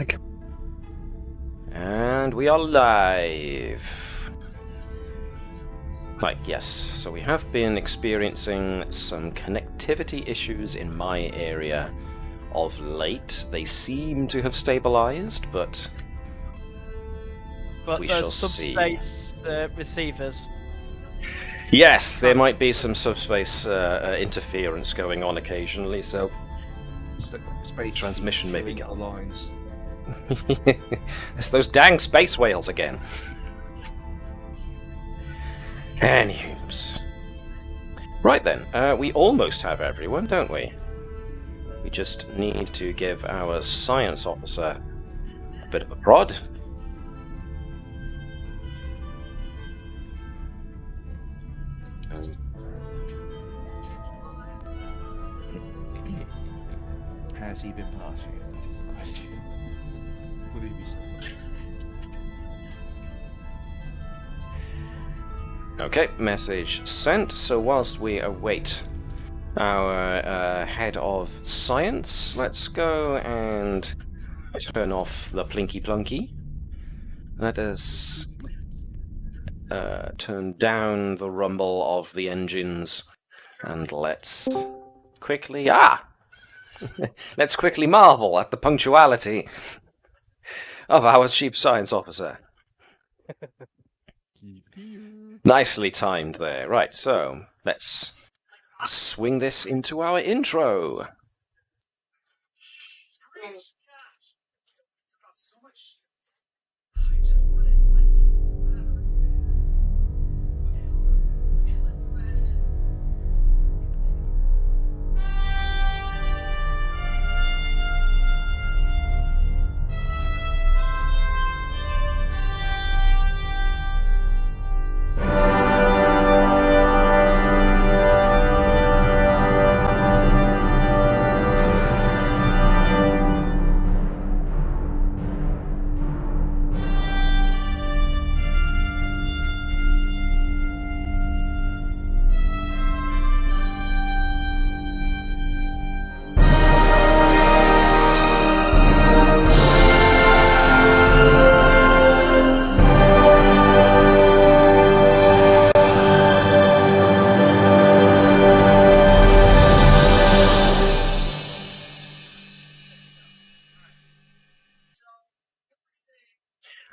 Okay. And we are live. Right, yes. So we have been experiencing some connectivity issues in my area of late. They seem to have stabilized, but we shall see. Subspace receivers. Yes, there might be some subspace interference going on occasionally, so Space transmission may be the gone. lines. It's those dang space whales again. Anywho. Right then, we almost have everyone, don't we? We just need to give our science officer a bit of a prod. Has he been partying? That is the question. Will he be so? Okay, message sent. So whilst we await our head of science, let's go and turn off the plinky plunky. Let us turn down the rumble of the engines, and let's quickly let's quickly marvel at the punctuality of our chief science officer. Nicely timed there. Right, so let's swing this into our intro.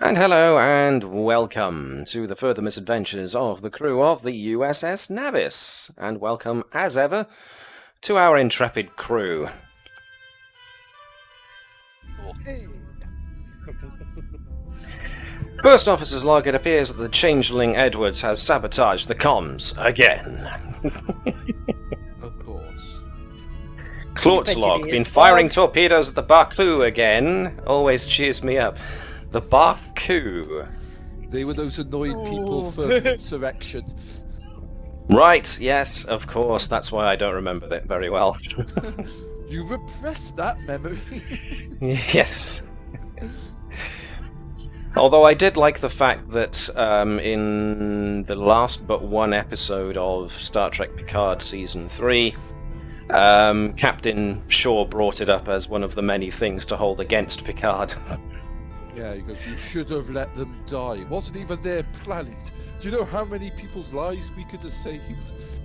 And hello and welcome to the further misadventures of the crew of the USS Navis. And welcome, as ever, to our intrepid crew. First officer's log, it appears that the changeling Edwards has sabotaged the comms again. Of course. Claude's log, been firing torpedoes at the Baku again. Always cheers me up. The Baku. They were those annoyed people for insurrection. Right, yes, of course. That's why I don't remember that very well. You repressed that memory. Yes. Although I did like the fact that in the last but one episode of Star Trek Picard Season 3, Captain Shaw brought it up as one of the many things to hold against Picard. Yeah, he goes, you should have let them die. It wasn't even their planet. Do you know how many people's lives we could have saved?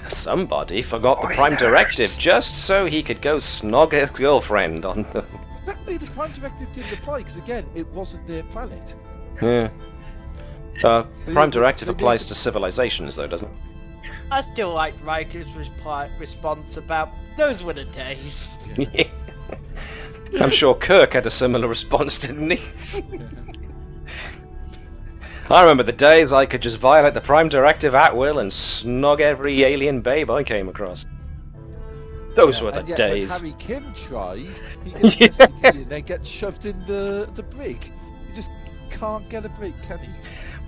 Somebody forgot the Prime Directive just so he could go snog his girlfriend on the... Exactly, the Prime Directive didn't apply, because again, it wasn't their planet. Yeah. Prime Directive applies to civilizations, though, doesn't it? I still like Riker's response about those were the days. Yeah. I'm sure Kirk had a similar response, didn't he? I remember the days I could just violate the Prime Directive at will and snog every alien babe I came across. Those were the and yet days. When Harry Kim tries, he gets tested and then gets shoved in the brig. He just can't get a break, can he?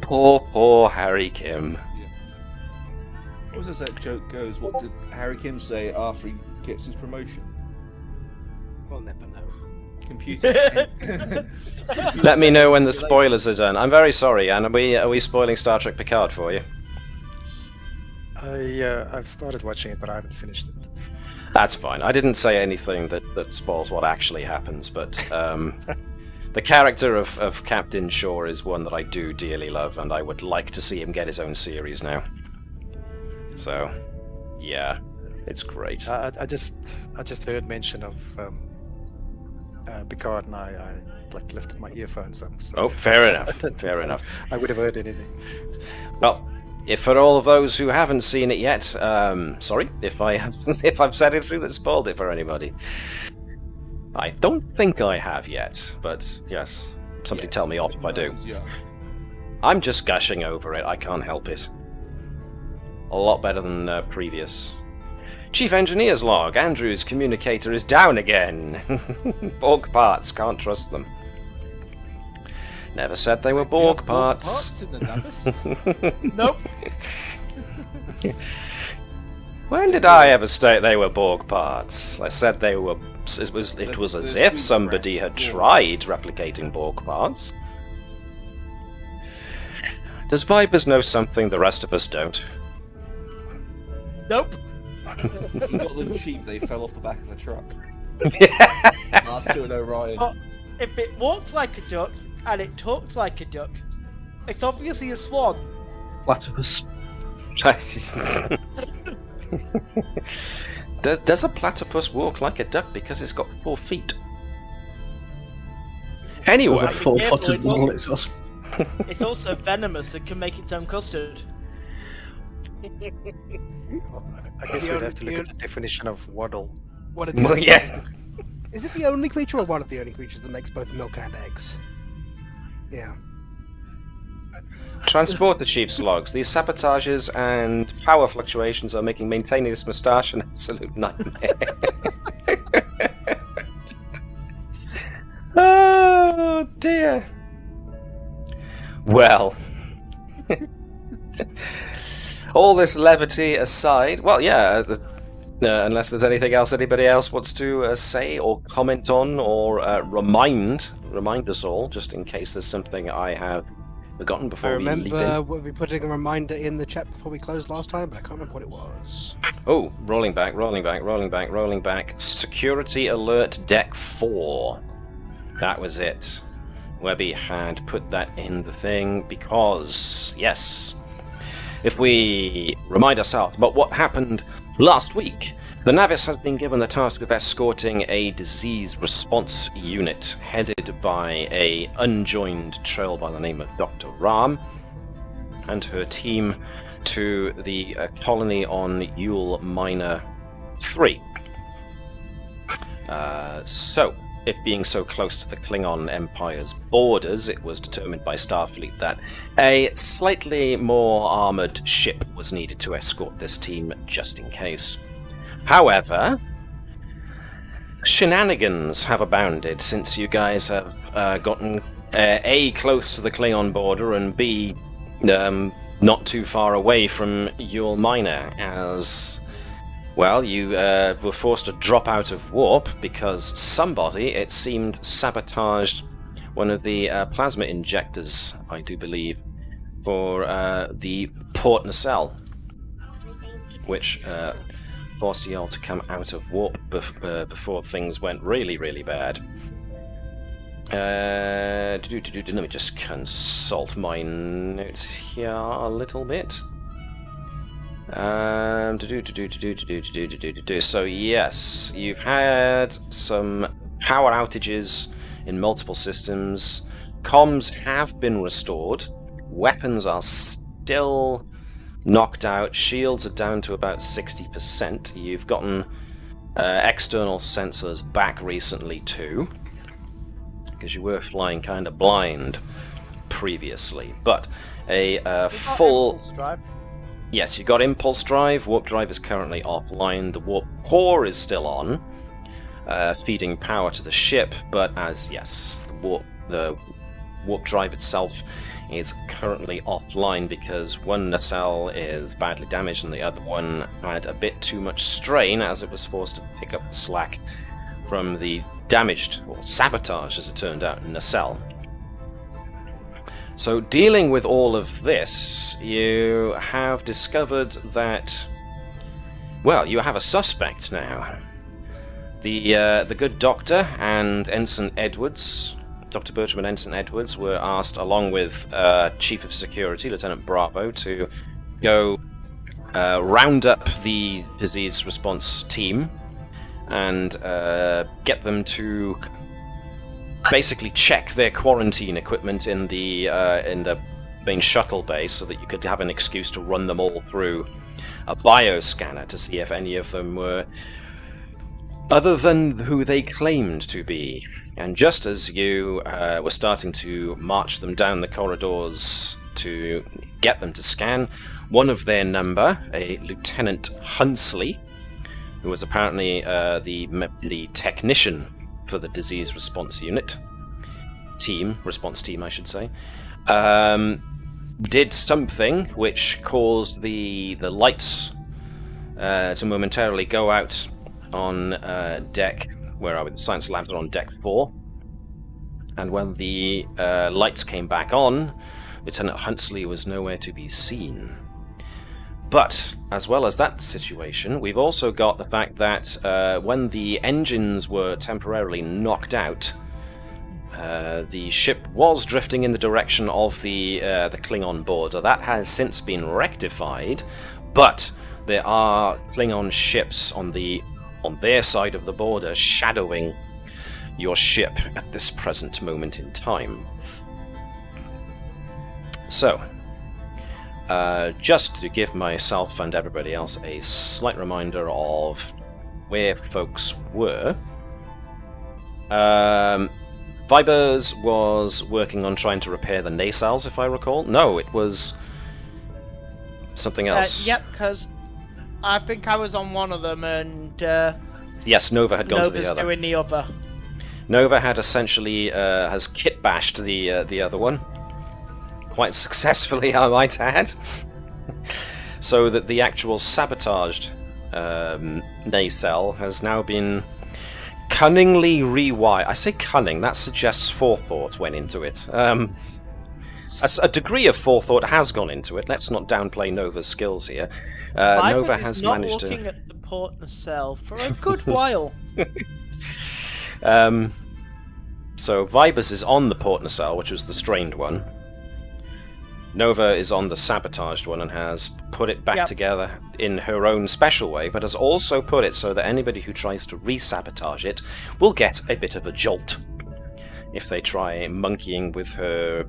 Poor Harry Kim. What was that joke goes? What did Harry Kim say after he gets his promotion? We'll never know. Computer. Let me know when the spoilers are done. I'm very sorry, Anne. Are we spoiling Star Trek Picard for you? I've started watching it, but I haven't finished it. That's fine. I didn't say anything that spoils what actually happens, but the character of Captain Shaw is one that I do dearly love, and I would like to see him get his own series now. So, yeah, it's great. I just heard mention of Picard, and I like lifted my earphones up. So Oh, fair enough. Fair enough. I would have heard anything. Well, if for all of those who haven't seen it yet, sorry if I've said it through that spoiled it for anybody. I don't think I have yet, but yes, somebody tell me off if I do. Yeah. I'm just gushing over it. I can't help it. A lot better than previous. Chief Engineer's log. Andrew's communicator is down again. Borg parts. Can't trust them. Never said they were Borg parts. In the Navis? Nope. When did I ever state they were Borg parts? I said they were. It was as if somebody had tried replicating Borg parts. Does Vipers know something the rest of us don't? Nope. He got them cheap, they fell off the back of a truck. Ask Stuart O'Ryan. But if it walks like a duck and it talks like a duck, it's obviously a swan. Platypus. Does a platypus walk like a duck because it's got 4 feet? Anyway, There's a full-footed careful, one. It's awesome. It's also venomous and can make its own custard. I guess we'd have to look at the definition of waddle. What are the well, yeah. Is it the only creature or one of the only creatures that makes both milk and eggs? Yeah. Transport the chief's logs. These sabotages and power fluctuations are making maintaining this moustache an absolute nightmare. Oh dear. Well, all this levity aside, well, yeah. Unless there's anything else anybody else wants to say or comment on or remind us all, just in case there's something I have forgotten I before we leap in. remember we putting a reminder in the chat before we closed last time, but I can't remember what it was. Oh, rolling back. Security alert deck 4. That was it. Webby had put that in the thing because, yes, if we remind ourselves about what happened last week, the Navis has been given the task of escorting a disease response unit headed by a unjoined trail by the name of Dr. Ram and her team to the colony on Yuul Minor III. So, it being so close to the Klingon Empire's borders, it was determined by Starfleet that a slightly more armoured ship was needed to escort this team just in case. However, shenanigans have abounded since you guys have gotten A, close to the Klingon border, and B, not too far away from Yuul Minor, as, well, you were forced to drop out of warp because somebody, it seemed, sabotaged one of the plasma injectors, I do believe, for the port nacelle, which forced you all to come out of warp before things went really, really bad. Let me just consult my notes here a little bit. So yes, you've had some power outages in multiple systems. Comms have been restored. Weapons are still knocked out. Shields are down to about 60%. You've gotten external sensors back recently too, because you were flying kind of blind previously. But a full... Yes, you got impulse drive. Warp drive is currently offline. The warp core is still on, feeding power to the ship. But as yes, the warp drive itself is currently offline because one nacelle is badly damaged and the other one had a bit too much strain as it was forced to pick up the slack from the damaged, or sabotage as it turned out, nacelle. So dealing with all of this, you have discovered that, well, you have a suspect now. The good doctor and Ensign Edwards, Dr. Bertram and Ensign Edwards, were asked, along with Chief of Security, Lieutenant Bravo, to go round up the disease response team and get them to basically check their quarantine equipment in the main shuttle bay, so that you could have an excuse to run them all through a bioscanner to see if any of them were other than who they claimed to be. And just as you were starting to march them down the corridors to get them to scan, one of their number, a Lieutenant Hunsley, who was apparently the technician for the disease response response team, I should say, did something which caused the lights to momentarily go out on deck. Where are we? The science labs are on deck 4. And when the lights came back on, Lieutenant Hunsley was nowhere to be seen. But, as well as that situation, we've also got the fact that when the engines were temporarily knocked out, the ship was drifting in the direction of the Klingon border. That has since been rectified, but there are Klingon ships on their side of the border shadowing your ship at this present moment in time. So, just to give myself and everybody else a slight reminder of where folks were, Vibers was working on trying to repair the nacelles, if I recall. No, it was something else. Yep, because I think I was on one of them, and yes, Nova had gone to the Nova's other. doing the other. Nova had essentially has kit bashed the other one, quite successfully, I might add, so that the actual sabotaged nacelle has now been cunningly rewired. I say cunning, that suggests forethought went into it. A degree of forethought has gone into it. Let's not downplay Nova's skills here. Nova has managed to... looking at the port nacelle for a good while. So Vibers is on the port nacelle, which was the strained one. Nova is on the sabotaged one and has put it back together in her own special way, but has also put it so that anybody who tries to re-sabotage it will get a bit of a jolt if they try monkeying with her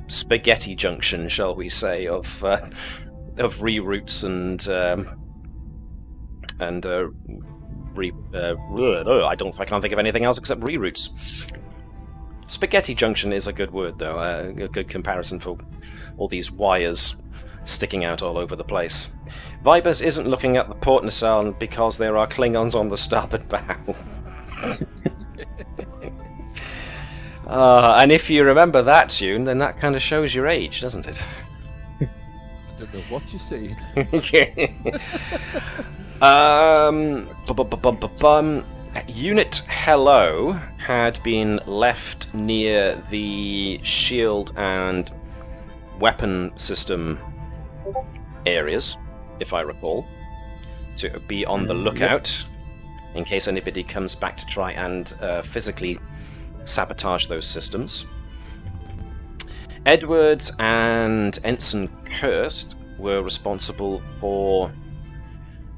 spaghetti junction, shall we say, of reroutes I can't think of anything else except reroutes. Spaghetti junction is a good word, though, a good comparison for all these wires sticking out all over the place. Vibers isn't looking at the port nacelle because there are Klingons on the starboard bow. And if you remember that tune, then that kind of shows your age, doesn't it? I don't know what you're saying. Unit Hello had been left near the shield and weapon system areas, if I recall, to be on the lookout in case anybody comes back to try and physically sabotage those systems. Edwards and Ensign Kirst were responsible for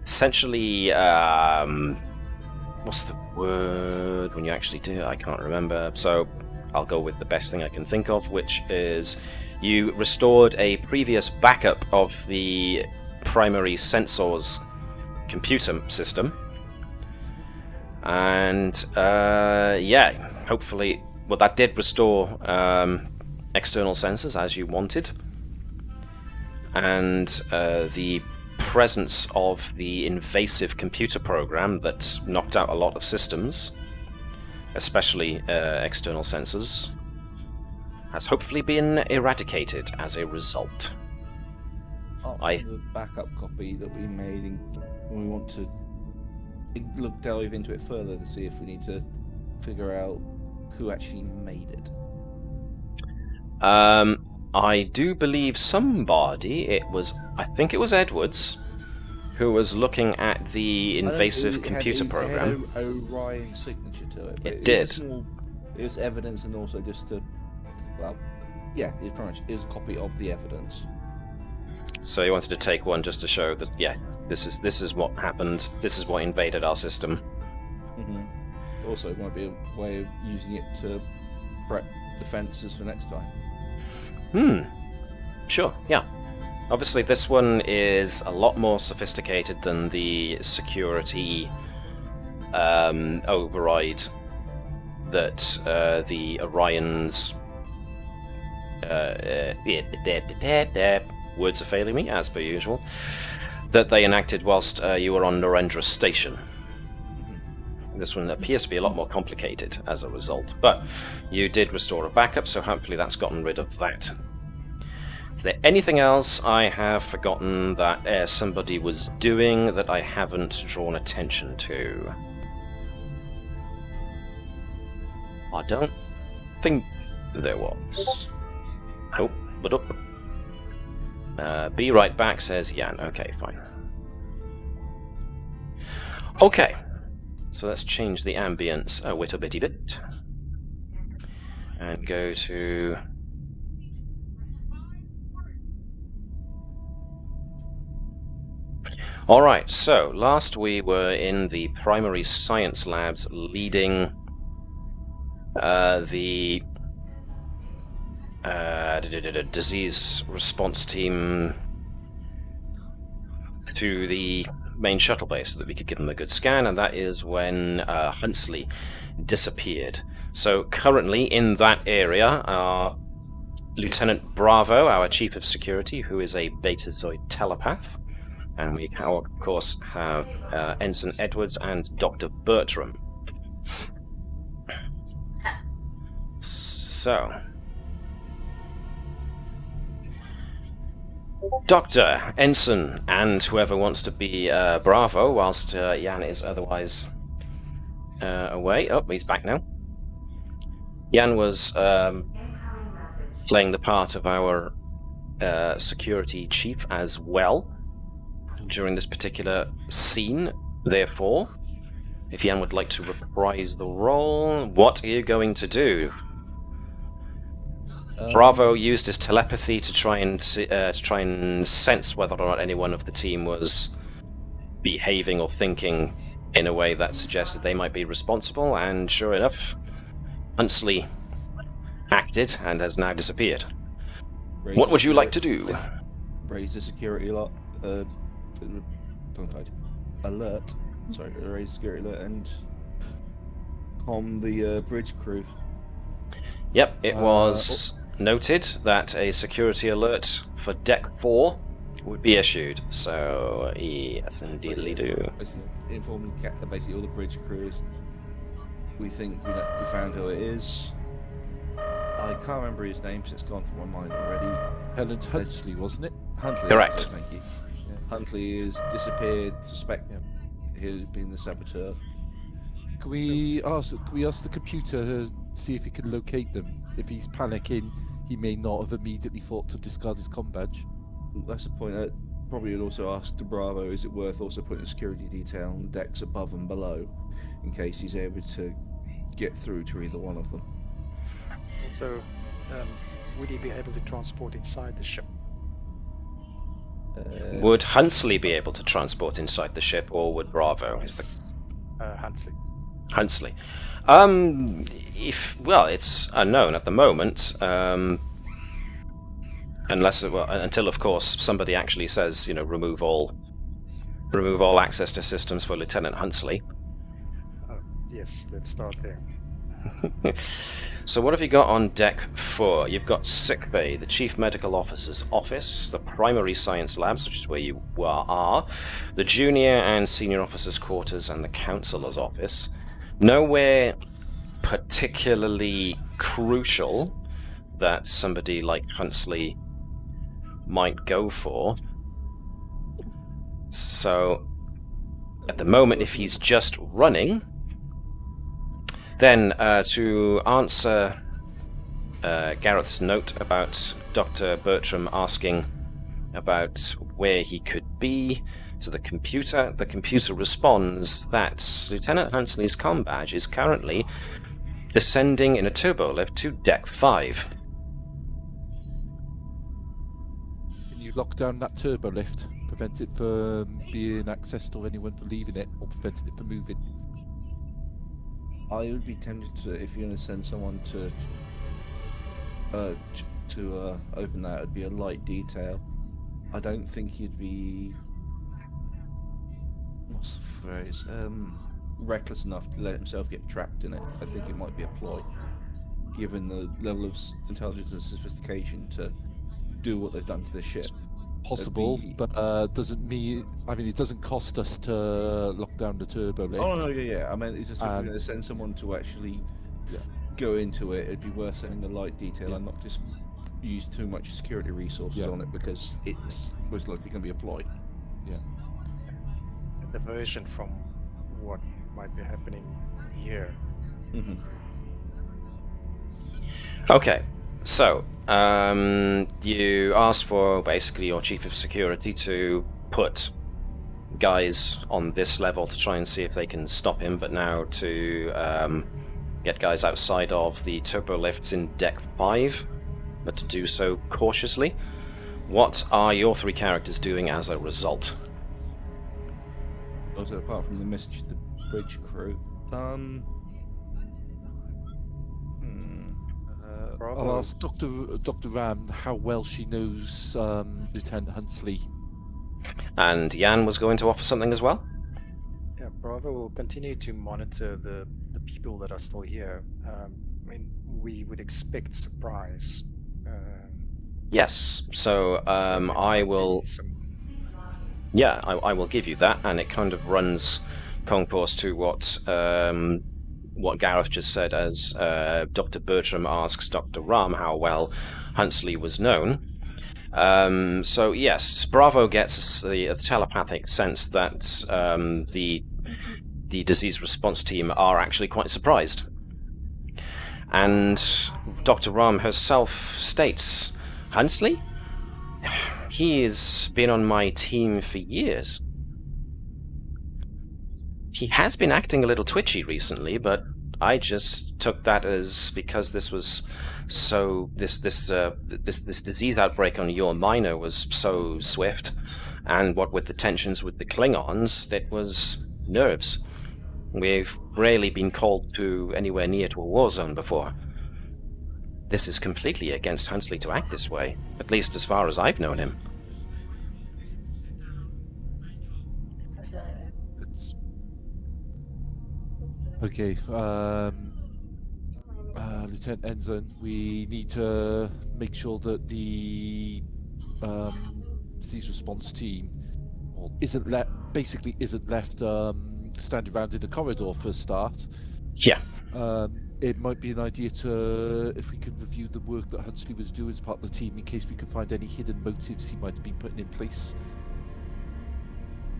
essentially what's the word when you actually do it? I can't remember, so I'll go with the best thing I can think of, which is you restored a previous backup of the primary sensor's computer system, and hopefully, well, that did restore external sensors as you wanted, and the presence of the invasive computer program that knocked out a lot of systems, especially external sensors, has hopefully been eradicated as a result. The backup copy that we made, and we want to delve into it further to see if we need to figure out who actually made it. I do believe somebody, I think it was Edwards, who was looking at the I know invasive it computer had program. Orion signature to it. But It did. It was evidence, and also just it was pretty much it was a copy of the evidence. So he wanted to take one just to show that, yeah, this is what happened. This is what invaded our system. Mm-hmm. Also, it might be a way of using it to prep defenses for next time. Sure, yeah. Obviously, this one is a lot more sophisticated than the security override that the Orions... words are failing me, as per usual, that they enacted whilst you were on Narendra Station. This one appears to be a lot more complicated as a result, but you did restore a backup, so hopefully that's gotten rid of that. Is there anything else I have forgotten that somebody was doing that I haven't drawn attention to? I don't think there was. Nope, but up. Be right back, says Jan. Okay, fine. Okay, so let's change the ambience a little bitty bit. And go to... Alright, so last we were in the primary science labs leading the disease response team to the main shuttle base so that we could give them a good scan, and that is when Huntsley disappeared. So currently in that area are Lieutenant Bravo, our Chief of Security, who is a Betazoid telepath, and we of course have Ensign Edwards and Dr. Bertram. So, Doctor, Ensign, and whoever wants to be Bravo, whilst Jan is otherwise away. Oh, he's back now. Jan was playing the part of our security chief as well during this particular scene. Therefore, if Jan would like to reprise the role, what are you going to do? Bravo used his telepathy to try and sense whether or not anyone of the team was behaving or thinking in a way that suggested they might be responsible, and sure enough, Huntsley acted and has now disappeared. What would you like to do? Raise the security alert. Sorry, raise the security alert and calm the bridge crew. Yep, it was noted that a security alert for Deck 4 would be issued. So, yes, indeedly do. Informing basically all the bridge crews. We think we found who it is. I can't remember his name, so it's gone from my mind already. Helen Huntsley, wasn't it? Huntley. Correct. Thank you. Yeah. Huntley is disappeared. Suspect he's been the saboteur. Can we ask the computer to see if he can locate them? If he's panicking, he may not have immediately thought to discard his comm badge. That's the point. I probably would also ask the Bravo, is it worth also putting a security detail on the decks above and below, in case he's able to get through to either one of them? So, would he be able to transport inside the ship? Would Huntsley be able to transport inside the ship, or would Bravo? Is the Huntsley. Huntsley. It's unknown at the moment. Until of course somebody actually says, remove all access to systems for Lieutenant Huntsley. Yes, let's start there. So what have you got on Deck 4? You've got Sick Bay, the Chief Medical Officer's office, the Primary Science Labs, which is where you are, the Junior and Senior Officers' quarters, and the Counselor's office. Nowhere particularly crucial that somebody like Huntsley might go for. So, at the moment, if he's just running, then to answer Gareth's note about Dr. Bertram asking about where he could be, to the computer responds that Lieutenant Huntsley's comm badge is currently descending in a turbolift to Deck 5. Can you lock down that turbo lift? Prevent it from being accessed or anyone from leaving it, or prevent it from moving? I would be tempted to, if you're going to send someone to open that, it'd be a light detail. I don't think you'd be, what's the phrase, reckless enough to let himself get trapped in it. I think it might be a ploy, given the level of intelligence and sophistication to do what they've done to the ship. Possible, but doesn't mean. I mean, it doesn't cost us to lock down the turbo lift. Oh no, yeah. I mean, it's just if you're going to send someone to actually go into it, it'd be worth sending a light detail and not just use too much security resources on it, because it's most likely going to be a ploy. Yeah. The version from what might be happening here. Mm-hmm. Okay, so you asked for basically your chief of security to put guys on this level to try and see if they can stop him, but now to get guys outside of the turbo lifts in Deck 5, but to do so cautiously. What are your three characters doing as a result? Also, apart from the message to the bridge crew, I'll ask Dr. Ram how well she knows Lieutenant Huntsley. And Jan was going to offer something as well? Yeah, Bravo will continue to monitor the people that are still here. I mean, we would expect surprise. Yes, so I will... Yeah, I will give you that, and it kind of runs concourse to what Gareth just said as Dr. Bertram asks Dr. Ram how well Huntsley was known. So yes, Bravo gets the telepathic sense that the disease response team are actually quite surprised. And Dr. Ram herself states, Huntsley? He's been on my team for years. He has been acting a little twitchy recently, but I just took that as because this was so this disease outbreak on Yuul Minor was so swift, and what with the tensions with the Klingons, it was nerves. We've rarely been called to anywhere near to a war zone before. This is completely against Huntsley to act this way, at least as far as I've known him. Okay, Lieutenant Ensign, we need to make sure that the disease response team isn't left standing around in the corridor for a start. Yeah. It might be an idea to, if we can review the work that Huntsley was doing as part of the team, in case we can find any hidden motives he might have been putting in place.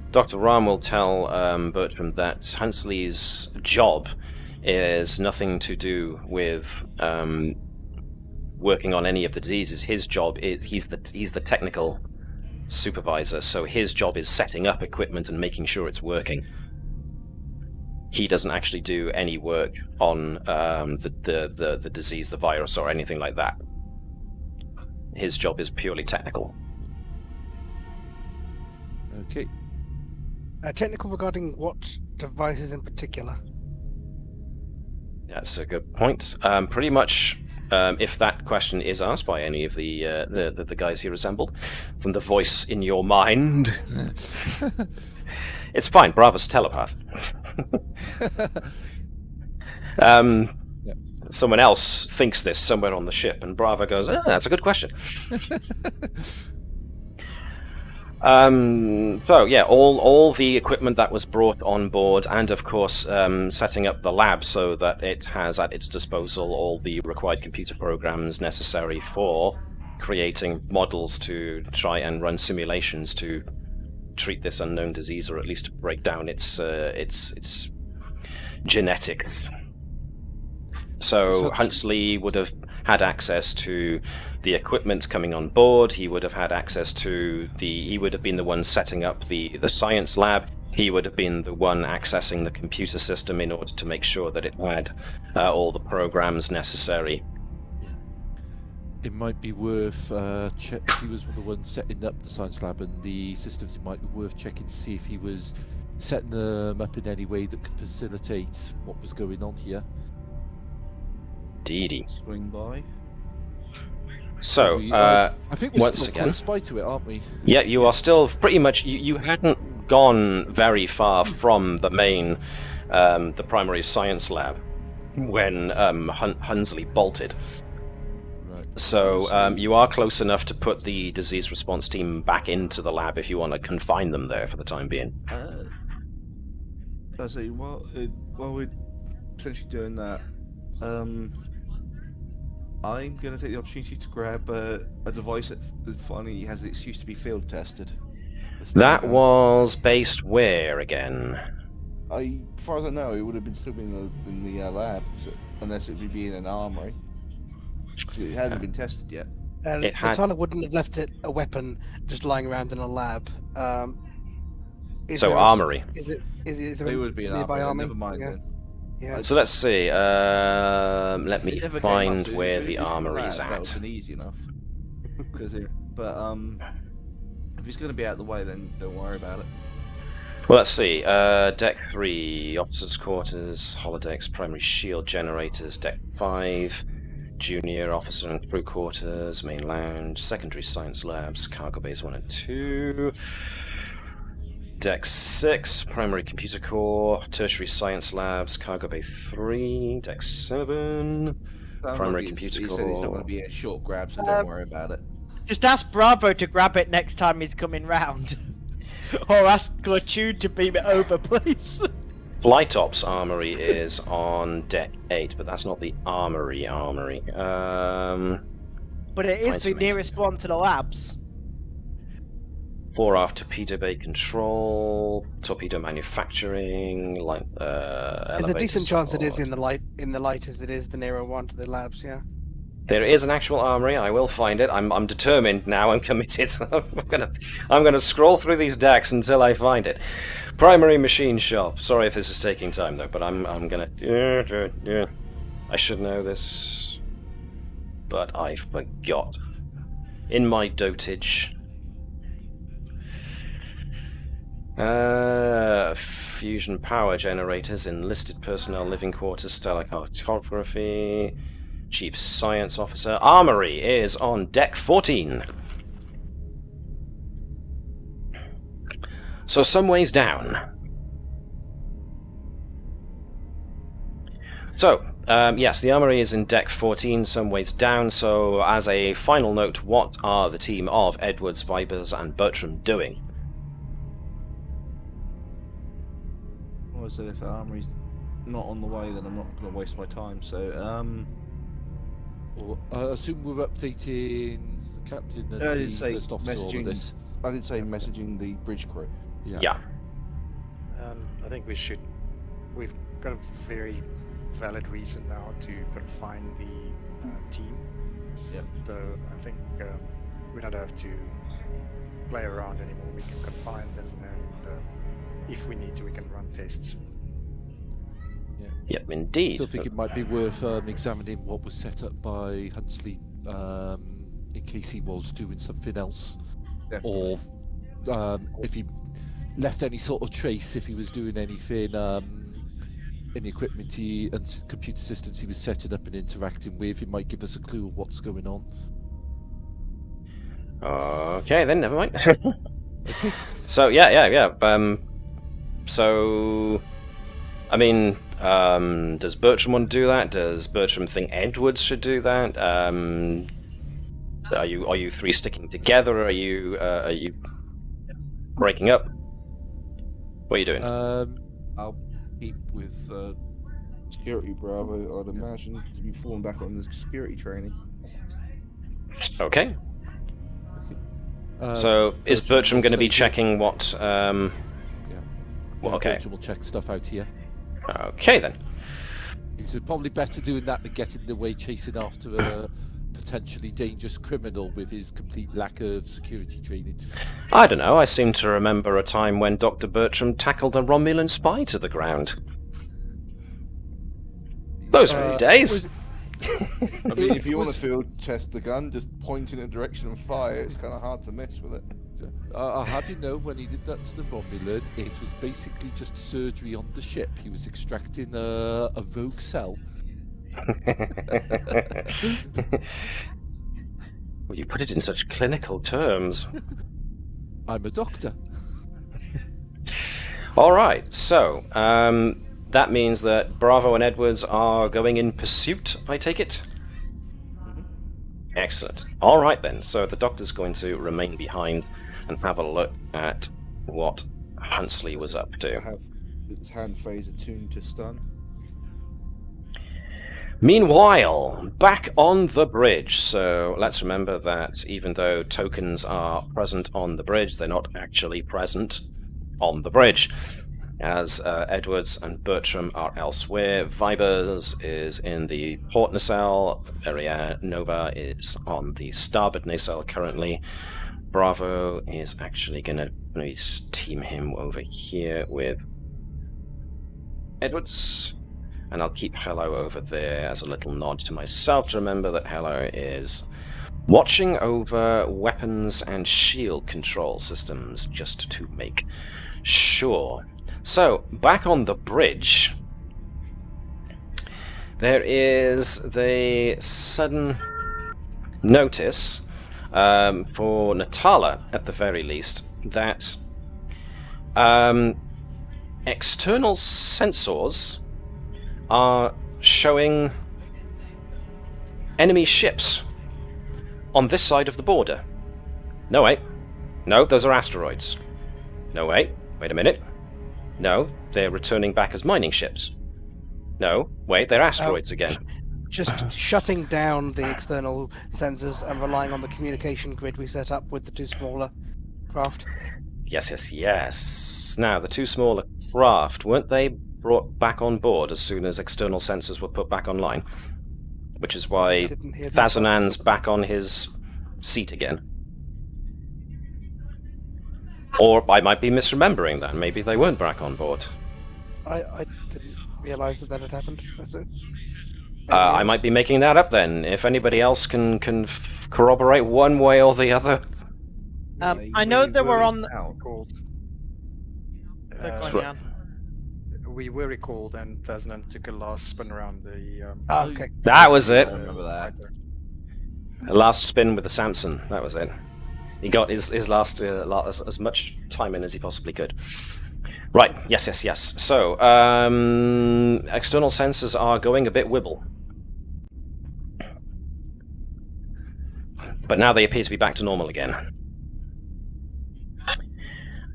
Dr. Ram will tell Bertram that Huntsley's job is nothing to do with working on any of the diseases. His job is he's the technical supervisor, so his job is setting up equipment and making sure it's working. He doesn't actually do any work on the disease, the virus, or anything like that. His job is purely technical. Okay. Technical regarding what devices in particular? That's a good point. Pretty much, if that question is asked by any of the guys here assembled, from the voice in your mind, it's fine. Bravo's telepath. Someone else thinks this somewhere on the ship, and Bravo goes, that's a good question. So yeah, all the equipment that was brought on board, and of course setting up the lab so that it has at its disposal all the required computer programs necessary for creating models to try and run simulations to treat this unknown disease, or at least to break down its genetics. So Huntsley would have had access to the equipment coming on board. He would have had access to he would have been the one setting up the science lab. He would have been the one accessing the computer system in order to make sure that it had all the programs necessary. It might be worth if he was the one setting up the science lab and the systems. It might be worth checking to see if he was setting them up in any way that could facilitate what was going on here. Indeedy. Swing by. So, I think we're once still again, close by to it, aren't we? yeah, you are still pretty much. You hadn't gone very far from the main, the primary science lab when Huntsley bolted. Right. So you are close enough to put the disease response team back into the lab if you want to confine them there for the time being. I say, while we're potentially doing that, I'm going to take the opportunity to grab a device that finally has an excuse to be field tested. That was based where again? As far as I know, it would have been still been in the lab, unless it would be in an armory. It hasn't been tested yet. It had- Natala wouldn't have left it a weapon just lying around in a lab. So armory. Is there It would be an nearby armory. army? Never mind Yeah. then. Yeah. So let's see. Let me It never came find up, so where if the it's in armory's lab, that would at. have been easy enough. If it's going to be out of the way, then don't worry about it. Well, let's see. Deck 3, officers' quarters, holodecks, primary shield generators. Deck 5, junior officer and crew quarters, main lounge, secondary science labs, cargo bays 1 and 2. Deck 6, primary computer core, tertiary science labs, cargo bay 3. Deck 7, primary computer He said it's not core. going to be a short grab, so don't worry about it. Just ask Bravo to grab it next time he's coming round. Or ask Glatude to beam it over, please. Flight Ops Armory is on Deck 8, but that's not the Armory. But it Find is the some nearest one to the labs. Fore aft torpedo bay control, torpedo manufacturing, There's a decent chance it is in the light as it is the nearer one to the labs. Yeah. There is an actual armory. I will find it. I'm determined now. I'm committed. I'm gonna scroll through these decks until I find it. Primary machine shop. Sorry if this is taking time though, but I'm gonna. I should know this, but I forgot. In my dotage. Fusion power generators, enlisted personnel, living quarters, stellar cartography. Chief Science Officer. Armory is on Deck 14. So some ways down. So, yes, the Armory is in Deck 14, some ways down. So, as a final note, what are the team of Edwards, Vibers, and Bertram doing? Well, I said if the armory's not on the way, then I'm not going to waste my time. So, Well, I assume we're updating the captain and I the didn't say first officer all of this. I did say messaging the bridge crew. Yeah. I think we've got a very valid reason now to confine the team. Yep. So I think we don't have to play around anymore. We can confine them, and if we need to, we can run tests. Yep, indeed. Still think it might be worth examining what was set up by Huntsley in case he was doing something else, Definitely. or if he left any sort of trace, if he was doing anything in the equipment and computer systems he was setting up and interacting with. It might give us a clue of what's going on. Okay, then, never mind. So, yeah. So, I mean, does Bertram want to do that? Does Bertram think Edwards should do that? Are you three sticking together? Or are you breaking up? What are you doing? I'll keep with security Bravo. I'd imagine to be falling back on the security training. Okay. So, is Bertram going to be checking what? Yeah. Well, okay. Bertram will check stuff out here. Okay then. It's probably better doing that than getting away chasing after a potentially dangerous criminal with his complete lack of security training. I don't know, I seem to remember a time when Dr. Bertram tackled a Romulan spy to the ground. Those were the days. I mean, if you want to field test the gun, just point in a direction and fire. It's kind of hard to miss with it. I'll have you know, when he did that to the Romulan, it was basically just surgery on the ship. He was extracting a rogue cell. Well, you put it in such clinical terms. I'm a doctor. Alright, so, that means that Bravo and Edwards are going in pursuit, I take it? Excellent. Alright then, so the Doctor's going to remain behind and have a look at what Huntsley was up to. Have its hand phaser tuned to stun. Meanwhile, back on the bridge. So let's remember that even though tokens are present on the bridge, they're not actually present on the bridge. As Edwards and Bertram are elsewhere, Vibers is in the port nacelle, Area Nova is on the starboard nacelle currently. Bravo is actually going to team him over here with Edwards. And I'll keep Hello over there as a little nod to myself to remember that Hello is watching over weapons and shield control systems, just to make sure. So, back on the bridge, there is the sudden notice for Natala, at the very least, that external sensors are showing enemy ships on this side of the border. No, wait. No, those are asteroids. No, wait a minute. No, they're returning back as mining ships. No, wait, they're asteroids again. Just shutting down the external sensors and relying on the communication grid we set up with the two smaller craft. Yes. Now, the two smaller craft, weren't they brought back on board as soon as external sensors were put back online? Which is why Thazanan's back on his seat again. Or I might be misremembering that. Maybe they weren't back on board. I didn't realise that had happened. I might be making that up then. If anybody else can corroborate one way or the other. I know they were on. We were recalled, and Thaznan took a last spin around the. Okay. That was it. I remember that. The last spin with the Samson. That was it. He got his last as much time in as he possibly could. Right. Yes. So, external sensors are going a bit wibble. But now they appear to be back to normal again.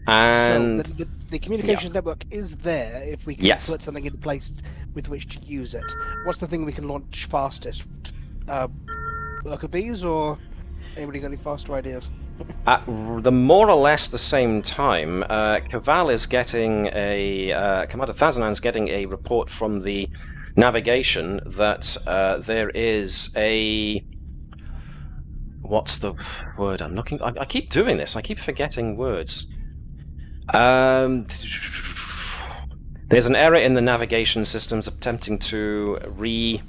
And so the communications network is there if we can put something into place with which to use it. What's the thing we can launch fastest? Worker bees, or anybody got any faster ideas? At the more or less the same time, Kaval is getting Commander Thazanan's getting a report from the navigation that there is a... What's the word I'm looking... I keep doing this, I keep forgetting words. There's an error in the navigation systems attempting to realign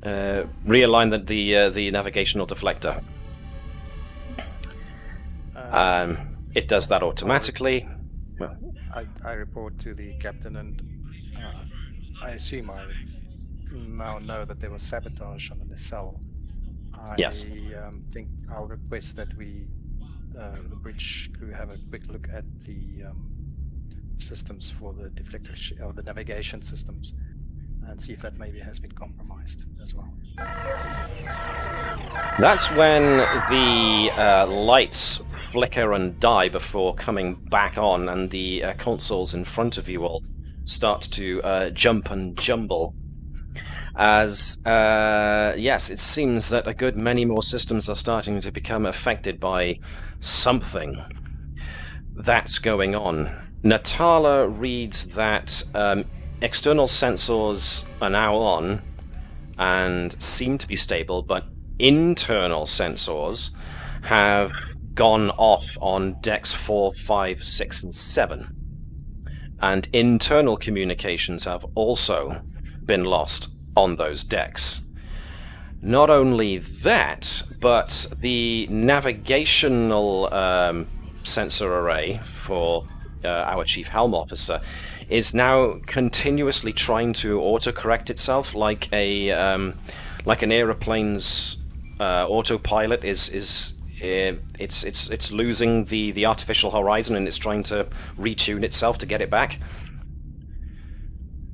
the navigational deflector. It does that automatically. Well, I report to the captain, and I assume I now know that there was sabotage on the nacelle. I think I'll request that we, the bridge crew, have a quick look at the systems for the deflector or the navigation systems, and see if that maybe has been compromised as well. That's when the lights flicker and die before coming back on, and the consoles in front of you all start to jump and jumble. As, yes, it seems that a good many more systems are starting to become affected by something that's going on. Natala reads that external sensors are now on and seem to be stable, but internal sensors have gone off on decks 4, 5, 6, and 7. And internal communications have also been lost on those decks. Not only that, but the navigational sensor array for our Chief Helm Officer is now continuously trying to autocorrect itself, like an aeroplane's autopilot is it's losing the artificial horizon, and it's trying to retune itself to get it back.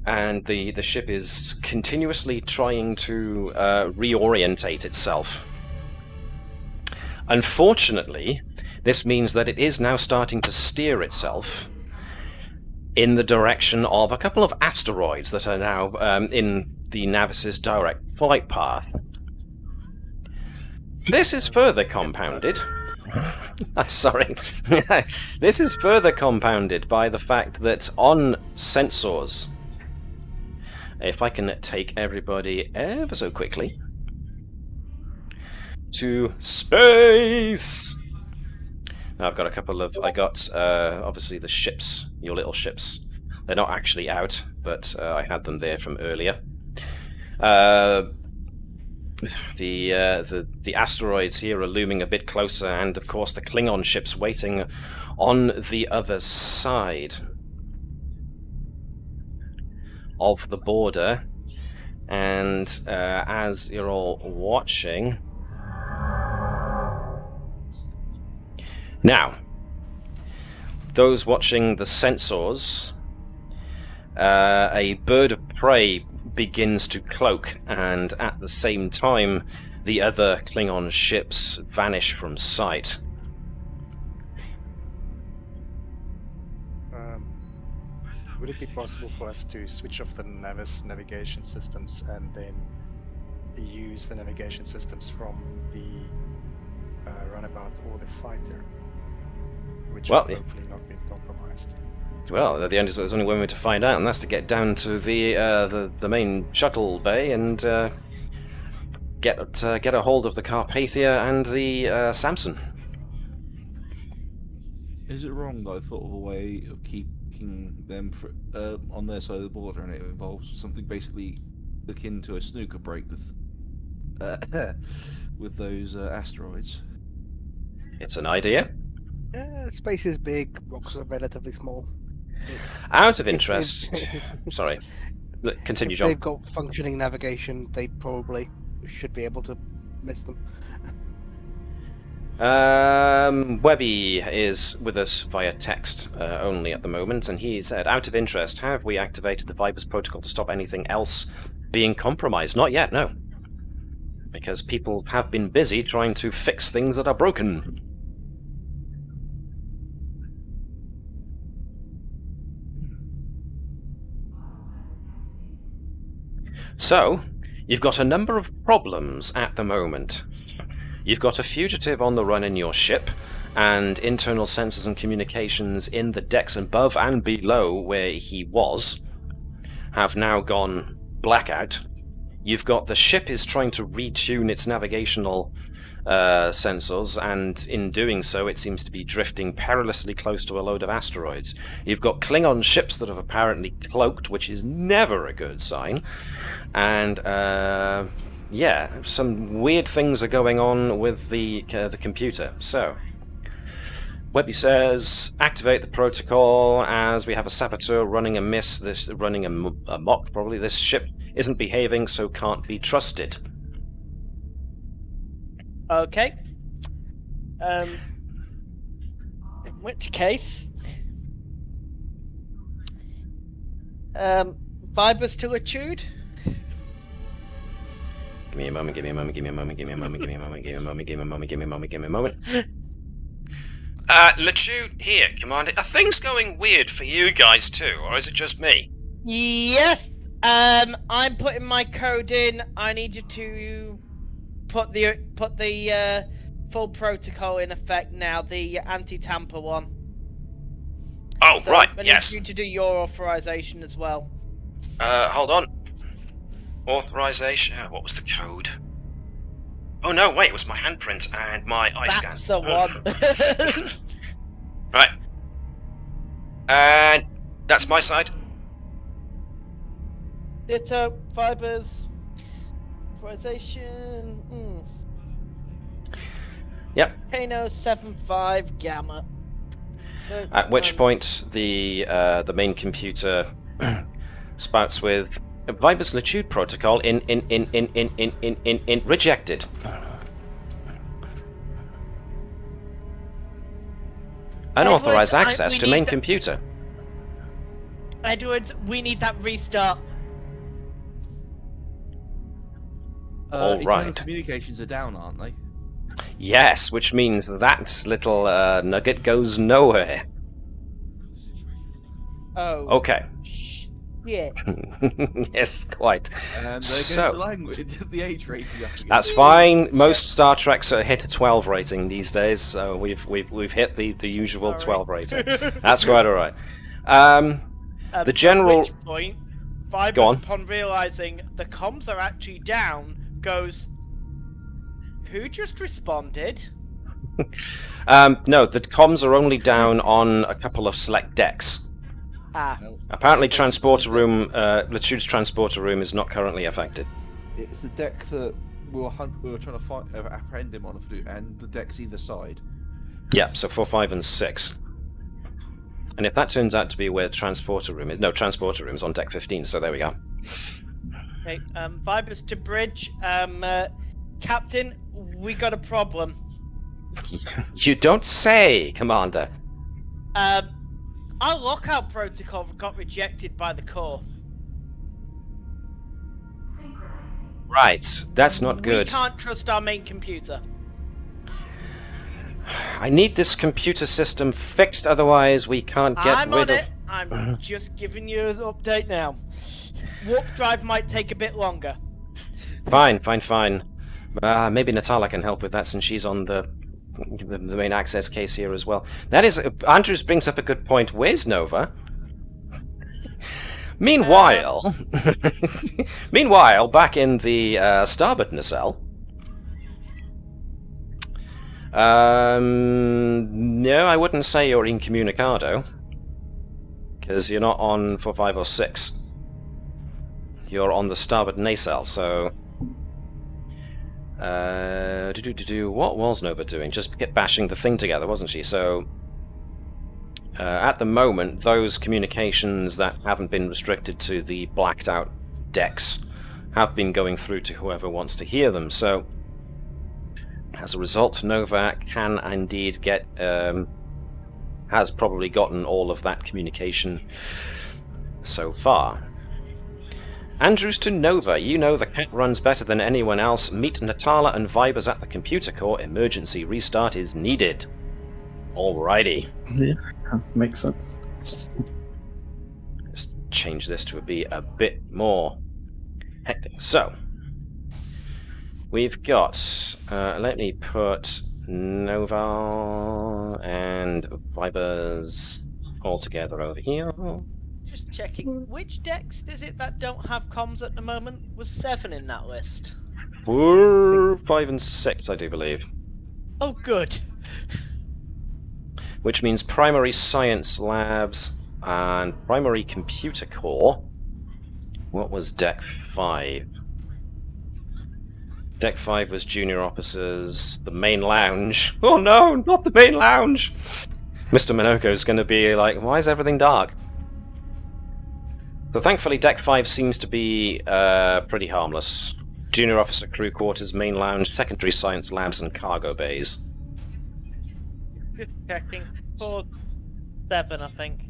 And the ship is continuously trying to reorientate itself. Unfortunately, this means that it is now starting to steer itself in the direction of a couple of asteroids that are now in the Navis's direct flight path. This is further compounded. Sorry. This is further compounded by the fact that on sensors, if I can take everybody ever so quickly to space. Now I've got a couple of. I got obviously the ships, your little ships. They're not actually out, but I had them there from earlier. The asteroids here are looming a bit closer, and of course the Klingon ships waiting on the other side of the border. And as you're all watching now, those watching the sensors, a bird of prey begins to cloak, and at the same time the other Klingon ships vanish from sight. Would it be possible for us to switch off the Navis navigation systems and then use the navigation systems from the runabout or the fighter, which have hopefully not been compromised? Well, there's only one way to find out, and that's to get down to the main shuttle bay and get a hold of the Carpathia and the Samson. Is it wrong that I thought of a way of keeping them on their side of the border, and it involves something basically akin to a snooker break with those asteroids? It's an idea. Space is big, rocks are relatively small. Out of interest, sorry, continue, John. If they've got functioning navigation, they probably should be able to miss them. Webby is with us via text only at the moment, and he said, out of interest, have we activated the Vipers protocol to stop anything else being compromised? Not yet, no. Because people have been busy trying to fix things that are broken. So, you've got a number of problems at the moment. You've got a fugitive on the run in your ship, and internal sensors and communications in the decks above and below where he was have now gone blackout. You've got the ship is trying to retune its navigational sensors, and in doing so it seems to be drifting perilously close to a load of asteroids. You've got Klingon ships that have apparently cloaked, which is never a good sign. And yeah, some weird things are going on with the computer. So, Webby says, activate the protocol as we have a saboteur running amiss. Running amok, probably. This ship isn't behaving, so can't be trusted. Okay. In which case, Vibers to Etude. Give me a moment, give me a moment, give me a moment, give me a moment, give me a moment, give me a moment, give me a moment, give me a moment, give me a moment. Lechude here, Commander. Are things going weird for you guys too, or is it just me? Yes. I'm putting my code in. I need you to put the full protocol in effect now, the anti-tamper one. Oh, So right, I need yes. you to do your authorization as well. Hold on. Authorization. What was the code? Oh no, wait, it was my handprint and my eye scan. That's the one. Right. And that's my side. Ditto, fibers, authorization. Yep. Kano 75 Gamma. At which point the main computer spouts with Viber's Latude protocol in rejected. Unauthorized access to main computer. Edwards, we need that restart. All right. Communications are down, aren't they? Yes, which means that little nugget goes nowhere. Oh. Okay. Yeah. Yes, quite. And there So- goes the language, the age rating up again. That's fine. Most Star Treks are hit a 12 rating these days, so we've hit the usual Sorry. 12 rating. That's quite all right. The general. At which point, Vibers, Go on. upon realizing the comms are actually down, goes, "Who just responded?" No, the comms are only down on a couple of select decks. Ah. Apparently, transporter room, Latude's transporter room is not currently affected. It's the deck that we were trying to apprehend him on, and the decks either side. Yeah, so 4, 5, and 6. And if that turns out to be where the transporter room is, no, transporter room is on deck 15. So there we go. Okay, Vibers to bridge. Captain, we got a problem. You don't say, Commander. Our lockout protocol got rejected by the core. Right, that's not good. We can't trust our main computer. I need this computer system fixed, otherwise we can't get I'm rid on of... it. I'm just giving you an update now. Warp drive might take a bit longer. Fine. Maybe Natala can help with that since she's on the main access case here as well. That is... Andrews brings up a good point. Where's Nova? Meanwhile... Meanwhile, back in the starboard nacelle... no, I wouldn't say you're incommunicado. Because you're not on 4, 5, or 6. You're on the starboard nacelle, so... What was Nova doing? Just bashing the thing together, wasn't she? So... at the moment, those communications that haven't been restricted to the blacked out decks have been going through to whoever wants to hear them, so... As a result, Nova can indeed get... has probably gotten all of that communication so far. Andrews to Nova, you know the cat runs better than anyone else. Meet Natala and Vibers at the computer core. Emergency restart is needed. Alrighty. Yeah, makes sense. Let's change this to be a bit more hectic. So, we've got... let me put Nova and Vibers all together over here. Just checking, which decks is it that don't have comms at the moment? Was 7 in that list? 4, 5, and 6, I do believe. Oh, good. Which means primary science labs and primary computer core. What was deck 5? Deck 5 was junior officers, the main lounge. Oh no, not the main lounge! Mr. Minoko's going to be like, why is everything dark? So thankfully deck 5 seems to be pretty harmless. Junior officer crew quarters, main lounge, secondary science labs, and cargo bays. Just checking. 4, 7, I think.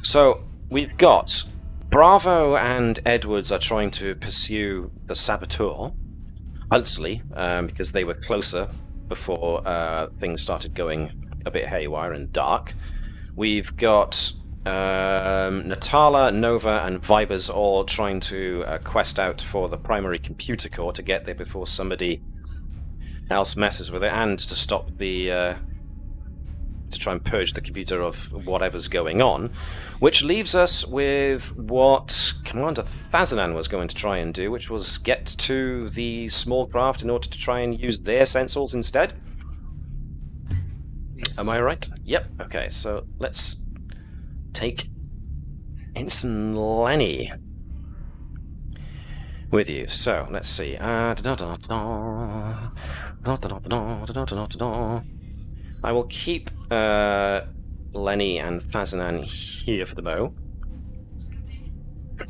So, we've got Bravo and Edwards are trying to pursue the saboteur, Huntsley, because they were closer before things started going a bit haywire and dark. We've got Natala, Nova, and Vibers all trying to quest out for the primary computer core to get there before somebody else messes with it, and to stop the to try and purge the computer of whatever's going on, which leaves us with what Commander Thazanan was going to try and do, which was get to the small craft in order to try and use their sensors instead. Yes. Am I right? Yep. Okay, so let's take Ensign Lenny with you. So, let's see. I will keep Lenny and Thazanan here for the mo.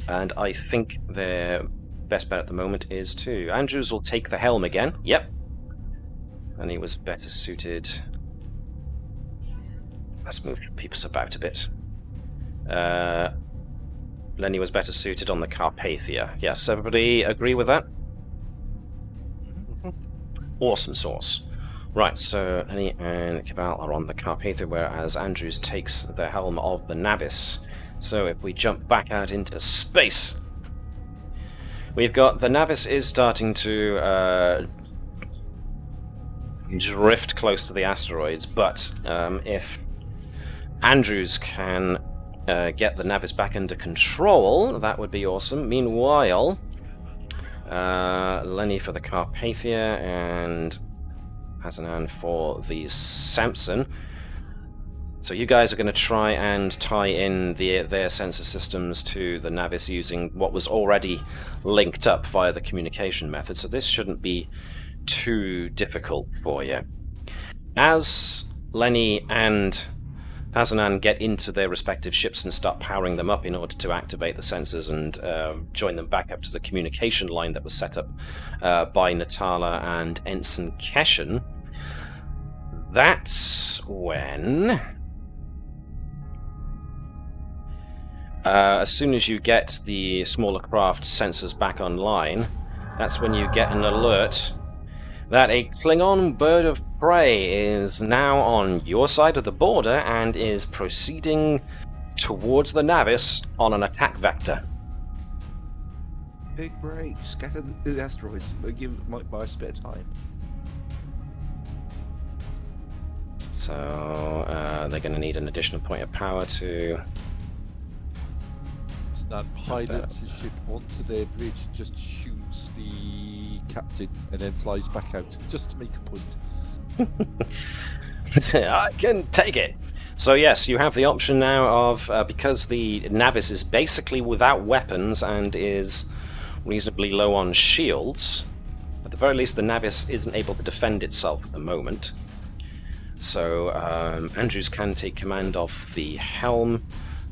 And I think their best bet at the moment is to... Andrews will take the helm again. Yep. And he was better suited... Let's move people about a bit. Lenny was better suited on the Carpathia. Yes, everybody agree with that? Awesome sauce. Right, so Lenny and Cabal are on the Carpathia, whereas Andrews takes the helm of the Navis. So if we jump back out into space, we've got the Navis is starting to drift close to the asteroids, but if Andrews can get the Navis back under control, that would be awesome. Meanwhile, Lenny for the Carpathia and Hazanan for the Samson. So you guys are going to try and tie in their sensor systems to the Navis using what was already linked up via the communication method, so this shouldn't be too difficult for you. As Lenny and Hazanan get into their respective ships and start powering them up in order to activate the sensors and join them back up to the communication line that was set up by Natala and Ensign Keshen, that's when... as soon as you get the smaller craft sensors back online, that's when you get an alert that a Klingon bird of prey is now on your side of the border and is proceeding towards the Navis on an attack vector. Big break. Scatter the asteroids. Might buy us a bit of time. So they're going to need an additional point of power to... That pilots his ship onto their bridge and just shoots the captain and then flies back out just to make a point. I can take it. So yes, you have the option now of, because the Navis is basically without weapons and is reasonably low on shields, at the very least the Navis isn't able to defend itself at the moment. So Andrews can take command of the helm,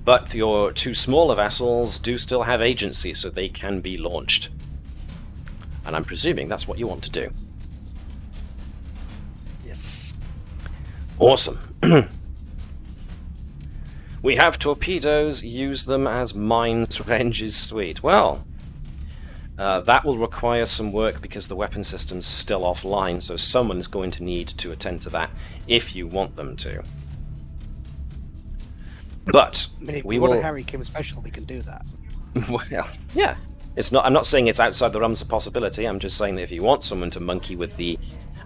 but your two smaller vessels do still have agency, so they can be launched. And I'm presuming that's what you want to do. Yes. Awesome. We have torpedoes, use them as mines, revenge is sweet. Well, that will require some work because the weapon system's still offline, so someone's going to need to attend to that if you want them to. But I mean, if we want will... a Harry Kim special, we can do that. Well, yeah. It's not. I'm not saying it's outside the realms of possibility. I'm just saying that if you want someone to monkey with the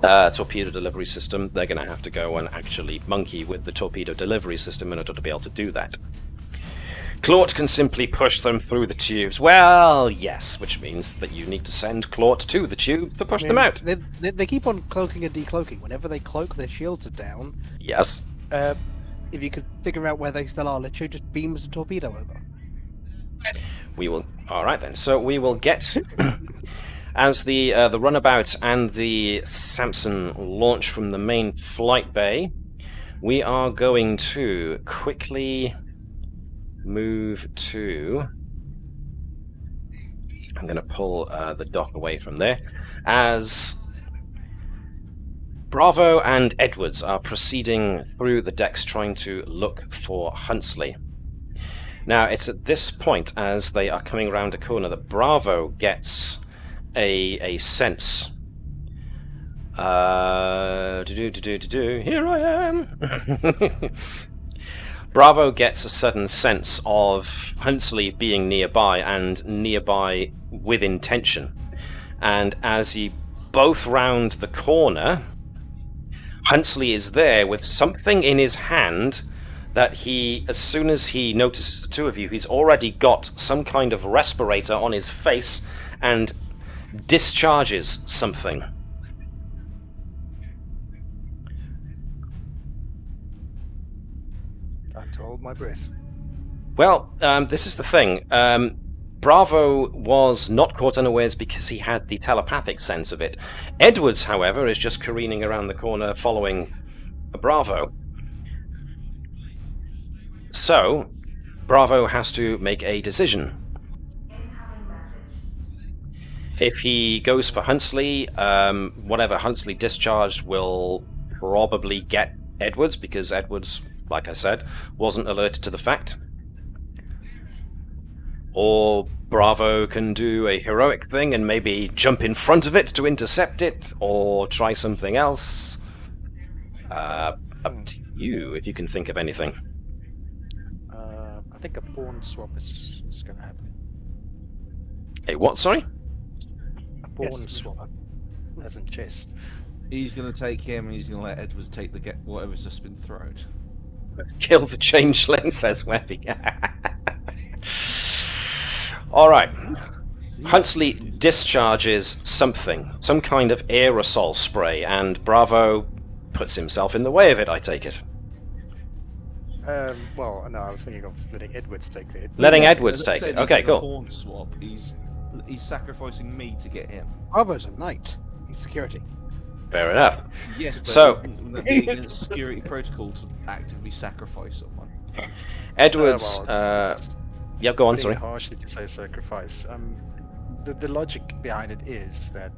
torpedo delivery system, they're going to have to go and actually monkey with the torpedo delivery system in order to be able to do that. Claude can simply push them through the tubes. Well, yes, which means that you need to send Claude to the tube to push them out. They keep on cloaking and decloaking. Whenever they cloak, their shields are down. Yes. If you could figure out where they still are, literally just beams a torpedo over. We will. All right then. So we will get as the runabout and the Samson launch from the main flight bay. We are going to quickly move to... I'm going to pull the dock away from there as Bravo and Edwards are proceeding through the decks trying to look for Huntsley. Now, it's at this point, as they are coming around a corner, that Bravo gets a sense. Here I am! Bravo gets a sudden sense of Huntsley being nearby, and nearby with intention. And as you both round the corner, Huntsley is there with something in his hand that he, as soon as he notices the two of you, he's already got some kind of respirator on his face and discharges something. Time to hold my breath. Well, this is the thing. Bravo was not caught unawares because he had the telepathic sense of it. Edwards, however, is just careening around the corner following Bravo. So, Bravo has to make a decision. If he goes for Huntsley, whatever Huntsley discharged will probably get Edwards, because Edwards, like I said, wasn't alerted to the fact. Or Bravo can do a heroic thing and maybe jump in front of it to intercept it, or try something else. Up to you, if you can think of anything. I think a pawn swap is going to happen. A what, sorry? A pawn swap, as in chess. He's going to take him, and he's going to let Edwards take whatever's just been thrown. Kill the changeling, says Webby. Alright. Huntsley discharges something, some kind of aerosol spray, and Bravo puts himself in the way of it, I take it. Well, no, I was thinking of letting Edwards take it. Letting Edwards take it. Okay, cool. Pawn swap. He's sacrificing me to get him. Bravo's a knight. He's security. Fair enough. Yes, but So, wouldn't that be against security protocol to actively sacrifice someone? Edwards. Yeah, go on. Sorry. Harshly to say sacrifice. The logic behind it is that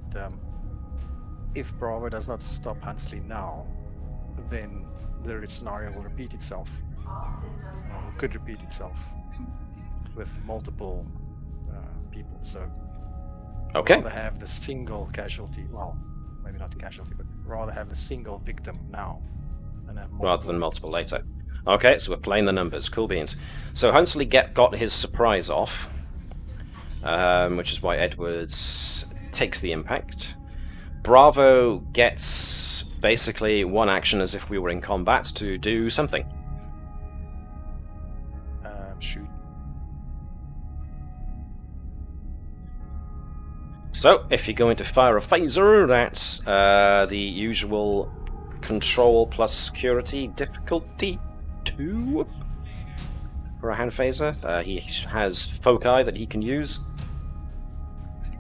if Bravo does not stop Huntsley now, then the scenario will repeat itself. Could repeat itself with multiple people. So, Okay. rather have the single casualty. Well, maybe not casualty, but rather have the single victim now, and have Rather than multiple later. Okay, so we're playing the numbers. Cool beans. So Huntsley got his surprise off, which is why Edwards takes the impact. Bravo gets basically one action as if we were in combat to do something. Shoot. So, if you're going to fire a phaser, that's the usual control plus security difficulty 2 for a hand phaser. He has foci that he can use.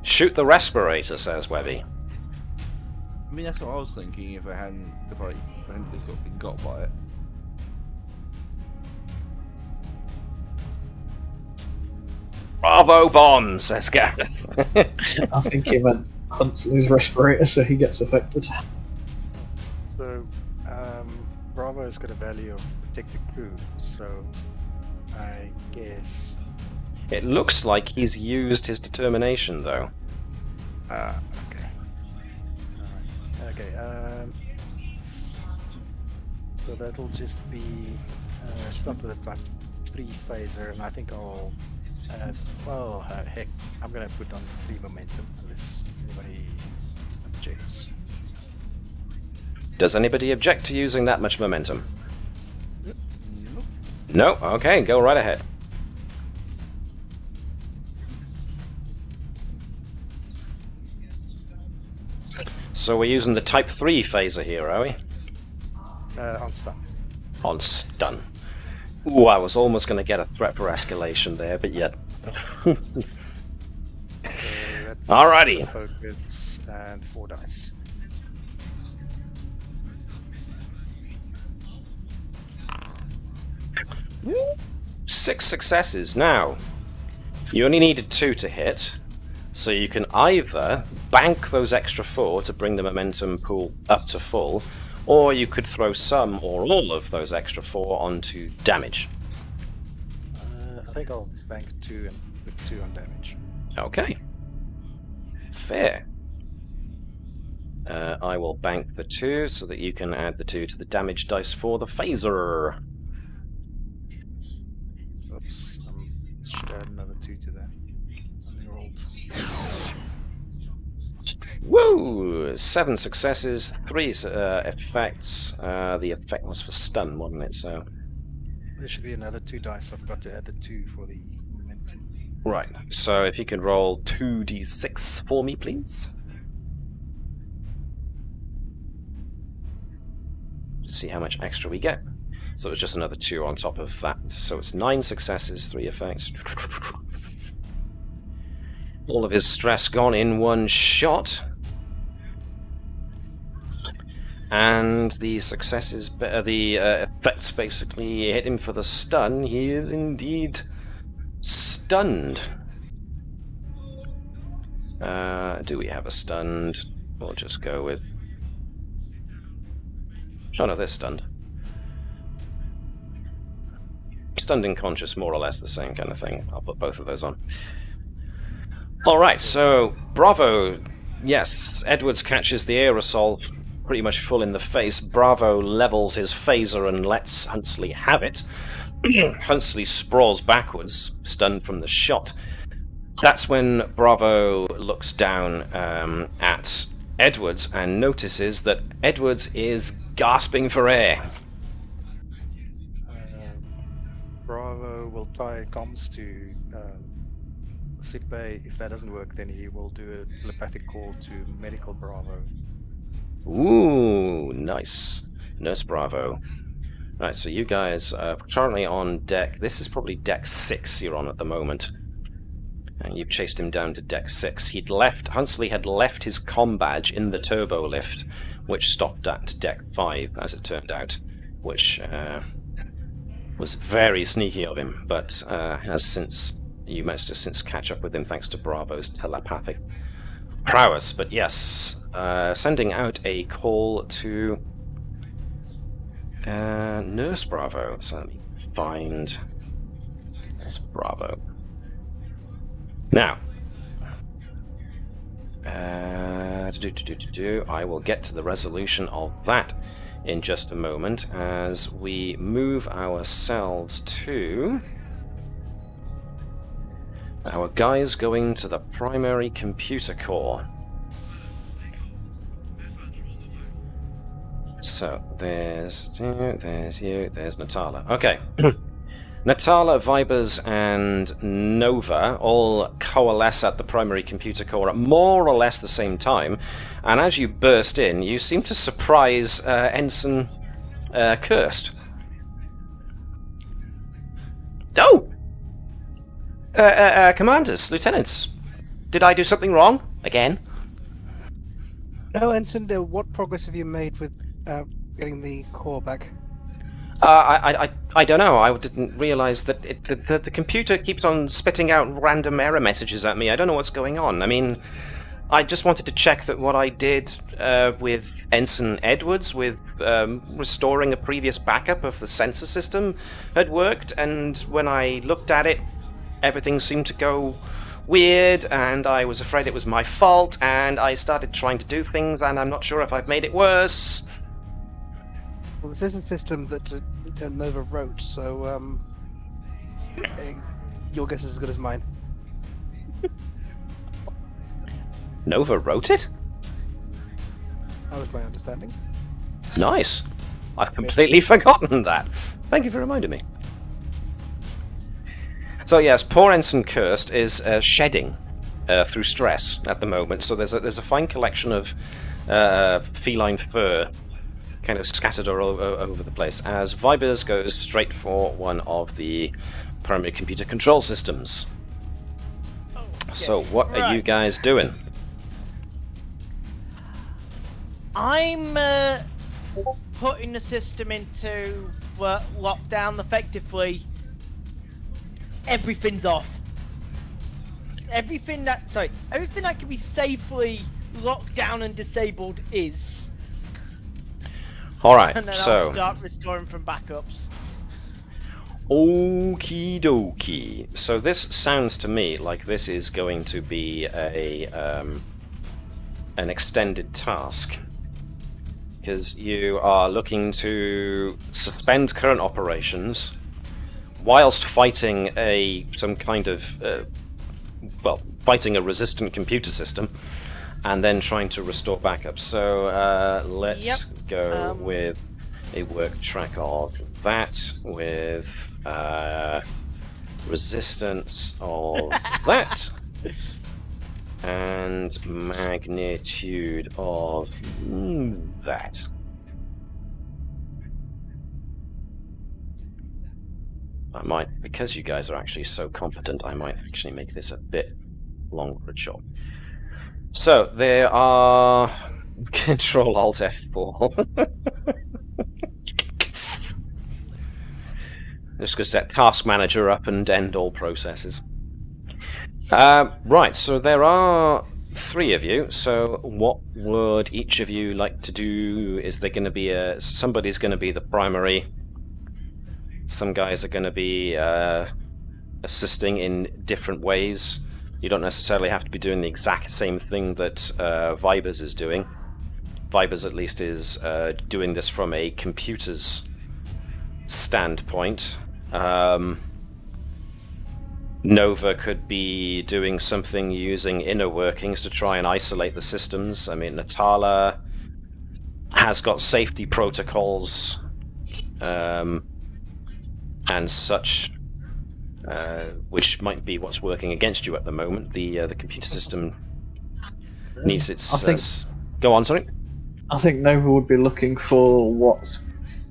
Shoot the respirator, says Webby. I mean, that's what I was thinking. If I hadn't been got by it. Bravo bomb, says Gareth. I think he meant Huntsley's respirator, so he gets affected. So, Bravo has got a value of protect the crew, so I guess... It looks like he's used his determination, though. Okay. Alright. Okay, so that'll just be... start with a type 3 phaser, and I think I'll... heck, I'm gonna put on 3 momentum, unless anybody objects. Does anybody object to using that much momentum? No? Okay, go right ahead. So we're using the Type 3 phaser here, are we? On stun. On stun. Ooh, I was almost going to get a threat for escalation there, but yet. So that's Alrighty. Focus and 4 dice. Six successes. Now, you only needed 2 to hit, so you can either bank those extra 4 to bring the momentum pool up to full, or you could throw some or all of those extra 4 onto damage. I think I'll bank 2 and put 2 on damage. Okay. Fair. I will bank the 2 so that you can add the 2 to the damage dice for the phaser. Oops, should add another 2 to that. Woo! 7 successes, 3 effects. The effect was for stun, wasn't it? So There should be another 2 dice. I've got to add the 2 for the momentum. right. So if you could roll 2d6 for me, please. See how much extra we get. So it's just another 2 on top of that. So it's 9 successes, 3 effects. All of his stress gone in one shot. And the successes, the effects basically hit him for the stun. He is indeed stunned. Do we have a stunned? We'll just go with... Oh no, they're stunned. Stunned and conscious, more or less the same kind of thing. I'll put both of those on. Alright, so Bravo, yes, Edwards catches the aerosol pretty much full in the face. Bravo levels his phaser and lets Huntsley have it. Huntsley sprawls backwards, stunned from the shot. That's when Bravo looks down at Edwards and notices that Edwards is gasping for air. Bravo will tie comms to sickbay. If that doesn't work, then he will do a telepathic call to medical Bravo. Ooh, nice. Nurse Bravo. Right, so you guys are currently on deck. This is probably deck 6 you're on at the moment. And you've chased him down to deck 6. Huntsley had left his comm badge in the turbo lift, which stopped at deck 5, as it turned out, which was very sneaky of him, but you managed to since catch up with him thanks to Bravo's telepathic prowess. But yes, sending out a call to Nurse Bravo. So let me find Nurse Bravo. Now, I will get to the resolution of that in just a moment as we move ourselves to our guys going to the primary computer core. So there's you, there's Natala. Okay. Natala, Vibers, and Nova all coalesce at the primary computer core at more or less the same time, and as you burst in, you seem to surprise Ensign Kirst. Oh! Commanders, Lieutenants, did I do something wrong? Again? No, Ensign, what progress have you made with getting the core back? I don't know. I didn't realise that the computer keeps on spitting out random error messages at me. I don't know what's going on. I mean, I just wanted to check that what I did with Ensign Edwards, with restoring a previous backup of the sensor system, had worked, and when I looked at it, everything seemed to go weird, and I was afraid it was my fault, and I started trying to do things, and I'm not sure if I've made it worse. Well, this is a system that Nova wrote, so your guess is as good as mine. Nova wrote it? That was my understanding. Nice. I've completely forgotten that. Thank you for reminding me. So yes, poor Ensign Kirst is shedding through stress at the moment. So there's a fine collection of feline fur kind of scattered all over the place, as Vibers goes straight for one of the primary computer control systems. Okay. So what are you guys doing? I'm putting the system into lockdown effectively. Everything's off. Everything that can be safely locked down and disabled is. Alright, and then so... I'll start restoring from backups. Okie dokie. So this sounds to me like this is going to be an extended task. Because you are looking to suspend current operations whilst fighting fighting a resistant computer system, and then trying to restore backup. So let's go with a work track of that with resistance of that and magnitude of that. I might, because you guys are actually so competent, I might actually make this a bit longer a job. So there are Control Alt F4. Just going to set Task Manager up and end all processes. Right, so there are 3 of you. So what would each of you like to do? Is there going to be somebody's going to be the primary? Some guys are going to be assisting in different ways. You don't necessarily have to be doing the exact same thing that Vibers is doing. Vibers at least is doing this from a computer's standpoint. Nova could be doing something using inner workings to try and isolate the systems. I mean, Natala has got safety protocols and such, which might be what's working against you at the moment. The computer system needs its... Go on, sorry? I think Nova would be looking for what's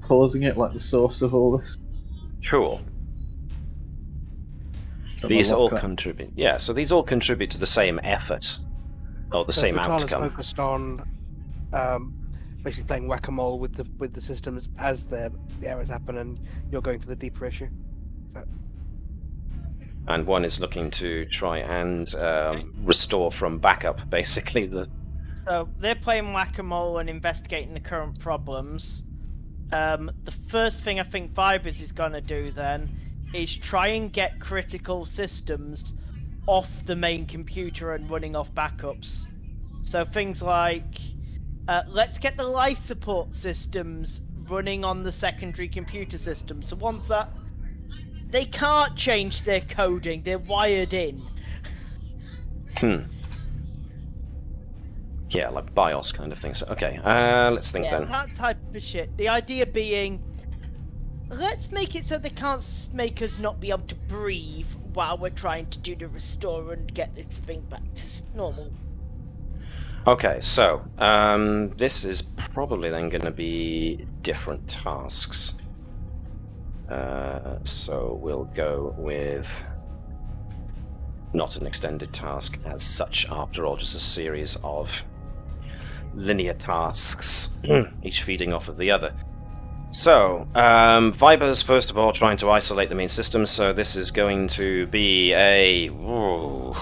causing it, like the source of all this. Cool. These all contribute. Yeah, so these all contribute to the same effort, or the same outcome. Focused on basically playing whack-a-mole with the systems as the errors happen, and you're going for the deeper issue. So. And one is looking to try and restore from backup, basically. So they're playing whack-a-mole and investigating the current problems. The first thing I think Vibers is going to do then is try and get critical systems off the main computer and running off backups. So things like, let's get the life support systems running on the secondary computer system. So once that, they can't change their coding, they're wired in. Yeah, like BIOS kind of thing. So okay, let's think then. Yeah, that type of shit. The idea being, let's make it so they can't make us not be able to breathe while we're trying to do the restore and get this thing back to normal. Okay, so this is probably then going to be different tasks. So we'll go with not an extended task as such, after all, just a series of linear tasks, each feeding off of the other. So, Vibers, first of all, trying to isolate the main system, so this is going to be a... Ooh.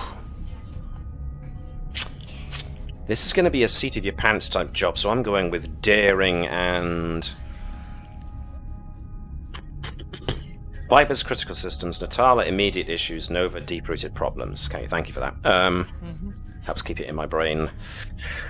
This is going to be a seat-of-your-pants type job, so I'm going with daring and... Vibers, critical systems, Natala, immediate issues, Nova, deep-rooted problems. Okay, thank you for that. Helps keep it in my brain.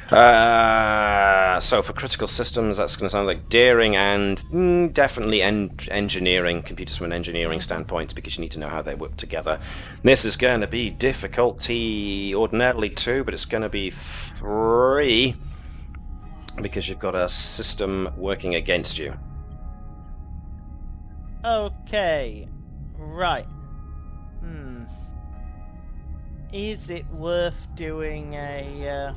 So for critical systems, that's going to sound like daring and definitely engineering, computers from an engineering standpoint, because you need to know how they work together. This is going to be difficulty, ordinarily 2, but it's going to be 3, because you've got a system working against you. Okay, right. Is it worth doing a...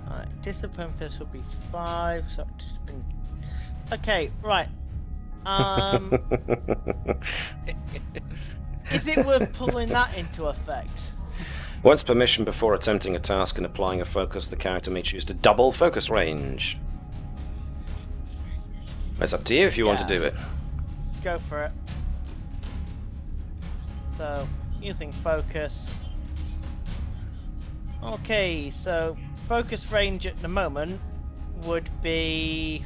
Alright, discipline first will be 5, so discipline... Okay, right. Is it worth pulling that into effect? Once permission before attempting a task and applying a focus, the character may choose to double focus range. It's up to you if you want to do it. Go for it. So, using focus. Okay, so focus range at the moment would be...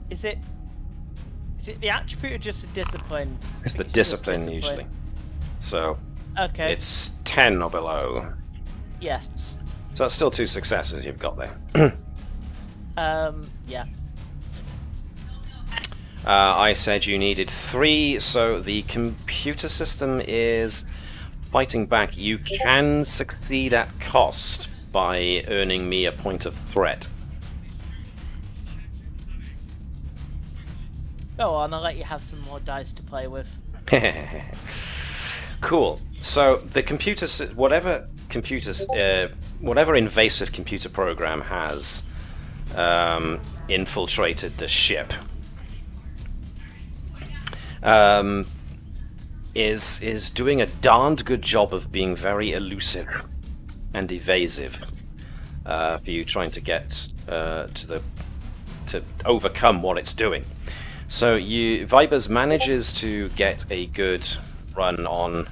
Is it the attribute or just the discipline? It's the discipline usually. So, okay. It's 10 or below. Yes. So that's still 2 successes you've got there. Yeah. I said you needed 3, so the computer system is fighting back, you can succeed at cost by earning me a point of threat. Go on, I'll let you have some more dice to play with. Cool. So the whatever invasive computer program has infiltrated the ship is doing a darned good job of being very elusive and evasive for you trying to get to overcome what it's doing. So Vibers manages to get a good run on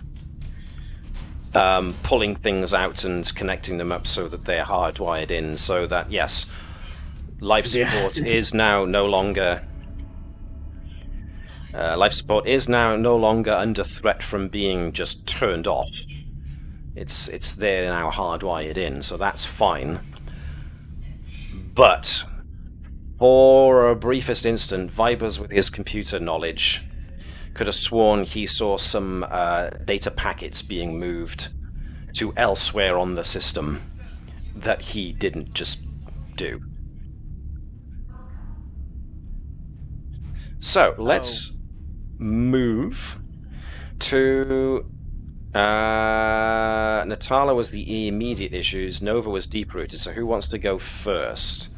pulling things out and connecting them up so that they're hardwired in, so that yes, life support is now no longer under threat from being just turned off. It's there now hardwired in, so that's fine. But for a briefest instant, Vibers with his computer knowledge could have sworn he saw some data packets being moved to elsewhere on the system that he didn't just do. So let's move to Natala was the immediate issues, Nova was deep-rooted, so who wants to go first?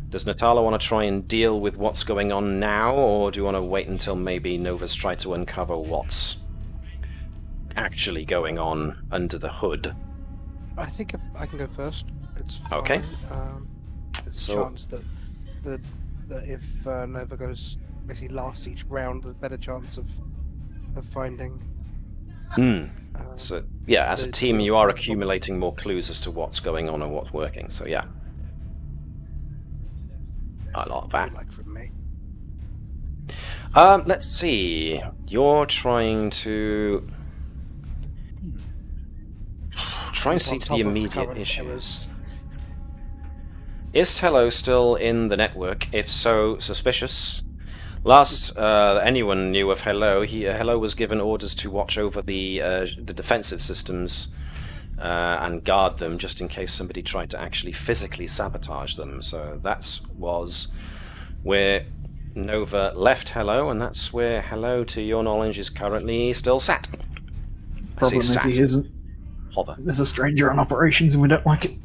Does Natala want to try and deal with what's going on now, or do you want to wait until maybe Nova's tried to uncover what's actually going on under the hood? I think I can go first. It's fine. Okay. There's a chance that if Nova goes basically last each round, there's a better chance of finding. So yeah, as a team, you are accumulating more clues as to what's going on and what's working. So yeah. I like that. Like from me. Let's see. You're trying to see to the immediate issues. Is Tello still in the network? If so, suspicious. Last anyone knew of Hello, Hello was given orders to watch over the defensive systems and guard them, just in case somebody tried to actually physically sabotage them. So that was where Nova left Hello, and that's where Hello, to your knowledge, is currently still sat. Problem is he isn't. Hover. There's a stranger on operations and we don't like it.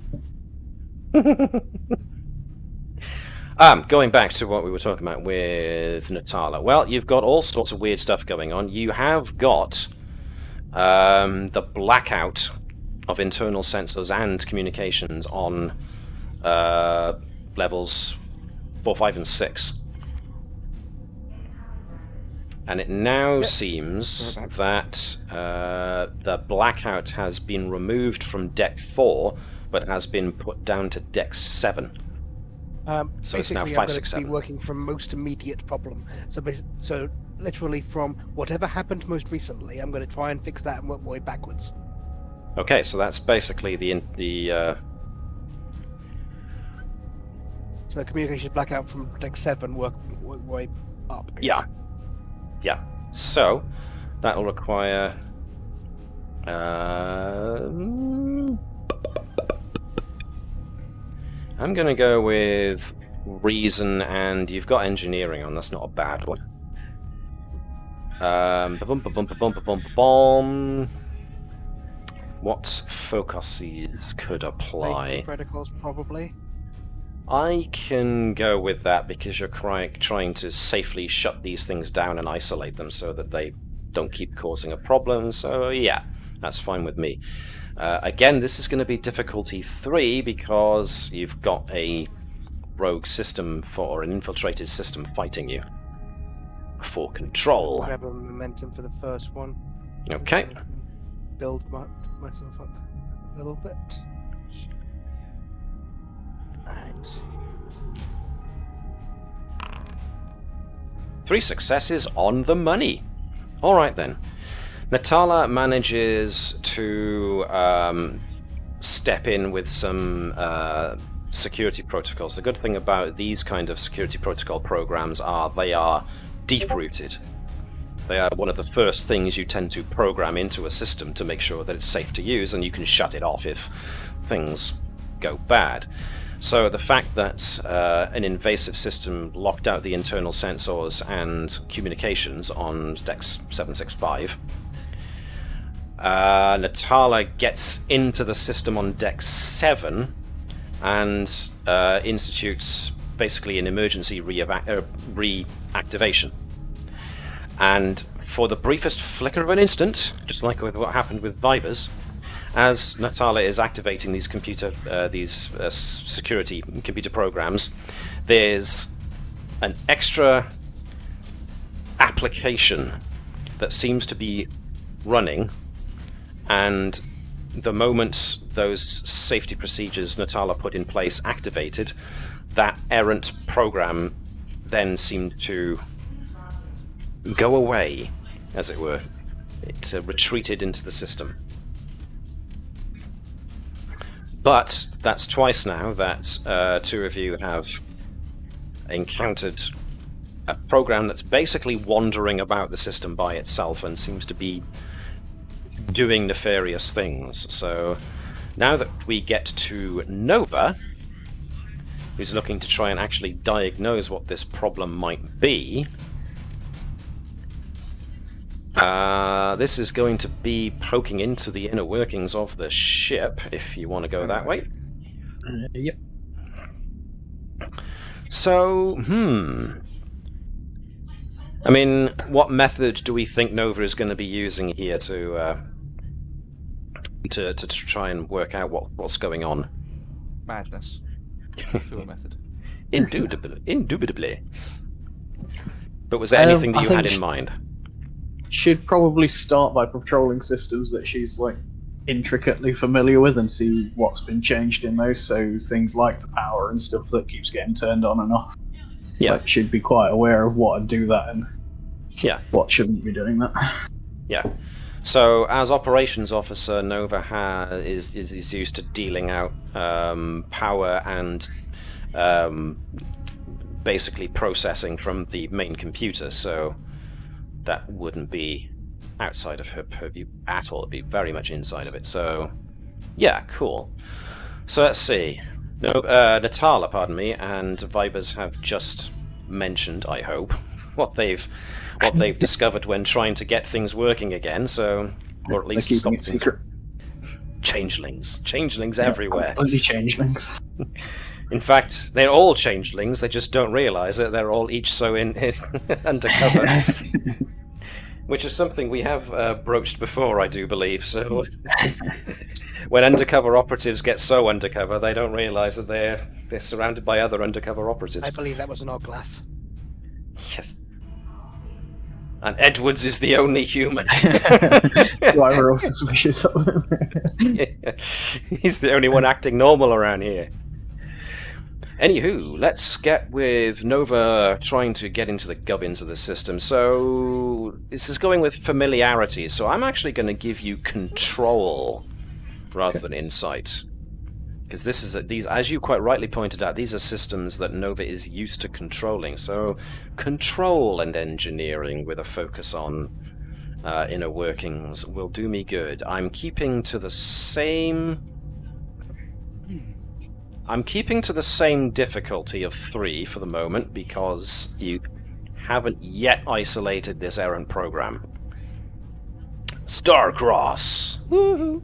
Going back to what we were talking about with Natala. Well, you've got all sorts of weird stuff going on. You have got the blackout of internal sensors and communications on levels 4, 5, and 6. And it now seems that the blackout has been removed from Deck 4, but has been put down to Deck 7. So it's now 5, 6, 7. I'm going to be working from most immediate problem. So literally from whatever happened most recently, I'm going to try and fix that and work my way backwards. Okay, so that's basically So communication blackout from Deck 7, work way up. Yeah. Yeah. So that'll require I'm going to go with reason, and you've got engineering on. That's not a bad one. What focuses could apply? Protocols, probably. I can go with that because you're trying to safely shut these things down and isolate them so that they don't keep causing a problem. So yeah, that's fine with me. Again, this is going to be difficulty 3 because you've got a rogue system or an infiltrated system fighting you for control. Grab a momentum for the first one. Okay. Build myself up a little bit. And 3 successes on the money. All right then. Natala manages to step in with some security protocols. The good thing about these kind of security protocol programs are they are deep-rooted. They are one of the first things you tend to program into a system to make sure that it's safe to use, and you can shut it off if things go bad. So the fact that an invasive system locked out the internal sensors and communications on Dex 765, Natala gets into the system on Dex 7 and institutes basically an emergency reactivation. And for the briefest flicker of an instant, just like with what happened with Vibers, as Natala is activating these security computer programs, there's an extra application that seems to be running, and the moment those safety procedures Natala put in place activated, that errant program then seemed to go away, as it were. It retreated into the system. But that's twice now that two of you have encountered a program that's basically wandering about the system by itself and seems to be doing nefarious things. So now that we get to Nova, who's looking to try and actually diagnose what this problem might be, this is going to be poking into the inner workings of the ship, if you want to go that way. Yep. So, I mean, what method do we think Nova is going to be using here to try and work out what's going on? Madness. Through a method. Indubitably. But was there anything that you had in mind? Should probably start by patrolling systems that she's like intricately familiar with and see what's been changed in those. So things like the power and stuff that keeps getting turned on and off. Yeah, like, she'd be quite aware of what would do that and what shouldn't be doing that. Yeah. So as operations officer, Nova is used to dealing out power and basically processing from the main computer. So that wouldn't be outside of her purview at all. It'd be very much inside of it. So, yeah, cool. So let's see. Natala, pardon me, and Vibers have just mentioned, I hope, what they've discovered when trying to get things working again. So, or at least stop things. Secret. Changelings everywhere. Only changelings. In fact, they're all changelings. They just don't realise it. They're all each so in undercover. Which is something we have broached before, I do believe. So when undercover operatives get so undercover, they don't realise that they're surrounded by other undercover operatives. I believe that was an Oglaf. Yes. And Edwards is the only human. Why we're all suspicious of him. He's the only one acting normal around here. Anywho, let's get with Nova trying to get into the gubbins of the system. So this is going with familiarity, so I'm actually going to give you control rather than insight. Because these, as you quite rightly pointed out, these are systems that Nova is used to controlling. So control and engineering with a focus on inner workings will do me good. I'm keeping to the same difficulty of 3 for the moment because you haven't yet isolated this errant program. Starcross! Woohoo!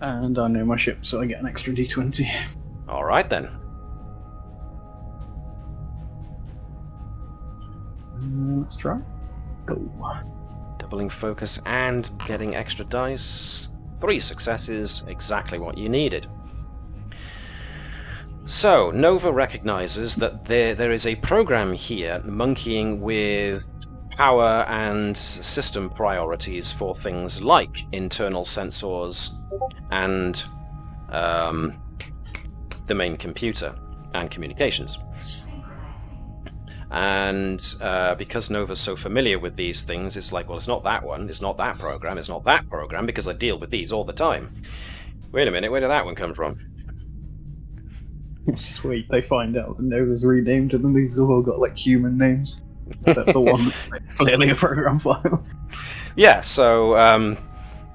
And I know my ship, so I get an extra D20. Alright then. Let's try. Go. Doubling focus and getting extra dice. 3 successes, exactly what you needed. So, Nova recognizes that there is a program here monkeying with power and system priorities for things like internal sensors and the main computer and communications. And because Nova's so familiar with these things, it's like, well, it's not that one, it's not that program, it's not that program, because I deal with these all the time. Wait a minute, where did that one come from? Sweet, they find out that Nova's renamed and then these have all got like human names. Except the one that's clearly a program file. Yeah, so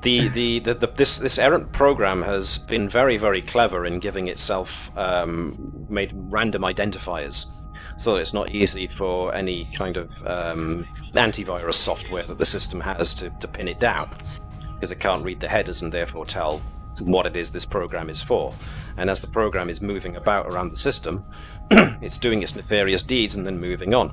this errant program has been very, very clever in giving itself made random identifiers, so that it's not easy for any kind of antivirus software that the system has to pin it down, because it can't read the headers and therefore tell what it is this program is for. And as the program is moving about around the system, it's doing its nefarious deeds and then moving on.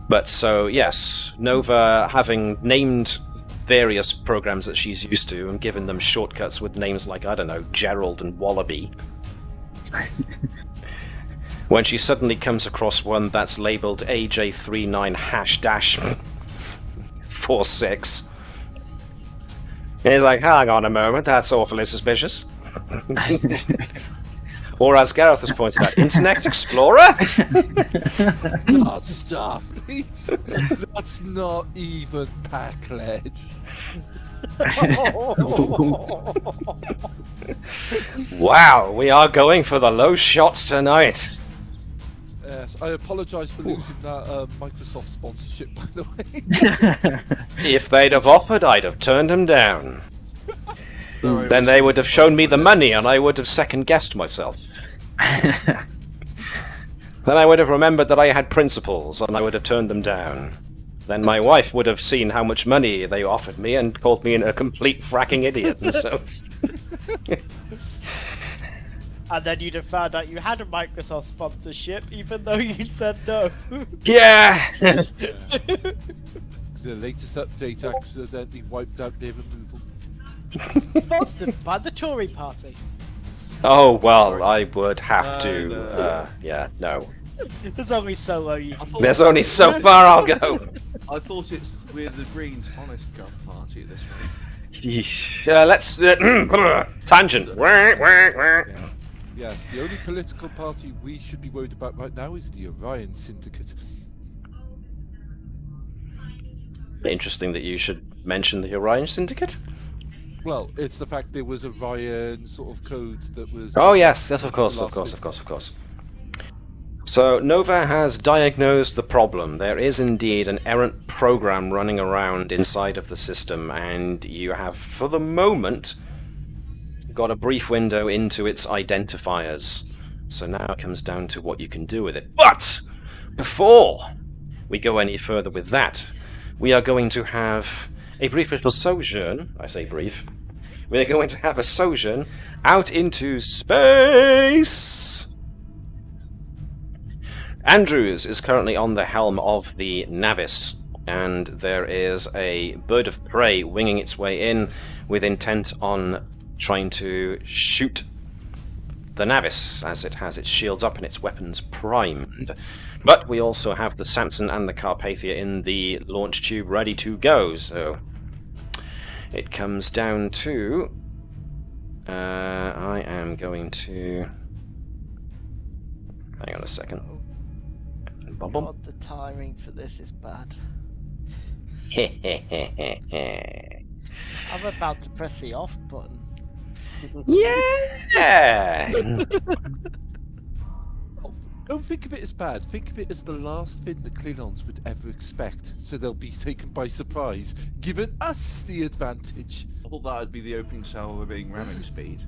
But so, yes, Nova, having named various programs that she's used to and given them shortcuts with names like, I don't know, Gerald and Wallaby, when she suddenly comes across one that's labelled AJ39#-46, he's like, hang on a moment, that's awfully suspicious. Or as Gareth has pointed out, Internet Explorer? Stop, please. That's not even pack-led. Wow, we are going for the low shots tonight. Yes, I apologise for losing that Microsoft sponsorship, by the way. If they'd have offered, I'd have turned them down. Then they would have shown me the money and I would have second-guessed myself. Then I would have remembered that I had principles and I would have turned them down. Then my wife would have seen how much money they offered me and called me a complete fracking idiot. And so... And then you'd have found out you had a Microsoft sponsorship, even though you said no. Yeah! The latest update accidentally wiped out their removal. Sponsored by the Tory party. Oh, well, I would have to... yeah, no. There's only so low you can... There's only so far I'll go. I thought we're the Greens' honest gov party at this rate. Let's... tangent. Yes, the only political party we should be worried about right now is the Orion Syndicate. Interesting that you should mention the Orion Syndicate. Well, it's the fact there was Orion sort of code that was... Oh yes, of course. So, Nova has diagnosed the problem. There is indeed an errant program running around inside of the system, and you have, for the moment, got a brief window into its identifiers. So now it comes down to what you can do with it. But before we go any further with that, we are going to have a brief little sojourn. I say brief. We're going to have a sojourn out into space. Andrews is currently on the helm of the Navis, and there is a bird of prey winging its way in with intent on trying to shoot the Navis as it has its shields up and its weapons primed. But we also have the Samson and the Carpathia in the launch tube ready to go, so it comes down to... I am going to... Hang on a second. God, the timing for this is bad. I'm about to press the off button. Yeah! Don't think of it as bad. Think of it as the last thing the Klingons would ever expect, so they'll be taken by surprise, giving us the advantage. I thought that would be the opening salvo being ramming speed.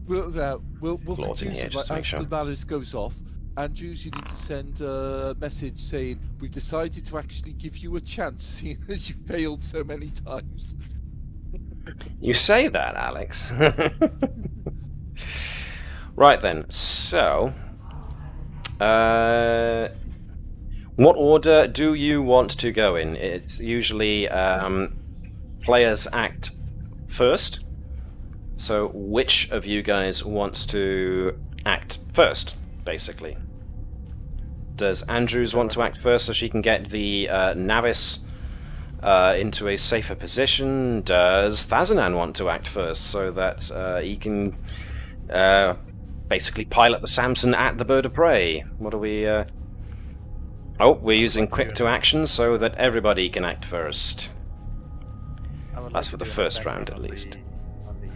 We'll Plotting here, just to make sure. as the Navis goes off, Andrews, you need to send a message saying, we've decided to actually give you a chance, seeing as you failed so many times. You say that, Alex. Right then, so... what order do you want to go in? It's usually players act first. So which of you guys wants to act first, basically? Does Andrews want to act first so she can get the Navis into a safer position? Does Thazanan want to act first so that he can basically pilot the Samson at the bird of prey? What are we... Oh, we're using quick to action so that everybody can act first. That's for the first round, at least. On the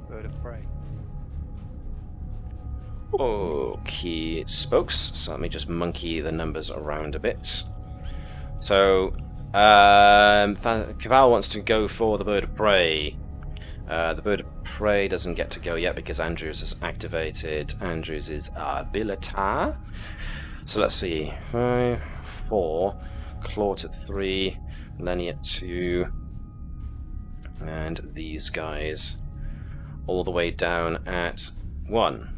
bird of prey. Okay, spokes. So let me just monkey the numbers around a bit. So, Cabal wants to go for the bird of prey. The bird of prey doesn't get to go yet because Andrews has activated Andrews' ability. So let's see. 5, 4, Clawt at 3, Lenny at 2, and these guys all the way down at 1.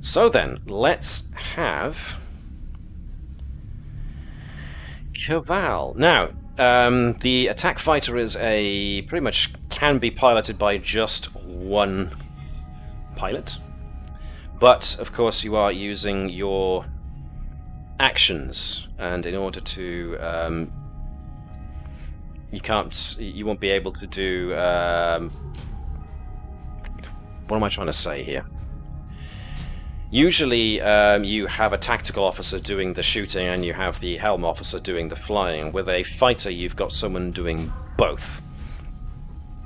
So then, let's have Cabal. Now, the attack fighter is pretty much can be piloted by just one pilot, but of course you are using your actions, and in order to you won't be able to do what am I trying to say here? Usually you have a tactical officer doing the shooting and you have the helm officer doing the flying. With a fighter you've got someone doing both.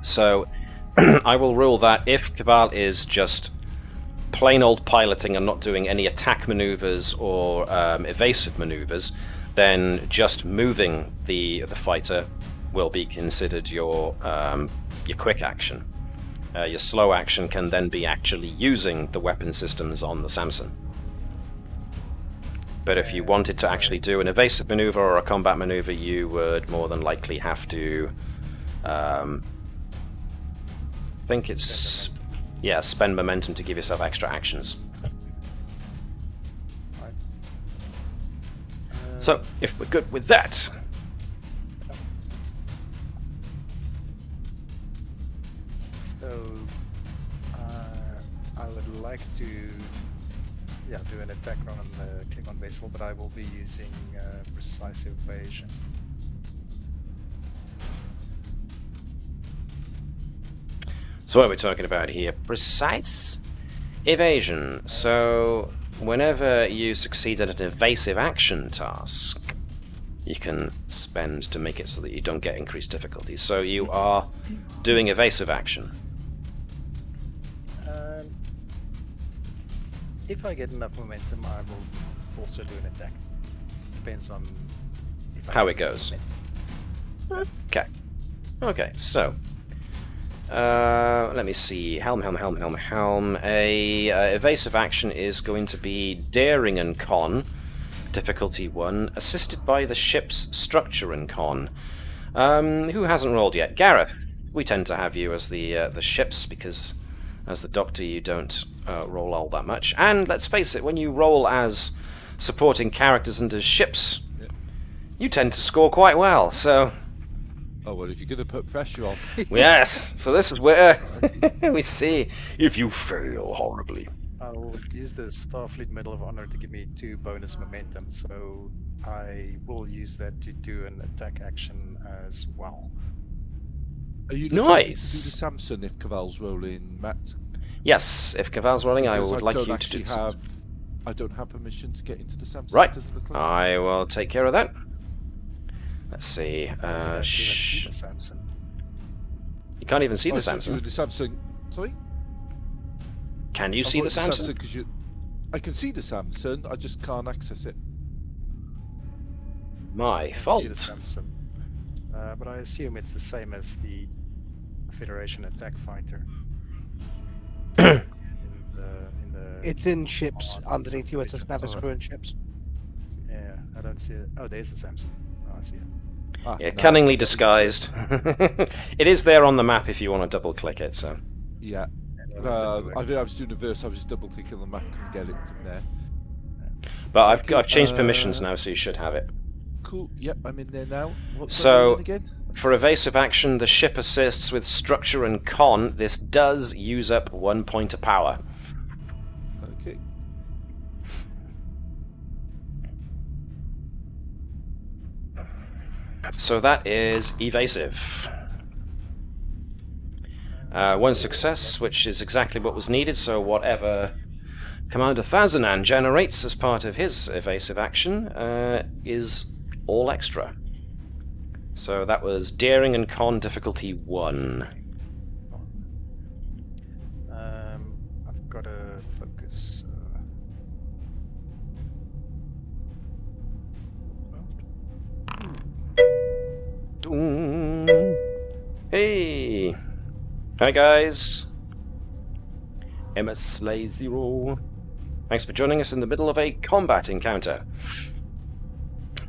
So I will rule that if Cabal is just plain old piloting and not doing any attack maneuvers or evasive maneuvers, then just moving the fighter will be considered your quick action. Your slow action can then be actually using the weapon systems on the Samson. But if you wanted to actually do an evasive maneuver or a combat maneuver, you would more than likely have to spend momentum to give yourself extra actions. So, if we're good with that, I would like to do an attack run on the Klingon vessel, but I will be using precise evasion. so what are we talking about here? Precise evasion. So whenever you succeed at an evasive action task, you can spend to make it so that you don't get increased difficulty. So you are doing evasive action. If I get enough momentum, I will also do an attack. Depends on how it goes. Okay. Okay, so let me see. Helm. A evasive action is going to be daring and con, difficulty 1, assisted by the ship's structure and con. Who hasn't rolled yet? Gareth. We tend to have you as the ships because as the Doctor you don't roll all that much. And let's face it, when you roll as supporting characters and as ships, you tend to score quite well, so... Oh, well, if you're going to put pressure on... Yes, so this is where we see if you fail horribly. I'll use the Starfleet Medal of Honor to give me 2 bonus momentum, so I will use that to do an attack action as well. Are you nice! To do the Samson if Caval's rolling, Matt? Yes, if Caval's rolling, because I would like you to do have, I don't have permission to get into the Samson. Right, does it look like? I will take care of that. Let's see. You can't even see the Samson. The Samson. Sorry? Can you see the Samson? I can see the Samson, I just can't access it. My fault. See the Samson. But I assume it's the same as the Federation attack fighter. It's in ships underneath USS Navis crew and ships. Yeah, I don't see it. Oh, there's the Samson. Oh, I see it. Yeah, cunningly disguised. It is there on the map if you want to double click it. So. Yeah. I was doing the verse. I was double clicking on the map and get it from there. But I've changed permissions now, so you should have it. Cool. Yep, I'm in there now. What's so again? For evasive action, the ship assists with structure and con. This does use up 1 point of power. Okay. So that is evasive. 1 success, which is exactly what was needed, so whatever Commander Thazanan generates as part of his evasive action is all extra. So that was daring and con difficulty 1. I've got to focus. Hi guys. MS Slay 0. Thanks for joining us in the middle of a combat encounter.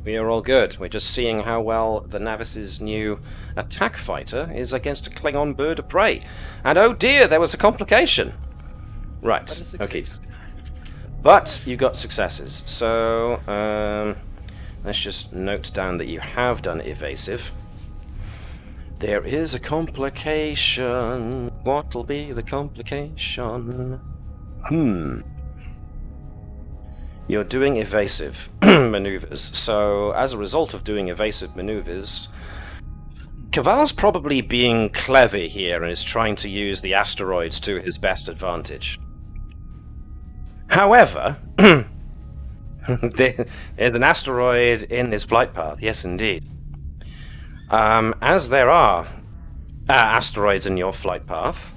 We are all good. We're just seeing how well the Navis's new attack fighter is against a Klingon bird of prey. And oh dear, there was a complication. Right, okay. But you got successes. So, let's just note down that you have done evasive. There is a complication. What'll be the complication? You're doing evasive maneuvers. So, as a result of doing evasive maneuvers, Kaval's probably being clever here and is trying to use the asteroids to his best advantage. However, there's an asteroid in this flight path, yes indeed. As there are asteroids in your flight path,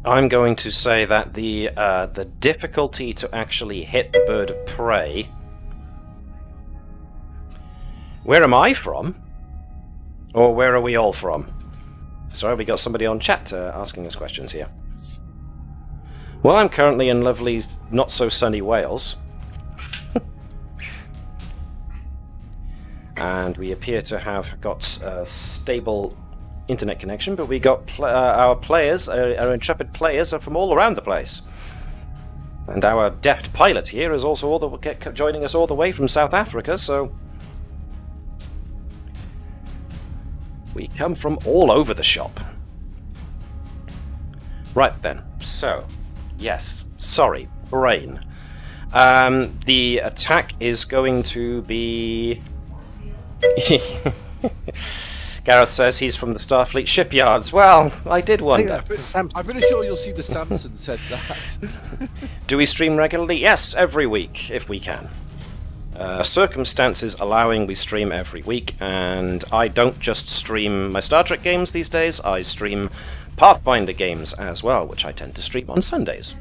I'm going to say that the difficulty to actually hit the bird of prey... Where am I from? Or where are we all from? Sorry, we got somebody on chat asking us questions here. Well, I'm currently in lovely, not-so-sunny Wales. And we appear to have got a stable internet connection, but we got our players, our intrepid players, are from all around the place. And our adept pilot here is also joining us all the way from South Africa, so... we come from all over the shop. Right then, so... yes, sorry, brain. The attack is going to be... Gareth says he's from the Starfleet shipyards. Well, I did wonder. I'm pretty sure you'll see the Samson said that. Do we stream regularly? Yes, every week, if we can. Circumstances allowing, we stream every week, and I don't just stream my Star Trek games these days, I stream Pathfinder games as well, which I tend to stream on Sundays.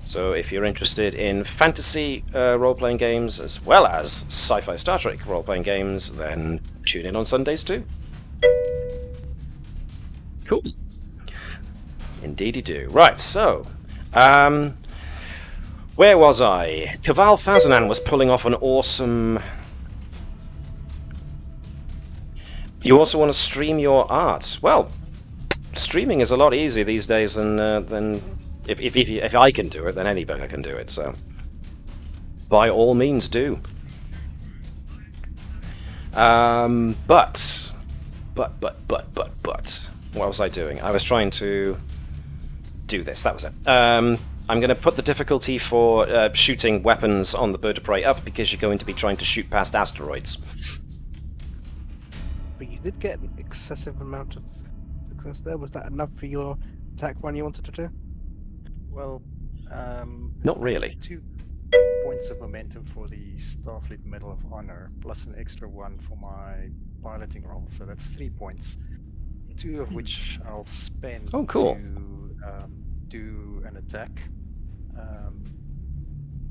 So if you're interested in fantasy role-playing games as well as sci-fi Star Trek role-playing games, then tune in on Sundays too. Cool. Indeedy do. Right, so... where was I? Kaval Fazanan was pulling off an awesome... You also want to stream your art. Well, streaming is a lot easier these days than if I can do it, then anybody can do it, so by all means do. But what was I doing? I was trying to do this, that was it. I'm going to put the difficulty for shooting weapons on the bird of prey up because you're going to be trying to shoot past asteroids. But you did get an excessive amount of success there. Was that enough for your attack run you wanted to do? Well, not really. 2 points of momentum for the Starfleet Medal of Honor, plus an extra 1 for my piloting role, so that's 3 points. 2 of which I'll spend to do an attack.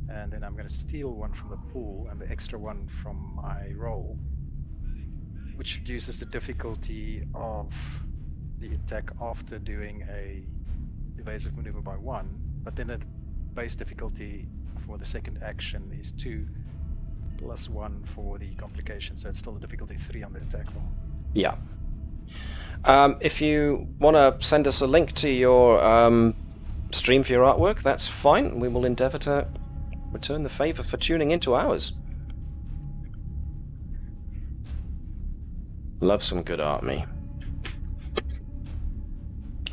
And then I'm going to steal 1 from the pool and the extra 1 from my roll, which reduces the difficulty of the attack after doing a evasive maneuver by 1, but then the base difficulty for the second action is 2 plus 1 for the complication, so it's still a difficulty 3 on the attack roll. Yeah. If you want to send us a link to your stream for your artwork, that's fine. We will endeavour to return the favour for tuning into ours. Love some good art, me.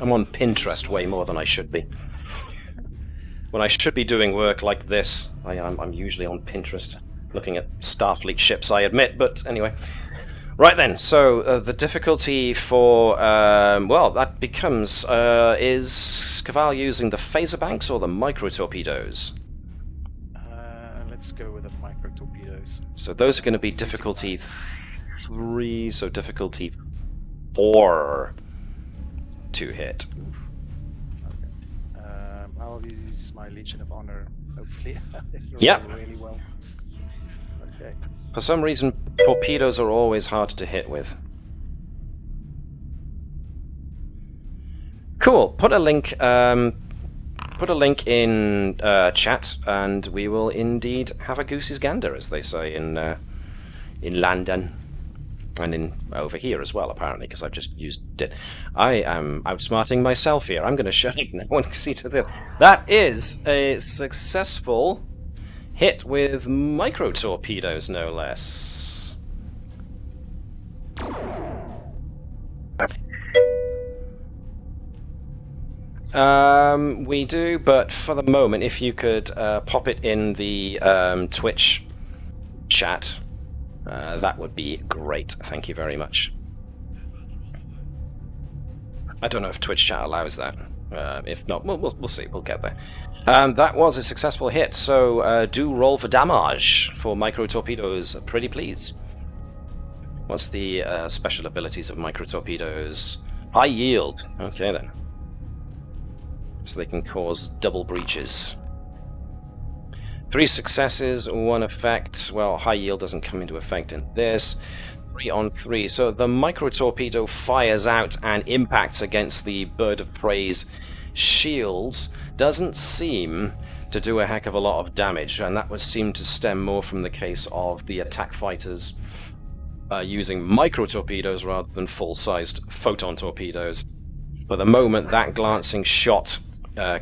I'm on Pinterest way more than I should be. When I should be doing work like this, I'm usually on Pinterest, looking at Starfleet ships, I admit, but anyway. Right then, so the difficulty for, well, that becomes, is Kaval using the phaser banks or the micro-torpedoes? Let's go with the micro-torpedoes. So those are going to be difficulty 3, so difficulty 4 to hit. Okay. I'll use my Legion of Honor, hopefully. Yep. Really well. Okay. For some reason, torpedoes are always hard to hit with. Cool. Put a link in chat, and we will indeed have a goose's gander, as they say in London, and in over here as well, apparently, because I've just used it. I am outsmarting myself here. I'm going to shut it. No one can see to this. That is a successful hit with micro torpedoes, no less. We do, but for the moment, if you could pop it in the Twitch chat, that would be great. Thank you very much. I don't know if Twitch chat allows that. If not, we'll see. We'll get there. That was a successful hit, so do roll for damage for micro torpedoes, pretty please. What's the special abilities of micro torpedoes? High yield. Okay then. So they can cause double breaches. 3 successes, 1 effect. Well, high yield doesn't come into effect in this. 3 on 3. So the micro torpedo fires out and impacts against the bird of prey's shields. Doesn't seem to do a heck of a lot of damage, and that would seem to stem more from the case of the attack fighters using micro torpedoes rather than full-sized photon torpedoes. For the moment, that glancing shot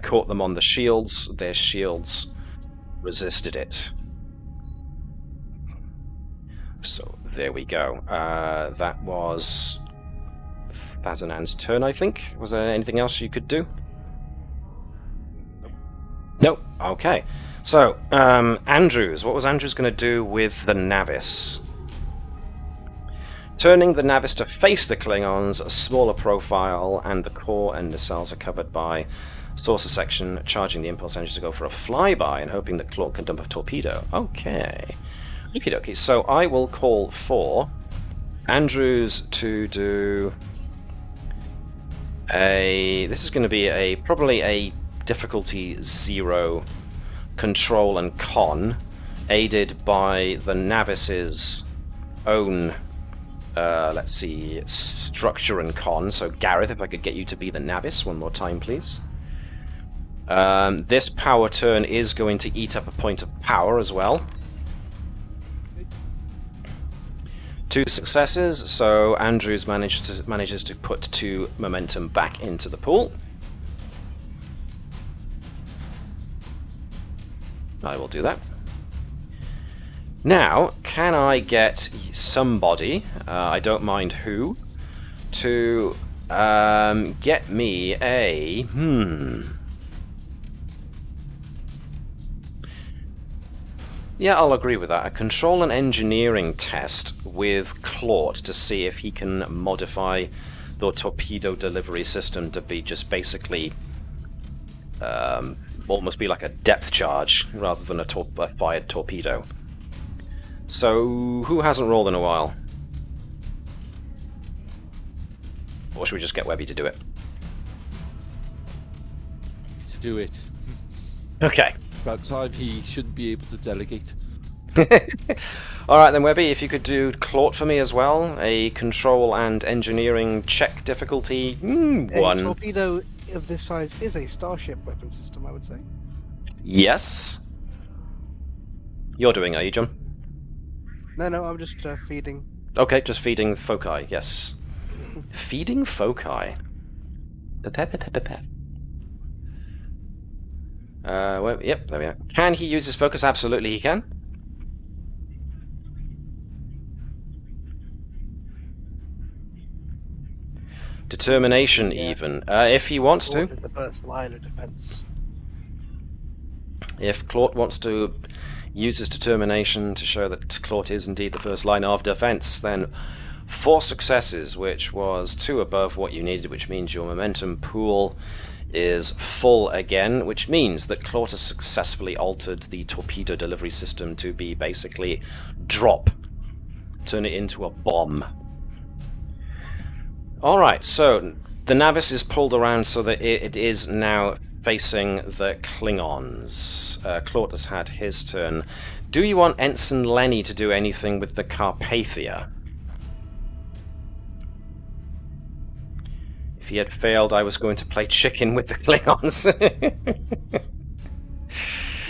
caught them on the shields. Their shields resisted it. So there we go. That was Fazanan's turn, I think. Was there anything else you could do? Nope. Okay. So, Andrews. What was Andrews going to do with the Navis? Turning the Navis to face the Klingons, a smaller profile, and the core and nacelles are covered by saucer section, charging the impulse engine to go for a flyby and hoping that Claude can dump a torpedo. Okay. Okie dokie. So I will call for Andrews to do a... This is going to be probably a difficulty 0 control and con, aided by the Navis's own let's see, structure and con. So Gareth, if I could get you to be the Navis one more time, please. This power turn is going to eat up a point of power as well. 2 successes, so Andrews manages to put 2 momentum back into the pool. I will do that. Now, can I get somebody, I don't mind who, to get me a... Yeah, I'll agree with that. A control and engineering test with Claude to see if he can modify the torpedo delivery system to be just basically almost be like a depth charge rather than a fired torpedo. So, who hasn't rolled in a while? Or should we just get Webby to do it? To do it. Okay. It's about time he shouldn't be able to delegate. Alright then, Webby, if you could do Claude for me as well. A control and engineering check difficulty 1. A torpedo of this size is a starship weapon system, I would say. Yes. You're doing, are you, John? No, I'm just feeding. Okay, just feeding foci, yes. Feeding foci. Well, yep, there we are. Can he use his focus? Absolutely he can. Determination, yeah. Even. If he wants to. The first line of defense. If Claude wants to use his determination to show that Claude is indeed the first line of defense, then 4 successes, which was 2 above what you needed, which means your momentum pool is full again, which means that Claude has successfully altered the torpedo delivery system to be basically drop. Turn it into a bomb. Alright, so the Navis is pulled around so that it is now facing the Klingons. Claude has had his turn. Do you want Ensign Lenny to do anything with the Carpathia? If he had failed, I was going to play chicken with the Klingons. I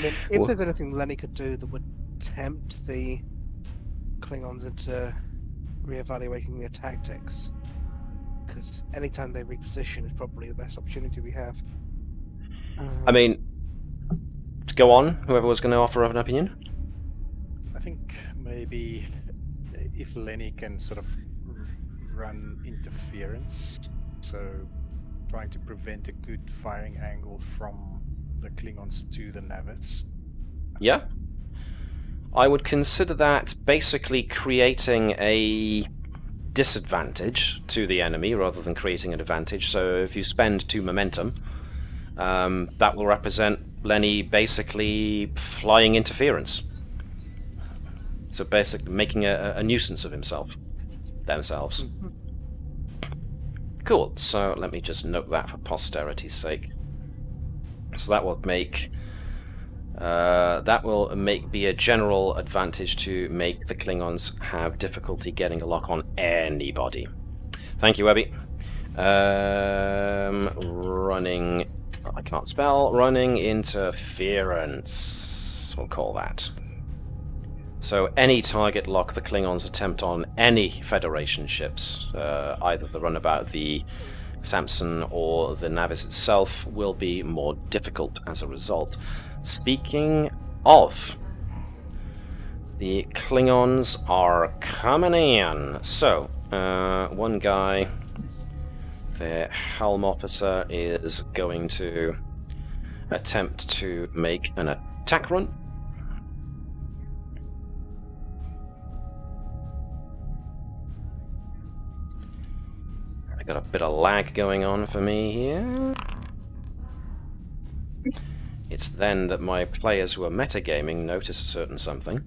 mean, if there's anything Lenny could do that would tempt the Klingons into reevaluating their tactics, because anytime they reposition is probably the best opportunity we have. I mean, go on, whoever was going to offer up an opinion. I think maybe if Lenny can sort of run interference, so trying to prevent a good firing angle from the Klingons to the Navis. Yeah. I would consider that basically creating a disadvantage to the enemy rather than creating an advantage. So if you spend 2 momentum, that will represent Lenny basically flying interference. So basically making a nuisance of themselves. Cool, so let me just note that for posterity's sake. So that will make be a general advantage to make the Klingons have difficulty getting a lock on anybody. Thank you, Webby. Running, I can't spell. Running interference, we'll call that. So any target lock the Klingons attempt on any Federation ships, either the runabout, the Samson, or the Navis itself, will be more difficult as a result. Speaking of, the Klingons are coming in. So, one guy, their helm officer, is going to attempt to make an attack run. I got a bit of lag going on for me here. It's then that my players who are metagaming notice a certain something.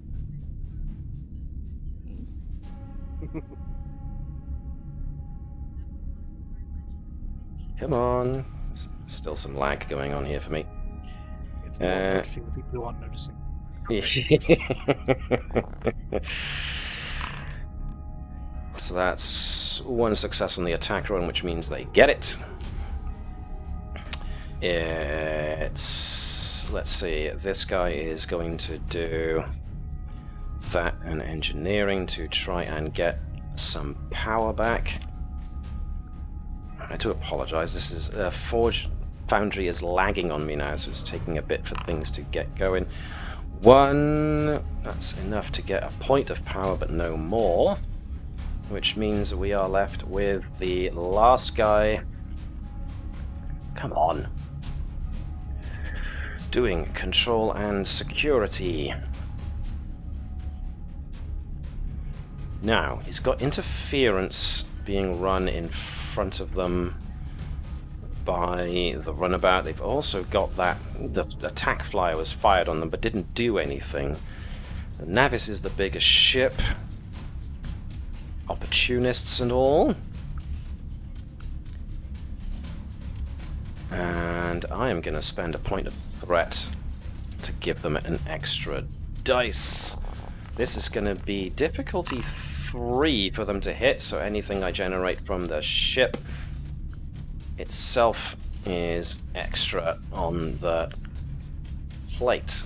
Come on. Still some lag going on here for me. It's not noticing the people who aren't noticing. So that's 1 success on the attack run, which means they get it. Let's see, this guy is going to do that and engineering to try and get some power back. I do apologize, this is Forge Foundry is lagging on me now, so it's taking a bit for things to get going. 1, that's enough to get a point of power, but no more. Which means we are left with the last guy. Come on. Doing control and security. Now, he's got interference being run in front of them by the runabout. They've also got that the attack flyer was fired on them but didn't do anything. The Navis is the biggest ship. Opportunists and all. And I am going to spend a point of threat to give them an extra dice. This is going to be difficulty 3 for them to hit, so anything I generate from the ship itself is extra on the plate.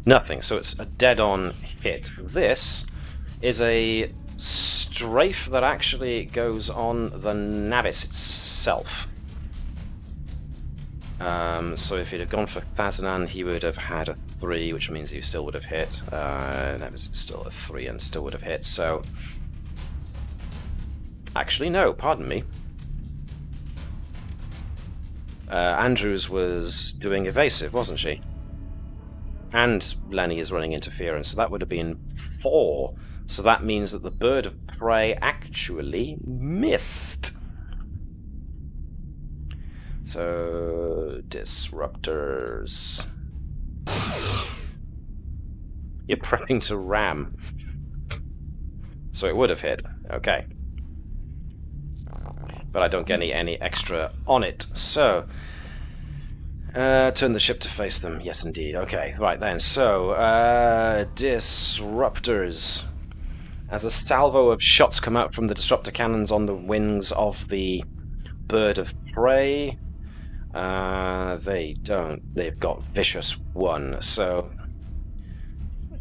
Nothing, so it's a dead-on hit. This is a strafe that actually goes on the Navis itself. So if he'd have gone for Thazanan, he would have had a 3, which means he still would have hit. Navis is still a 3 and still would have hit, so... Actually, no, pardon me. Andrews was doing evasive, wasn't she? And Lenny is running interference, so that would have been 4. So that means that the bird of prey actually missed. So, disruptors. You're prepping to ram. So it would have hit. Okay. But I don't get any extra on it. So... turn the ship to face them. Yes, indeed. Okay, right then. So, disruptors. As a salvo of shots come out from the disruptor cannons on the wings of the bird of prey, they don't. They've got vicious 1, so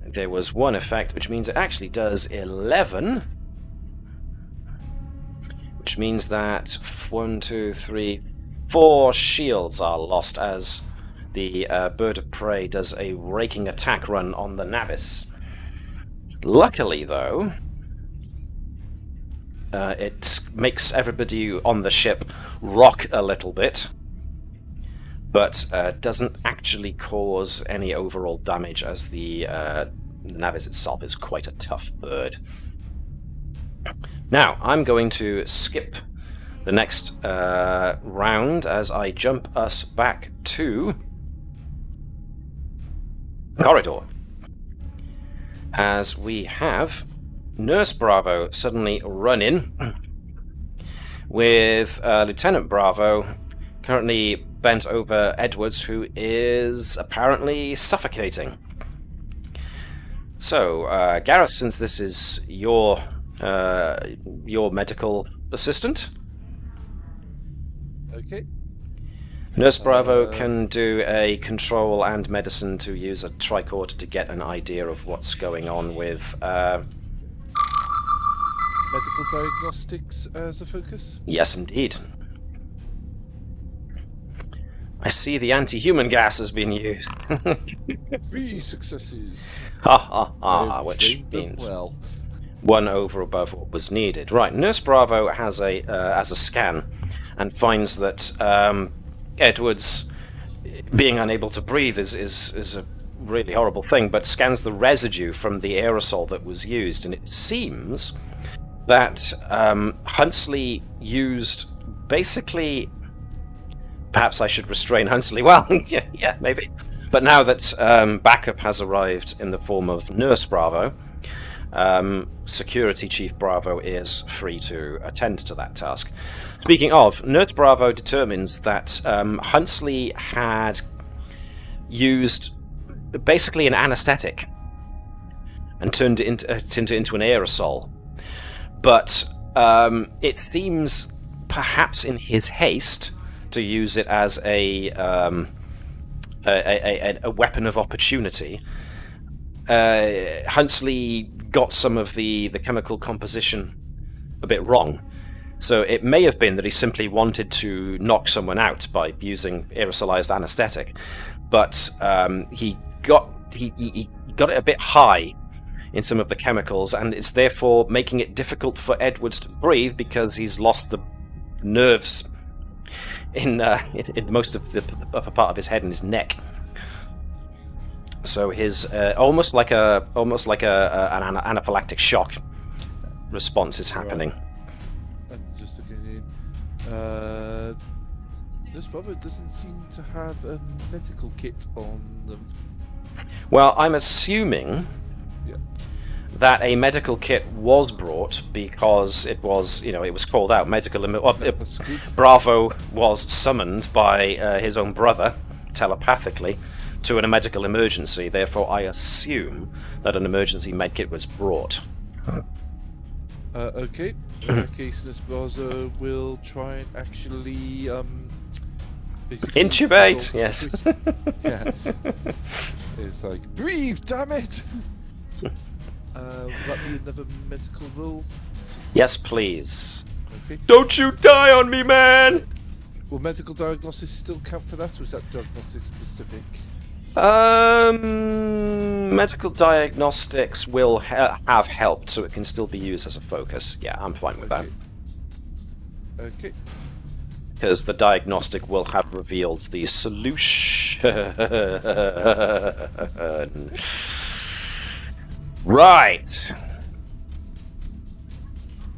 there was 1 effect, which means it actually does 11. Which means that 1, 2, 3, 4 shields are lost as the bird of prey does a raking attack run on the Navis. Luckily, though, it makes everybody on the ship rock a little bit, but doesn't actually cause any overall damage, as the Navis itself is quite a tough bird. Now, I'm going to skip the next round as I jump us back to corridor. As we have Nurse Bravo suddenly run in with Lieutenant Bravo currently bent over Edwards, who is apparently suffocating. So, Gareth, since this is your medical assistant. Okay. Nurse Bravo can do a control and medicine to use a tricorder to get an idea of what's going on with... Medical diagnostics as a focus? Yes, indeed. I see the anti-human gas has been used. 3 successes. Ha ha ha, which means... Well. 1 over above what was needed. Right, Nurse Bravo has a scan and finds that Edwards being unable to breathe is a really horrible thing, but scans the residue from the aerosol that was used, and it seems that Huntsley used basically... Perhaps I should restrain Huntsley. Well, yeah, maybe. But now that backup has arrived in the form of Nurse Bravo, Security Chief Bravo is free to attend to that task. Speaking of, Nurse Bravo determines that Huntsley had used basically an anesthetic and turned it into an aerosol. But it seems, perhaps in his haste, to use it as a weapon of opportunity, Huntsley got some of the chemical composition a bit wrong. So it may have been that he simply wanted to knock someone out by using aerosolized anesthetic, but he got it a bit high in some of the chemicals, and it's therefore making it difficult for Edwards to breathe because he's lost the nerves in most of the upper part of his head and his neck. So his almost like an anaphylactic shock response is happening. Right. And just looking in, this brother doesn't seem to have a medical kit on them. Well, I'm assuming that a medical kit was brought because it was called out. Bravo was summoned by his own brother telepathically to a medical emergency. Therefore, I assume that an emergency medkit was brought. Okay. In that case, Nurse Bravo will try and actually basically intubate. Yes. Yeah. It's like, breathe, damn it. Will that be another medical roll? Yes, please. Okay. Don't you die on me, man! Will medical diagnosis still count for that, or is that diagnostic specific? Medical diagnostics will have helped, so it can still be used as a focus. Yeah, I'm fine with that. Okay. Because the diagnostic will have revealed the solution. Right.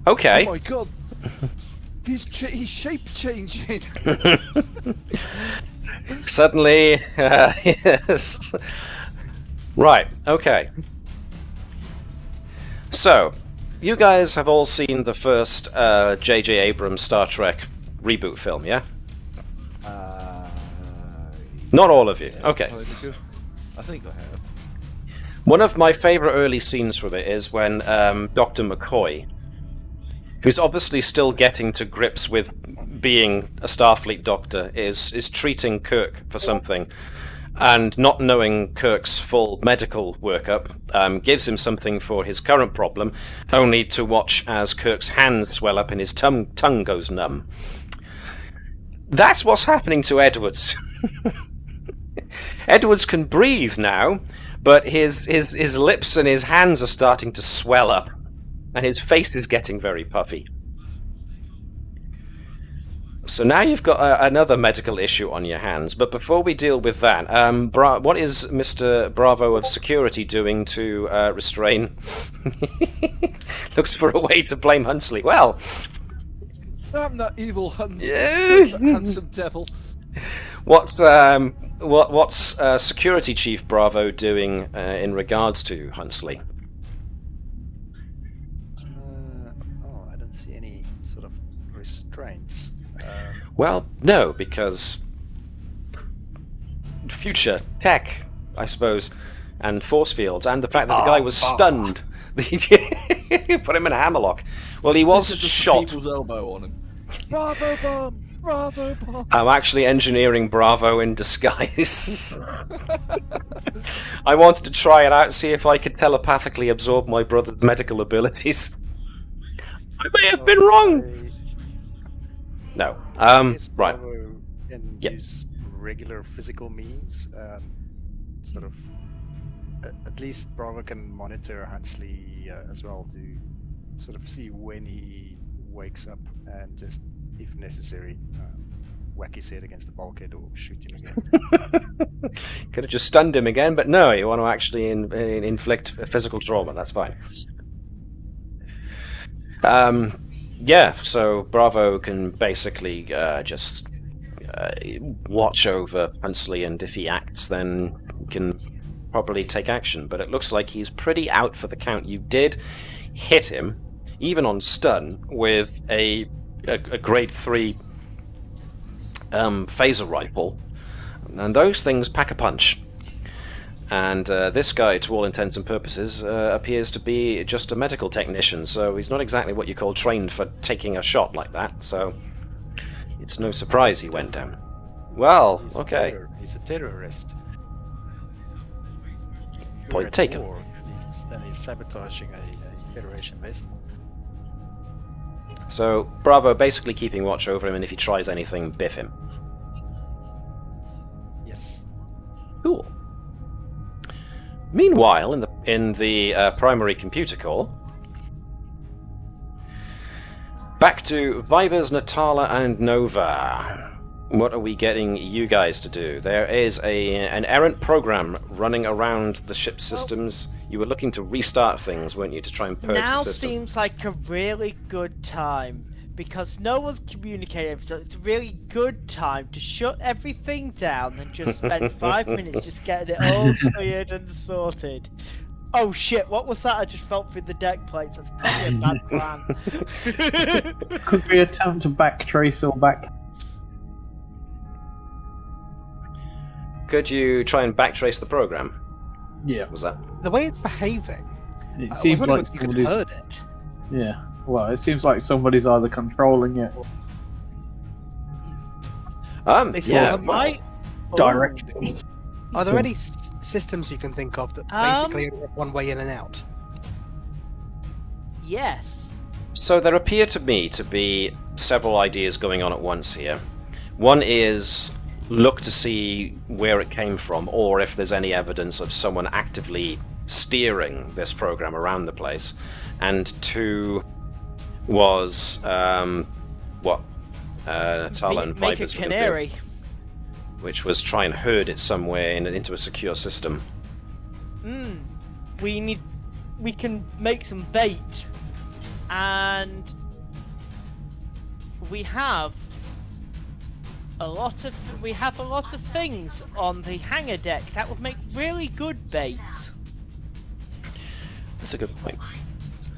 Okay. Oh my god. He's shape changing. Suddenly, yes. Right. Okay. So, you guys have all seen the first J.J. Abrams Star Trek reboot film, yeah? Not all of you. Okay. I think I have. One of my favourite early scenes from it is when Dr. McCoy, who's obviously still getting to grips with being a Starfleet doctor, is treating Kirk for something, and not knowing Kirk's full medical workup, gives him something for his current problem, only to watch as Kirk's hands swell up and his tongue goes numb. That's what's happening to Edwards. Edwards can breathe now, but his lips and his hands are starting to swell up, and his face is getting very puffy. So now you've got another medical issue on your hands, but before we deal with that, what is Mr. Bravo of Security doing to restrain? Looks for a way to blame Huntsley. Well, I'm that evil Huntsley, Yes. that handsome devil. what's Security Chief Bravo doing in regards to Huntsley? I don't see any sort of restraints. Well, no, because future tech, I suppose, and force fields, and the fact that the guy was stunned. Put him in a hammerlock. Well, he was shot. People's elbow on him. Bravo bomb! Bravo bomb! I'm actually engineering Bravo in disguise. I wanted to try it out, see if I could telepathically absorb my brother's medical abilities. I may have been wrong. No. Yes, Right. Bravo can Yep. use regular physical means. Sort of. At least Bravo can monitor Huntsley as well to sort of see when he wakes up and just, if necessary, whack his head against the bulkhead or shoot him again. Could have just stunned him again, but no, you want to actually inflict physical trauma. That's fine. Yeah, so Bravo can basically just watch over Huntsley, and if he acts, then can probably take action. But it looks like he's pretty out for the count. You did hit him, even on stun, with a grade 3 phaser rifle, and those things pack a punch. And this guy, to all intents and purposes, appears to be just a medical technician, so he's not exactly what you call trained for taking a shot like that, so it's no surprise he went down. Well, He's okay. He's a terrorist. Point We're at taken. war, and he's sabotaging a Federation vessel. So Bravo basically keeping watch over him, and if he tries anything, biff him. Yes. Cool. Meanwhile, in the primary computer core, back to Vibers, Natala, and Nova. What are we getting you guys to do? There is an errant program running around the ship systems. You were looking to restart things, weren't you, to try and purge the Now system? seems like a really good time, because no one's communicating, so it's a really good time to shut everything down and just spend 5 minutes just getting it all cleared and sorted. Oh shit, what was that? I just felt through the deck plates. That's probably a bad plan. Could we attempt to backtrace or back? Could you try and backtrace the program? Yeah. Was that? The way it's behaving, It I seems was wondering like if you could somebody's. heard it. Yeah. Well, it seems like somebody's either controlling it or They Yeah. sort of Might... directing it. Are there any systems you can think of that basically only have one way in and out? Yes. So there appear to me to be several ideas going on at once here. One is look to see where it came from, or if there's any evidence of someone actively steering this program around the place. And two was Natala and Make a Vibers were gonna do, canary. which was try and herd it somewhere into a secure system. We can make some bait, and we have a lot of things on the hangar deck that would make really good bait. That's a good point.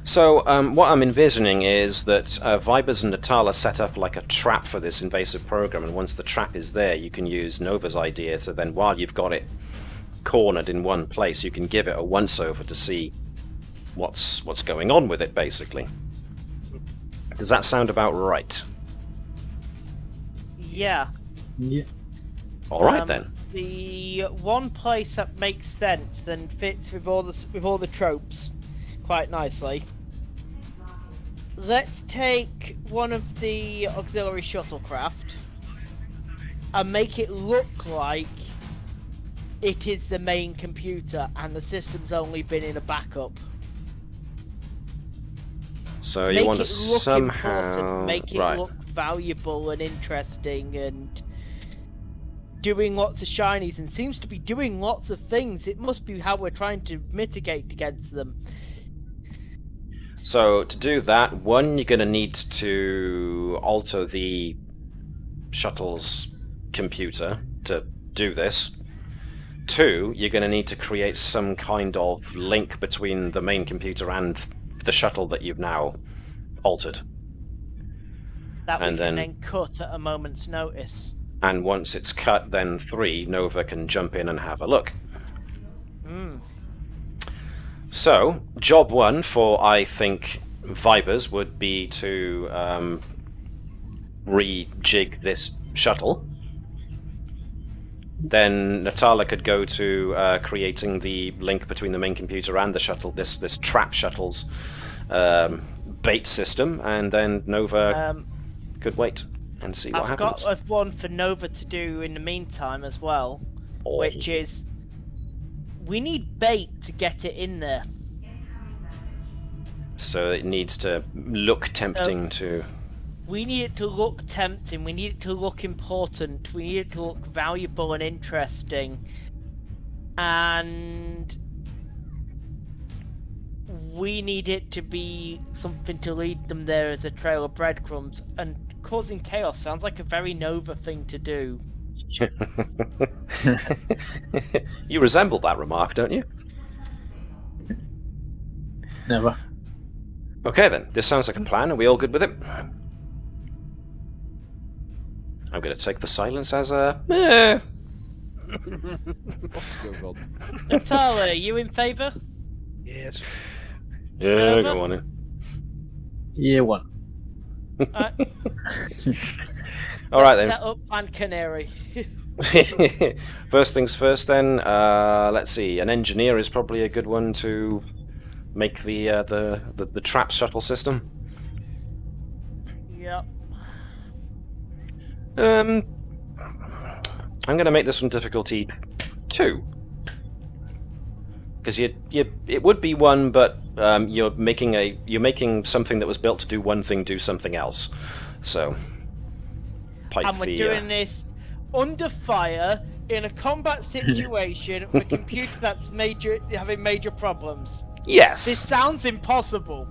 So, what I'm envisioning is that Vibers and Natala set up like a trap for this invasive program, and once the trap is there, you can use Nova's idea to then, while you've got it cornered in one place, you can give it a once-over to see what's going on with it, basically. Does that sound about right? Yeah. Yeah. All right, then. The one place that makes sense and fits with all the tropes quite nicely. Let's take one of the auxiliary shuttlecraft and make it look like it is the main computer and the system's only been in a backup. So you want to somehow important, make it right. look valuable and interesting and doing lots of shinies and seems to be doing lots of things. It must be how we're trying to mitigate against them. So to do that, one, you're going to need to alter the shuttle's computer to do this. Two, you're going to need to create some kind of link between the main computer and the shuttle that you've now altered. That we And can then- then cut at a moment's notice. And once it's cut, then three, Nova can jump in and have a look. So, job one for, I think, Vibers would be to rejig this shuttle. Then Natala could go to creating the link between the main computer and the shuttle, this trap shuttle's bait system, and then Nova could wait and see what happens. I've got one for Nova to do in the meantime as well, which is we need bait to get it in there. So it needs to look tempting to... We need it to look tempting, we need it to look important, we need it to look valuable and interesting. And we need it to be something to lead them there as a trail of breadcrumbs. And causing chaos sounds like a very Nova thing to do. You resemble that remark, don't you? Never. Okay then, this sounds like a plan. Are we all good with it? I'm going to take the silence as a... Natala, are you in favour? Yes. Yeah, go on in. Year one. Alright then. Set up and Canary. First things first then, let's see, an engineer is probably a good one to make the trap shuttle system. Yep. I'm going to make this one difficulty 2. Because it would be 1, but you're making something that was built to do one thing do something else. So, pipe And we're doing this under fire in a combat situation with a computer that's having major problems. Yes. This sounds impossible.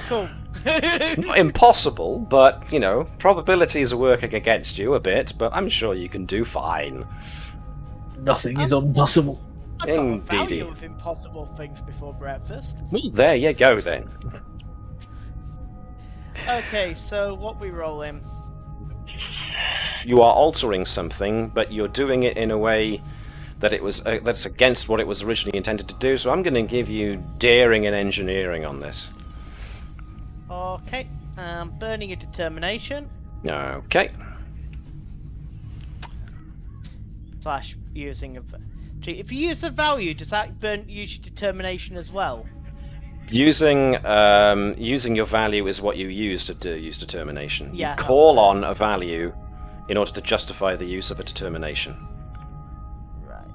Cool. Not impossible, but, you know, probabilities are working against you a bit, but I'm sure you can do fine. Nothing is impossible. I've got a Indeedy. value of impossible things before breakfast. Well, there you go then. Okay, so what we roll in? You are altering something, but you're doing it in a way that it was that's against what it was originally intended to do, so I'm going to give you daring and engineering on this. Okay, burning a determination. Okay. Slash using a... If you use a value, does that use your determination as well? Using your value is what you use to use determination. Yeah, you call on a value in order to justify the use of a determination. Right.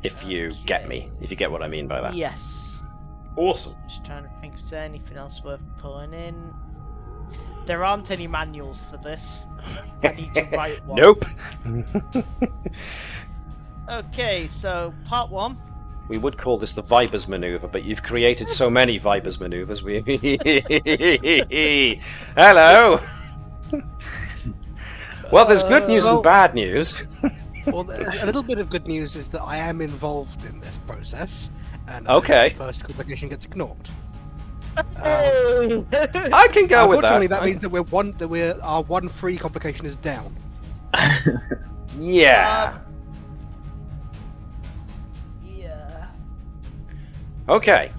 If you get me. If you get what I mean by that. Yes. Awesome. Just trying to think if there's anything else worth pulling in. There aren't any manuals for this. I need to write one. Nope. Okay, so part 1. We would call this the Vibers maneuver, but you've created so many Vibers maneuvers. Hello. Well, there's good news and bad news. Well, a little bit of good news is that I am involved in this process, and Okay. the first complication gets ignored. I can go with that. Unfortunately, that means that our one free complication is down. Yeah. Okay.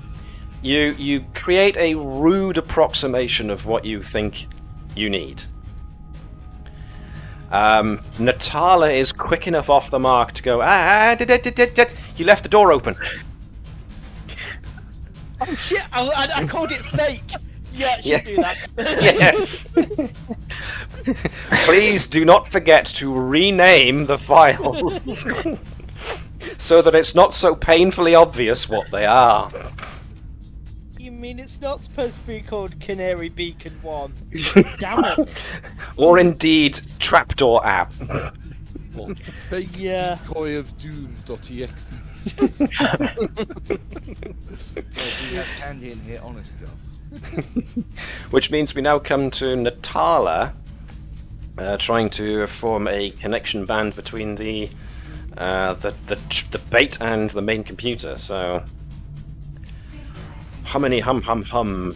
You create a rude approximation of what you think you need. Natala is quick enough off the mark to go, you left the door open. Oh shit, I called it fake. Yeah, do that. Yes. Please do not forget to rename the files so that it's not so painfully obvious what they are. You mean it's not supposed to be called Canary Beacon 1? Damn it. Or indeed, Trapdoor app. Fake decoy of doom.exe. We have candy in here, honest stuff. Which means we now come to Natala trying to form a connection band between the bait and the main computer. So, hummity hum.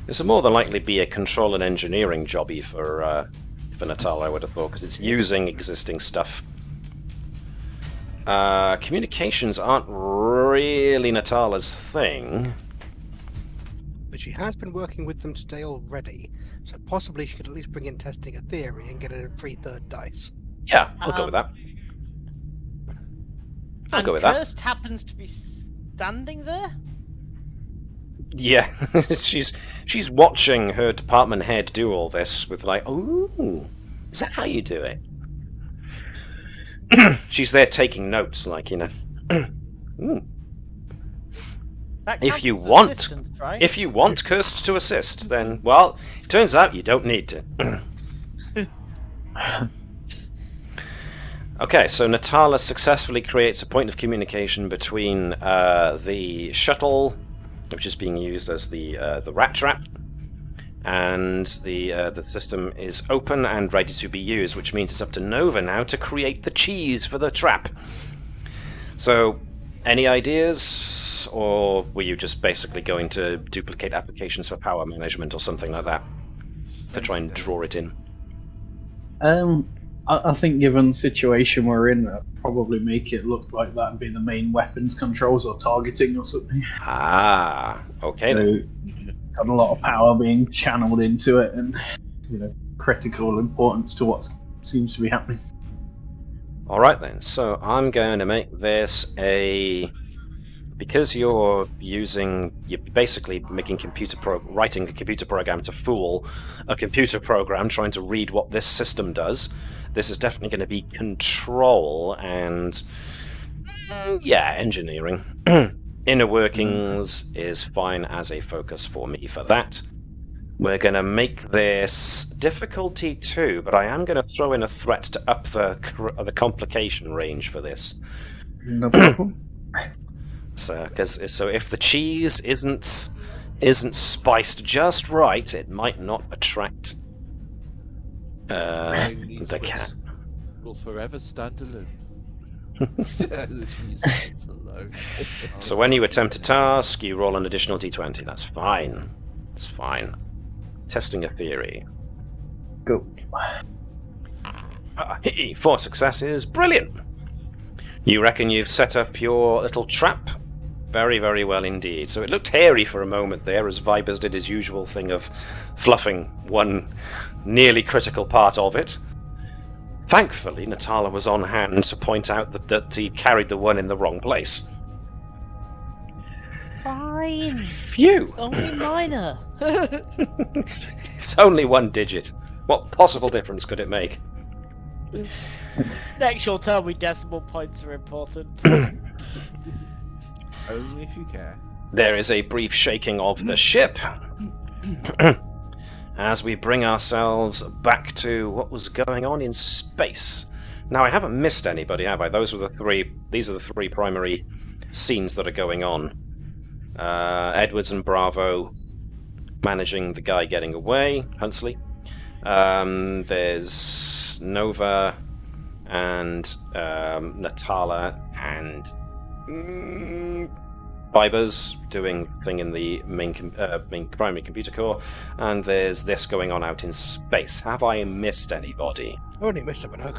This will more than likely be a control and engineering jobby for Natala, I would have thought, because it's using existing stuff. Communications aren't really Natala's thing. But she has been working with them today already, so possibly she could at least bring in testing a theory and get a free third dice. Yeah, I'll go with that. I'll go with that. Kirst happens to be standing there? Yeah, she's watching her department head do all this with like, ooh, is that how you do it? She's there taking notes, like, you know. If you want, right? if you want Kirst to assist, then, well, it turns out you don't need to. Okay, so Natala successfully creates a point of communication between the shuttle, which is being used as the rat trap, and the system is open and ready to be used, which means it's up to Nova now to create the cheese for the trap. So, any ideas, or were you just basically going to duplicate applications for power management or something like that to try and draw it in? I think given the situation we're in, I'd probably make it look like that'd be the main weapons controls or targeting or something. Ah, okay. So, got a lot of power being channeled into it, and critical importance to what seems to be happening. All right then. So I'm going to make this because you're basically making writing a computer program to fool a computer program trying to read what this system does. This is definitely going to be control and engineering. Inner workings is fine as a focus for me for that. We're going to make this difficulty 2, but I am going to throw in a threat to up the complication range for this. No problem. So if the cheese isn't spiced just right, it might not attract the cat. Will forever stand alone. So when you attempt a task, you roll an additional d20. That's fine. It's fine. Testing a theory. Go. 4 successes. Brilliant. You reckon you've set up your little trap? Very, very well indeed. So it looked hairy for a moment there, as Vibers did his usual thing of fluffing one nearly critical part of it. Thankfully, Natala was on hand to point out that he carried the one in the wrong place. Fine. Phew. Only minor. It's only 1 digit. What possible difference could it make? Next you'll tell me decimal points are important. Only if you care. There is a brief shaking of the ship as we bring ourselves back to what was going on in space. Now, I haven't missed anybody, have I? These are the 3 primary scenes that are going on. Edwards and Bravo managing the guy getting away, Huntsley. There's Nova and Natala and Vibers doing thing in the main primary computer core, and there's this going on out in space. Have I missed anybody? Only missed Saboteur.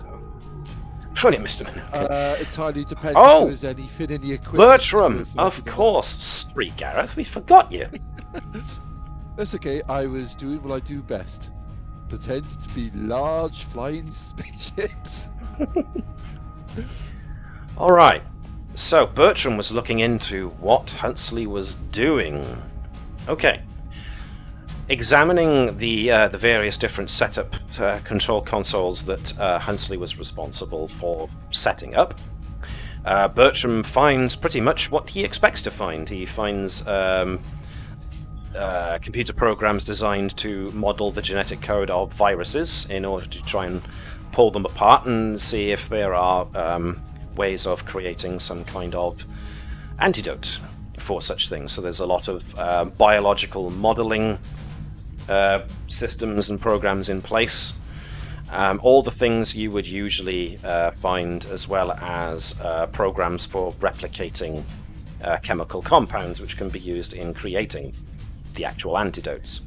Funny, Mr. Minute. Entirely depends Oh! if there's anything in the equipment. Bertram, of course. Sorry, Gareth, we forgot you. That's okay. I was doing what I do best. Pretend to be large flying spaceships. All right. So Bertram was looking into what Huntsley was doing. Okay. Examining the various different setup control consoles that Huntsley was responsible for setting up, Bertram finds pretty much what he expects to find. He finds computer programs designed to model the genetic code of viruses in order to try and pull them apart and see if there are ways of creating some kind of antidote for such things. So there's a lot of biological modeling systems and programs in place. All the things you would usually find, as well as programs for replicating chemical compounds which can be used in creating the actual antidotes.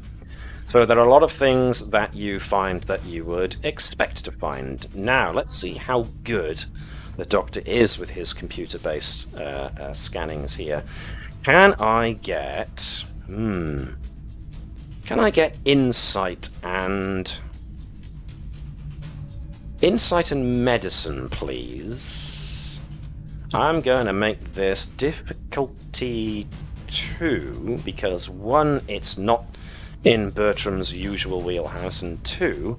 So there are a lot of things that you find that you would expect to find. Now, let's see how good the Doctor is with his computer-based scannings here. Can I get... Can I get insight and... Insight and medicine, please? I'm going to make this difficulty 2, because 1, it's not in Bertram's usual wheelhouse, and 2,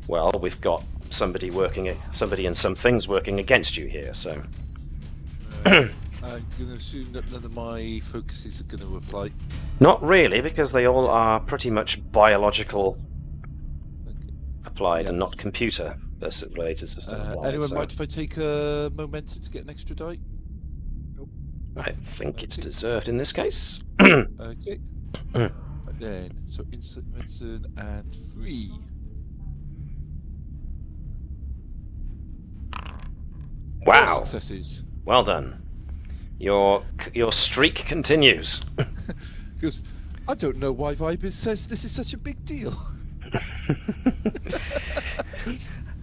well, we've got somebody and some things working against you here, so... I'm going to assume that none of my focuses are going to apply. Not really, because they all are pretty much biological applied and not computer related system applied. Anyone mind if I take a momentum to get an extra die? I think it's deserved in this case. Okay. Then, so instant medicine and 3. Wow. 4 successes. Well done. Your streak continues. Because I don't know why Vibers says this is such a big deal.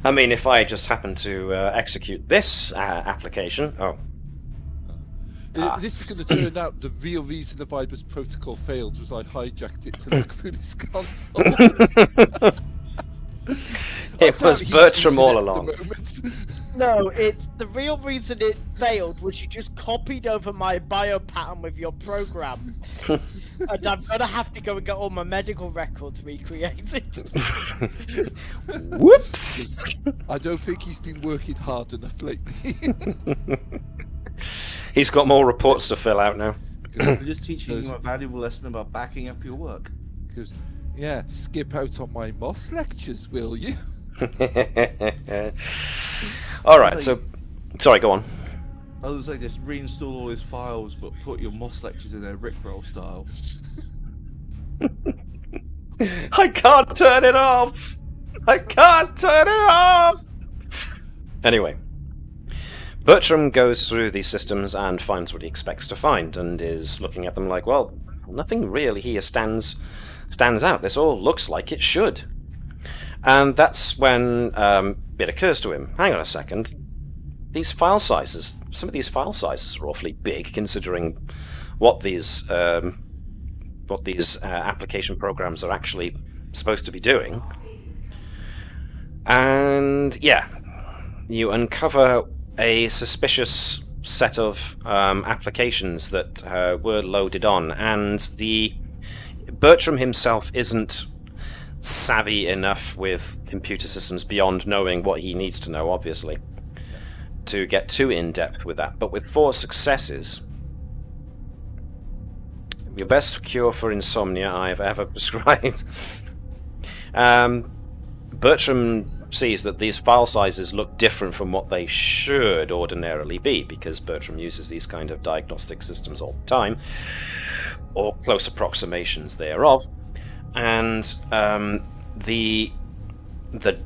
I mean, if I just happen to execute this application... Oh. This is going to turn out the real reason the Vibers protocol failed was I hijacked it to look through this console. It was Bertram all along. No, it's the real reason it failed was you just copied over my bio pattern with your program. And I'm gonna have to go and get all my medical records recreated. Whoops! I don't think he's been working hard enough lately. He's got more reports to fill out now. We're just teaching you a valuable lesson about backing up your work. Because, yeah, skip out on my Moss lectures, will you? Alright, so... Sorry, go on. I was like, just reinstall all his files, but put your Moss lectures in there Rickroll style. I can't turn it off! I can't turn it off! Anyway. Bertram goes through these systems and finds what he expects to find, and is looking at them like, well, nothing really here stands out. This all looks like it should. And that's when it occurs to him, hang on a second, these file sizes, some of these file sizes are awfully big, considering what these application programs are actually supposed to be doing. And yeah, you uncover a suspicious set of applications that were loaded on, and Bertram himself isn't savvy enough with computer systems beyond knowing what he needs to know, obviously, to get too in-depth with that. But with 4 successes, your best cure for insomnia I've ever prescribed, Bertram sees that these file sizes look different from what they should ordinarily be, because Bertram uses these kind of diagnostic systems all the time, or close approximations thereof, and the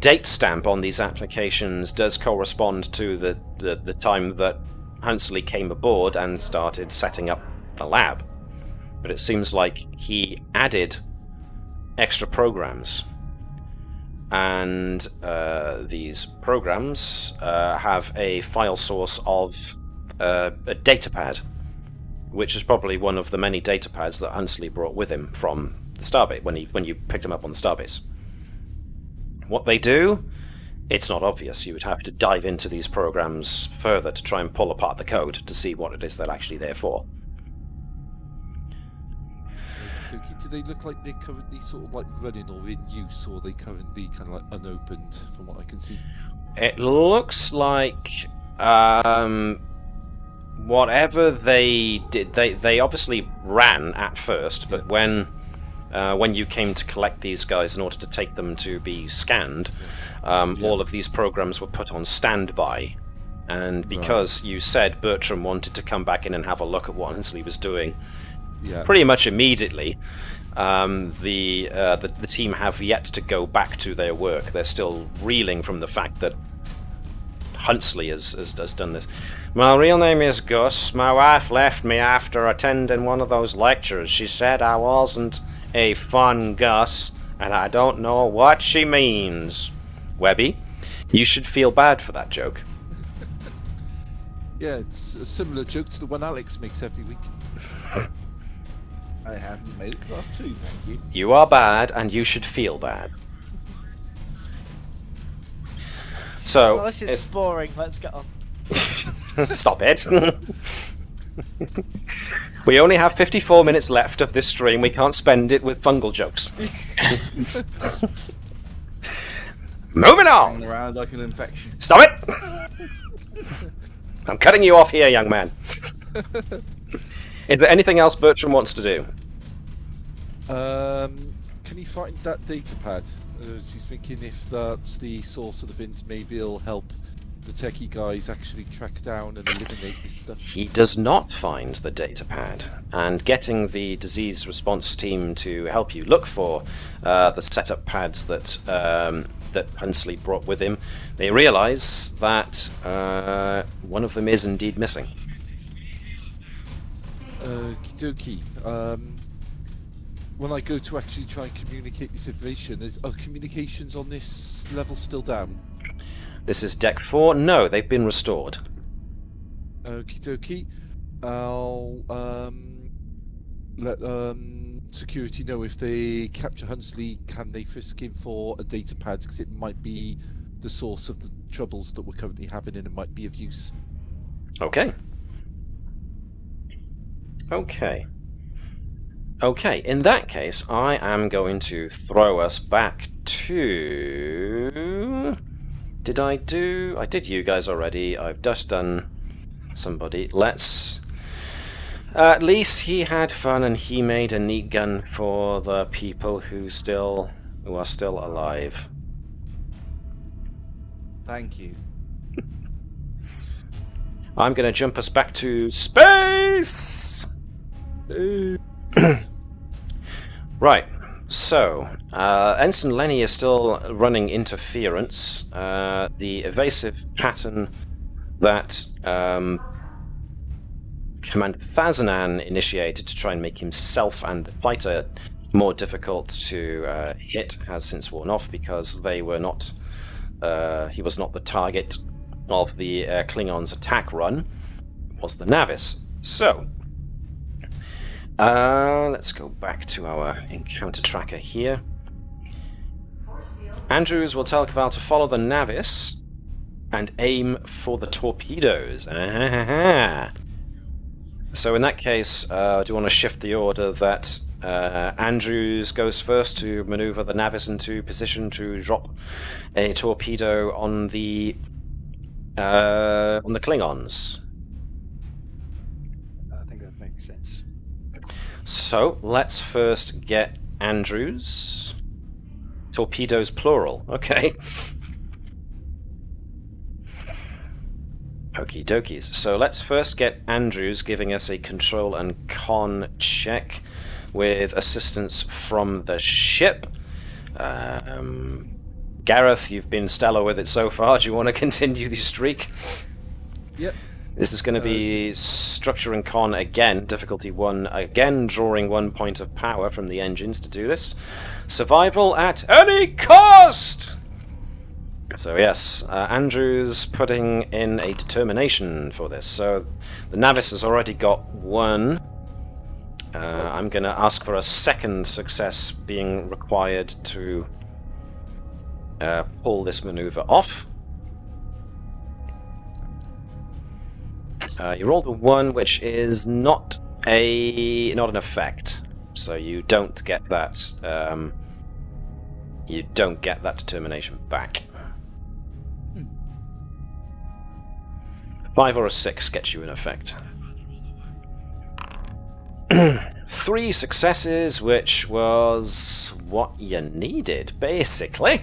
date stamp on these applications does correspond to the time that Huntsley came aboard and started setting up the lab, but it seems like he added extra programs. and these programs have a file source of a datapad, which is probably one of the many datapads that Huntsley brought with him from the starbase when you picked him up on the starbase. What they do, it's not obvious. You would have to dive into these programs further to try and pull apart the code to see what it is they're actually there for. Do they look like they're currently sort of like running or in use, or are they currently kind of like unopened from what I can see? It looks like whatever they did, they obviously ran at first, but when you came to collect these guys in order to take them to be scanned, all of these programs were put on standby. And because you said Bertram wanted to come back in and have a look at what Huntsley was doing pretty much immediately, the team have yet to go back to their work. They're still reeling from the fact that Huntsley has done this. My real name is Gus. My wife left me after attending one of those lectures. She said I wasn't a fun Gus, and I don't know what she means. Webby, you should feel bad for that joke. Yeah, it's a similar joke to the one Alex makes every week. I haven't made it class 2, thank you. You are bad, and you should feel bad. So, well, this is boring. Let's get on. Stop it. We only have 54 minutes left of this stream. We can't spend it with fungal jokes. Moving on! Hanging around like an infection. Stop it! I'm cutting you off here, young man. Is there anything else Bertram wants to do? Can he find that datapad? He's thinking if that's the source of the things, maybe it'll help the techie guys actually track down and eliminate this stuff. He does not find the datapad, and getting the disease response team to help you look for the setup pads that Huntsley brought with him, they realise that one of them is indeed missing. Okie dokie. When I go to actually try and communicate this information, are communications on this level still down? This is Deck 4. No, they've been restored. Okie dokie. I'll let security know if they capture Huntsley, can they frisk him for a datapad, because it might be the source of the troubles that we're currently having and it might be of use. Okay. Okay, in that case, I am going to throw us back to... I did you guys already. I've just done somebody. Let's... at least he had fun and he made a neat gun for the people who are still alive. Thank you. I'm going to jump us back to space! Right, so Ensign Lenny is still running interference. The evasive pattern that Commander Thazanan initiated to try and make himself and the fighter more difficult to hit has since worn off, because they were not. He was not the target of the Klingons' attack run. It was the Navis. So. Let's go back to our encounter tracker here. Andrews will tell Caval to follow the Navis and aim for the torpedoes. So in that case, do you want to shift the order that Andrews goes first to maneuver the Navis into position to drop a torpedo on the Klingons? I think that makes sense. So, let's first get Andrews. Torpedoes plural, okay. Okie dokies. So let's first get Andrews giving us a control and con check with assistance from the ship. Gareth, you've been stellar with it so far. Do you want to continue the streak? Yep. This is going to be structure and con again, difficulty 1, again drawing 1 point of power from the engines to do this. Survival at any cost! So yes, Andrew's putting in a determination for this. So the Navis has already got one. I'm going to ask for a second success being required to pull this maneuver off. You rolled a 1, which is not an effect, so you don't get that. You don't get that determination back. 5 or a 6 gets you an effect. 3 successes, which was what you needed, basically.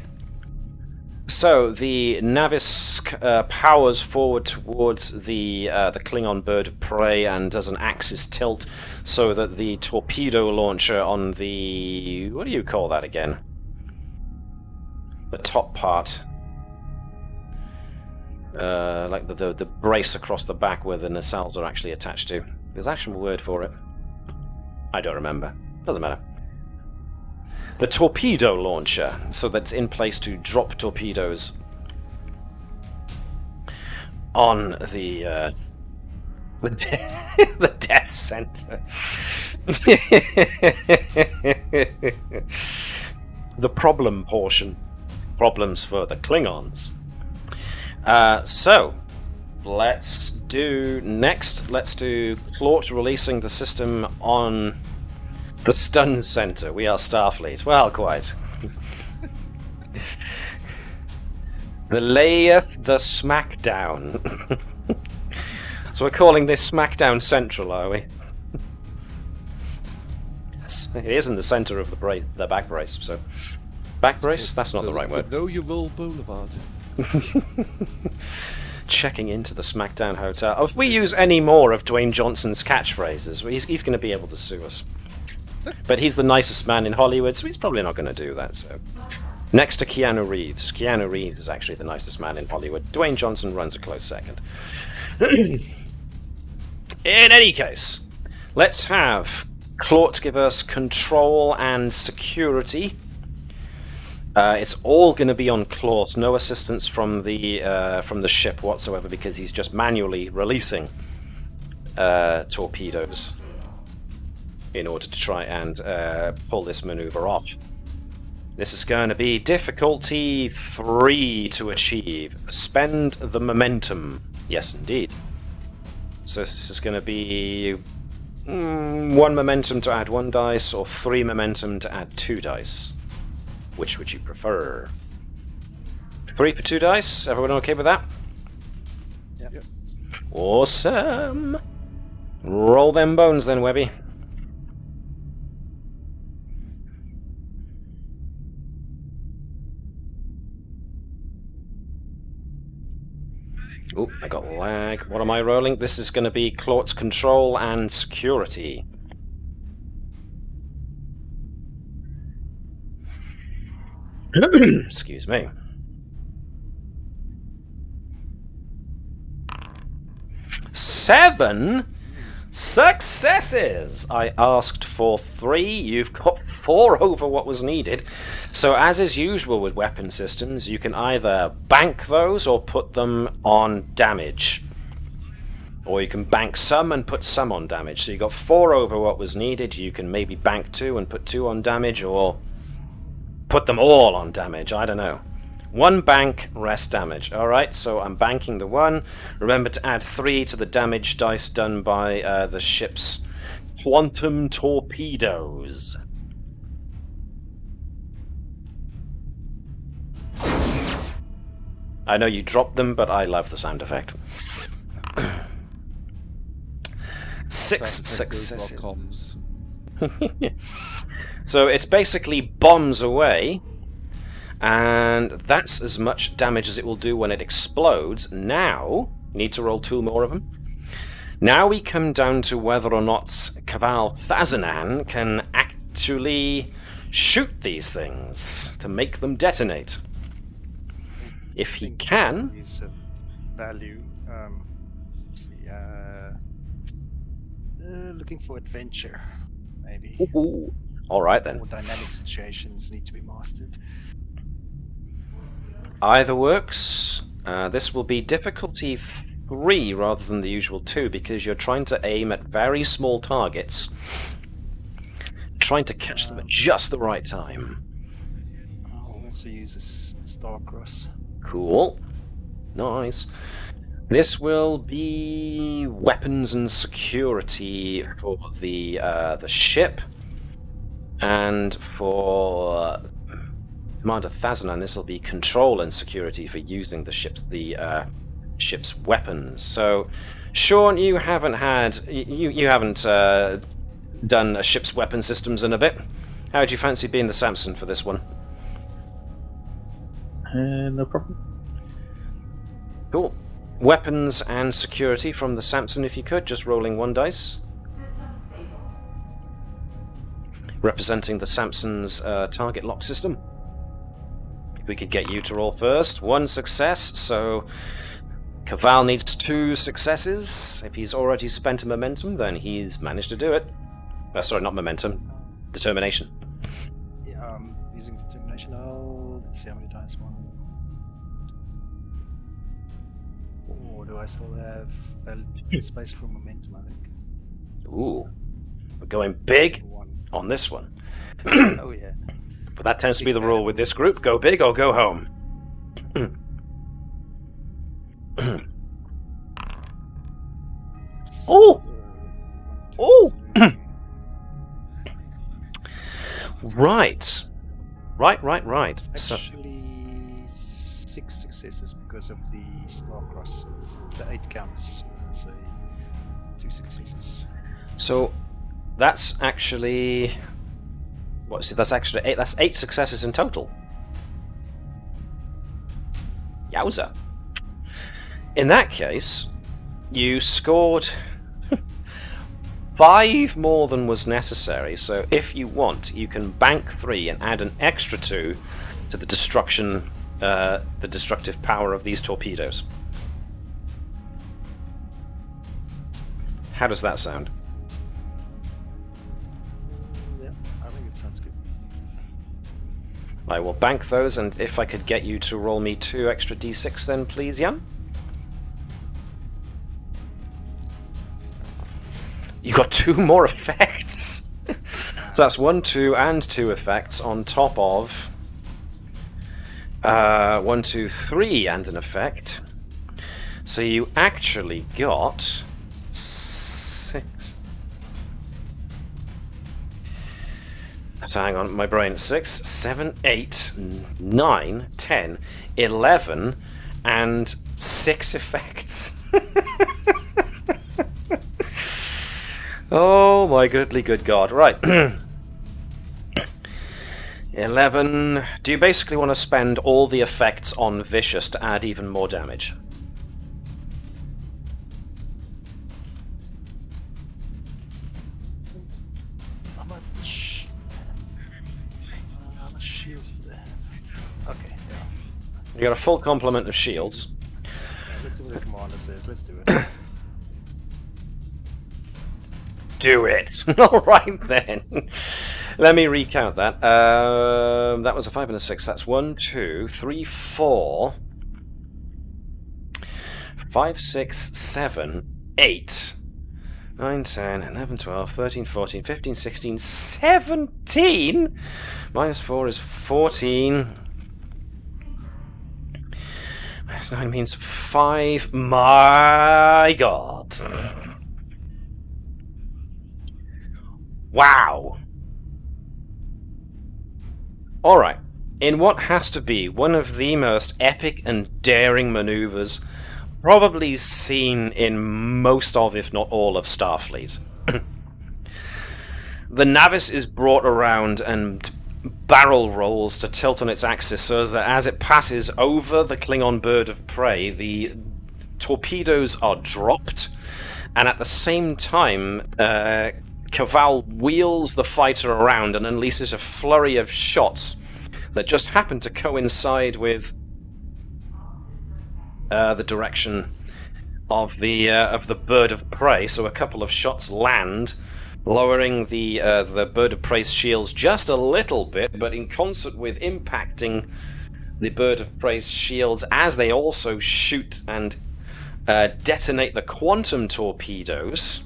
So the Navis powers forward towards the Klingon bird of prey and does an axis tilt so that the torpedo launcher on the... what do you call that again? The top part. Like the brace across the back where the nacelles are actually attached to. There's actually a word for it. I don't remember. Doesn't matter. The torpedo launcher, so that's in place to drop torpedoes on the the death center. The problem portion. Problems for the Klingons. So, let's do Claude releasing the system on the stun center. We are Starfleet. Well, quite. The layeth the smackdown. So we're calling this Smackdown Central, are we? It is in the center of the back brace, so... Back brace? That's not the right word. Know your role, Boulevard. Checking into the Smackdown Hotel. Oh, if we use any more of Dwayne Johnson's catchphrases, he's going to be able to sue us. But he's the nicest man in Hollywood, so he's probably not going to do that. So, next to Keanu Reeves. Keanu Reeves is actually the nicest man in Hollywood. Dwayne Johnson runs a close second. In any case, let's have Claude give us control and security. It's all going to be on Claude. No assistance from the ship whatsoever, because he's just manually releasing torpedoes in order to try and pull this maneuver off. This is going to be difficulty 3 to achieve. Spend the momentum. Yes, indeed. So this is going to be 1 momentum to add 1 dice, or 3 momentum to add 2 dice. Which would you prefer? 3 for 2 dice? Everyone okay with that? Yep. Awesome! Roll them bones then, Webby. Oh, I got lag. What am I rolling? This is going to be Claude's control and security. Excuse me. 7 successes! I asked for 3, you've got 4 over what was needed. So as is usual with weapon systems, you can either bank those or put them on damage. Or you can bank some and put some on damage. So you got 4 over what was needed. You can maybe bank 2 and put 2 on damage, or put them all on damage, I don't know. 1 bank, rest damage. Alright, so I'm banking the 1. Remember to add 3 to the damage dice done by the ship's quantum torpedoes. I know you dropped them, but I love the sound effect. 6 successes. So it's basically bombs away, and that's as much damage as it will do when it explodes. Now, need to roll 2 more of them. Now we come down to whether or not Kaval Thazanan can actually shoot these things to make them detonate. If he can... Use of value. Looking for adventure, maybe. Ooh. All right then. More dynamic situations need to be mastered. Either works. This will be difficulty 3 rather than the usual 2 because you're trying to aim at very small targets, trying to catch them at just the right time. I'll also use a star cross. Cool. Nice. This will be weapons and security for the ship, and for Commander Thazanan, this will be control and security for using the ship's weapons. So, Sean, you haven't done a ship's weapon systems in a bit. How would you fancy being the Samson for this one? No problem. Cool. Weapons and security from the Samson, if you could, just rolling 1 dice. Representing the Samson's target lock system. If we could get you to roll first. 1 success, so Caval needs 2 successes. If he's already spent a momentum, then he's managed to do it. Sorry, not momentum. Determination. Yeah, using determination. Let's see how many dice. 1. Or do I still have space for momentum, I think? Ooh. We're going big 1. on this one. Oh, yeah. But that tends to be the rule with this group. Go big or go home. Oh! Oh! Right. Right. So, Actually, 6 successes because of the star cross. The 8 counts. So 2 successes. so that's actually that's actually 8. That's 8 successes in total. Yowza. In that case, you scored 5 more than was necessary, so if you want, you can bank 3 and add an extra 2 to the destructive power of these torpedoes. How does that sound? Yeah, I think it sounds good. I will bank those, and if I could get you to roll me 2 extra d6 then, please, Jan? You got 2 more effects! So that's 1, 2, and 2 effects on top of 1, 2, 3 and an effect. So you actually got 6. So hang on, my brain. 6, 7, 8, 9, 10, 11, and 6 effects. Oh my goodly good god. Right. 11. Do you basically want to spend all the effects on Vicious to add even more damage? How much shields do they have? Okay, yeah. You got a full complement of shields. Let's do what the commander says. Let's do it. Do it! Alright then. Let me recount that. That was a 5 and a 6. That's 1, 2, 3, 4, 5, 6, 7, 8, 9, 10, 11, 12, 13, 14, 15, 16, 17! Minus 4 is 14. Minus 9 means 5. My god. Wow. Alright. In what has to be one of the most epic and daring maneuvers probably seen in most of, if not all, of Starfleet. The Navis is brought around and barrel rolls to tilt on its axis so that as it passes over the Klingon bird of prey, the torpedoes are dropped, and at the same time, Caval wheels the fighter around and unleashes a flurry of shots that just happen to coincide with the direction of the bird of prey. So a couple of shots land, lowering the bird of prey's shields just a little bit, but in concert with impacting the bird of prey's shields as they also shoot and detonate the quantum torpedoes.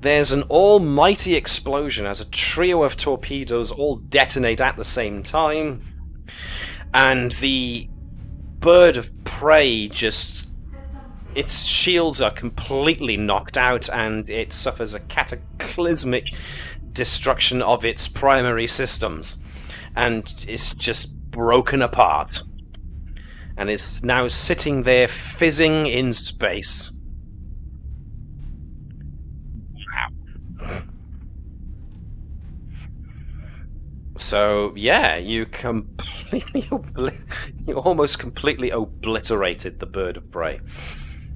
There's an almighty explosion as a trio of torpedoes all detonate at the same time, and the bird of prey just... its shields are completely knocked out, and it suffers a cataclysmic destruction of its primary systems, and it's just broken apart, and is now sitting there fizzing in space. Wow. So yeah, you almost completely obliterated the bird of prey.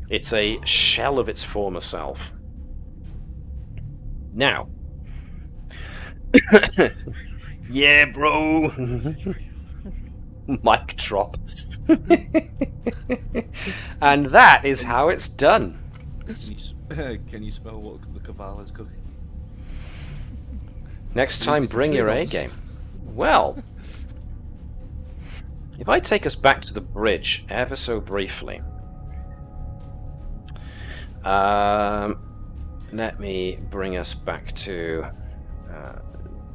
It's a shell of its former self. Now, yeah, bro. Mic drop. And that is how it's done. Can you smell what the Caval is cooking? Next time, bring your A game. Well, if I take us back to the bridge ever so briefly, let me bring us back to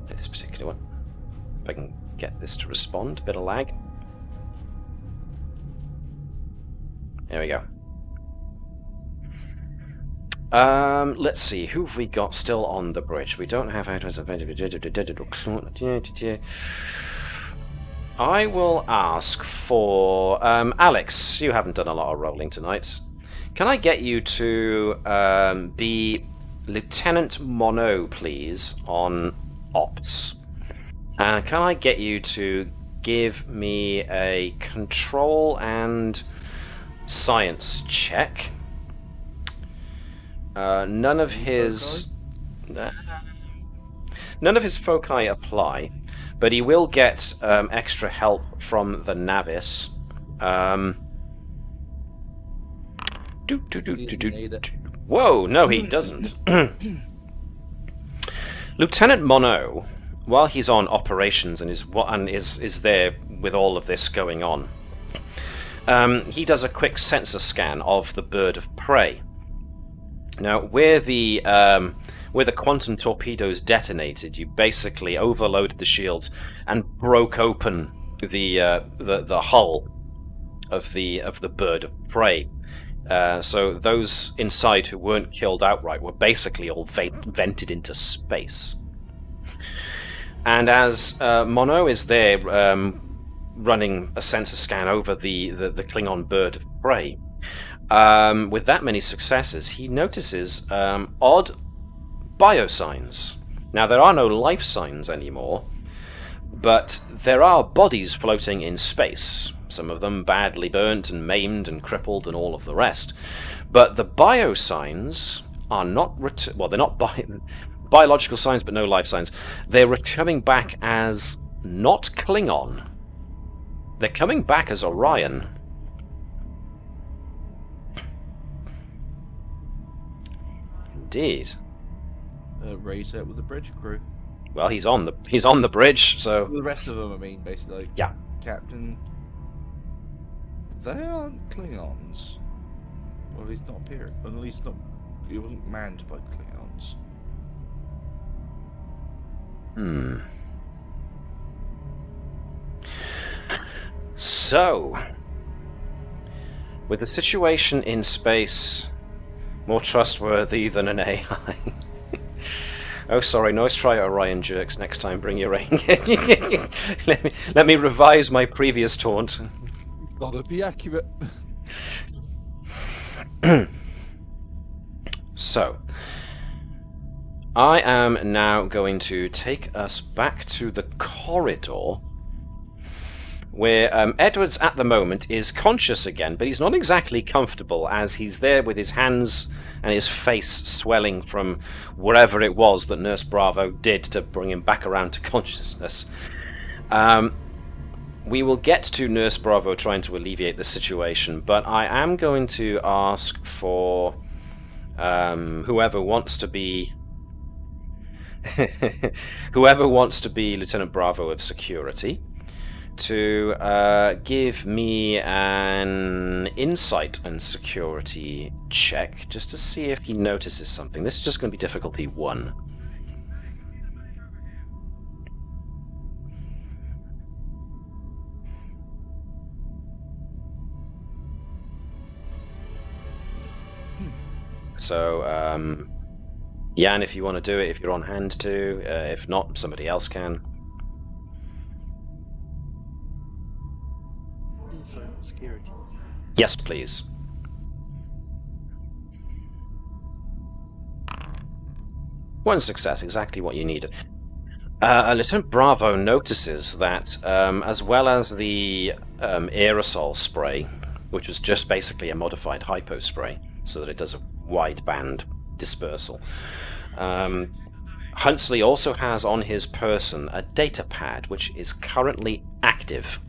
this particular one. If I can get this to respond, a bit of lag. There we go. Let's see, who have we got still on the bridge? We don't have... I will ask for... Alex, you haven't done a lot of rolling tonight. Can I get you to be Lieutenant Mono, please, on Ops? And can I get you to give me a control and science check? None of his foci apply, but he will get extra help from the Navis. Whoa, no, he doesn't. Lieutenant Mono, while he's on operations and is there with all of this going on, he does a quick sensor scan of the bird of prey. Now, where the quantum torpedoes detonated, you basically overloaded the shields and broke open the hull of the bird of prey. So those inside who weren't killed outright were basically all vented into space. And as Mono is there running a sensor scan over the Klingon bird of prey, with that many successes, he notices odd biosigns. Now, there are no life signs anymore, but there are bodies floating in space, some of them badly burnt and maimed and crippled and all of the rest. But the biosigns are not... well, they're not biological signs, but no life signs. They're coming back as not Klingon. They're coming back as Orion. Indeed. Raise it with the bridge crew. Well, he's on the bridge, so The rest of them, I mean, basically. yeah. Captain. They aren't Klingons. Well, at least not appearing. At least not. He wasn't manned by Klingons. So, with the situation in space more trustworthy than an AI. Oh, sorry, nice try, Orion jerks. Next time, bring your rain. let me revise my previous taunt. Gotta be accurate. So, I am now going to take us back to the corridor, where Edwards at the moment is conscious again, but he's not exactly comfortable as he's there with his hands and his face swelling from wherever it was that Nurse Bravo did to bring him back around to consciousness. We will get to Nurse Bravo trying to alleviate the situation, but I am going to ask for whoever wants to be Lieutenant Bravo of security to give me an insight and security check, just to see if he notices something. This is just going to be difficulty 1. So, Jan, if you want to do it, if you're on hand to. If not, somebody else can. Insight security. Yes, please. One success, exactly what you needed. Lieutenant Bravo notices that, as well as the aerosol spray, which was just basically a modified hypo spray, so that it does a wideband dispersal, Huntsley also has on his person a data pad, which is currently active.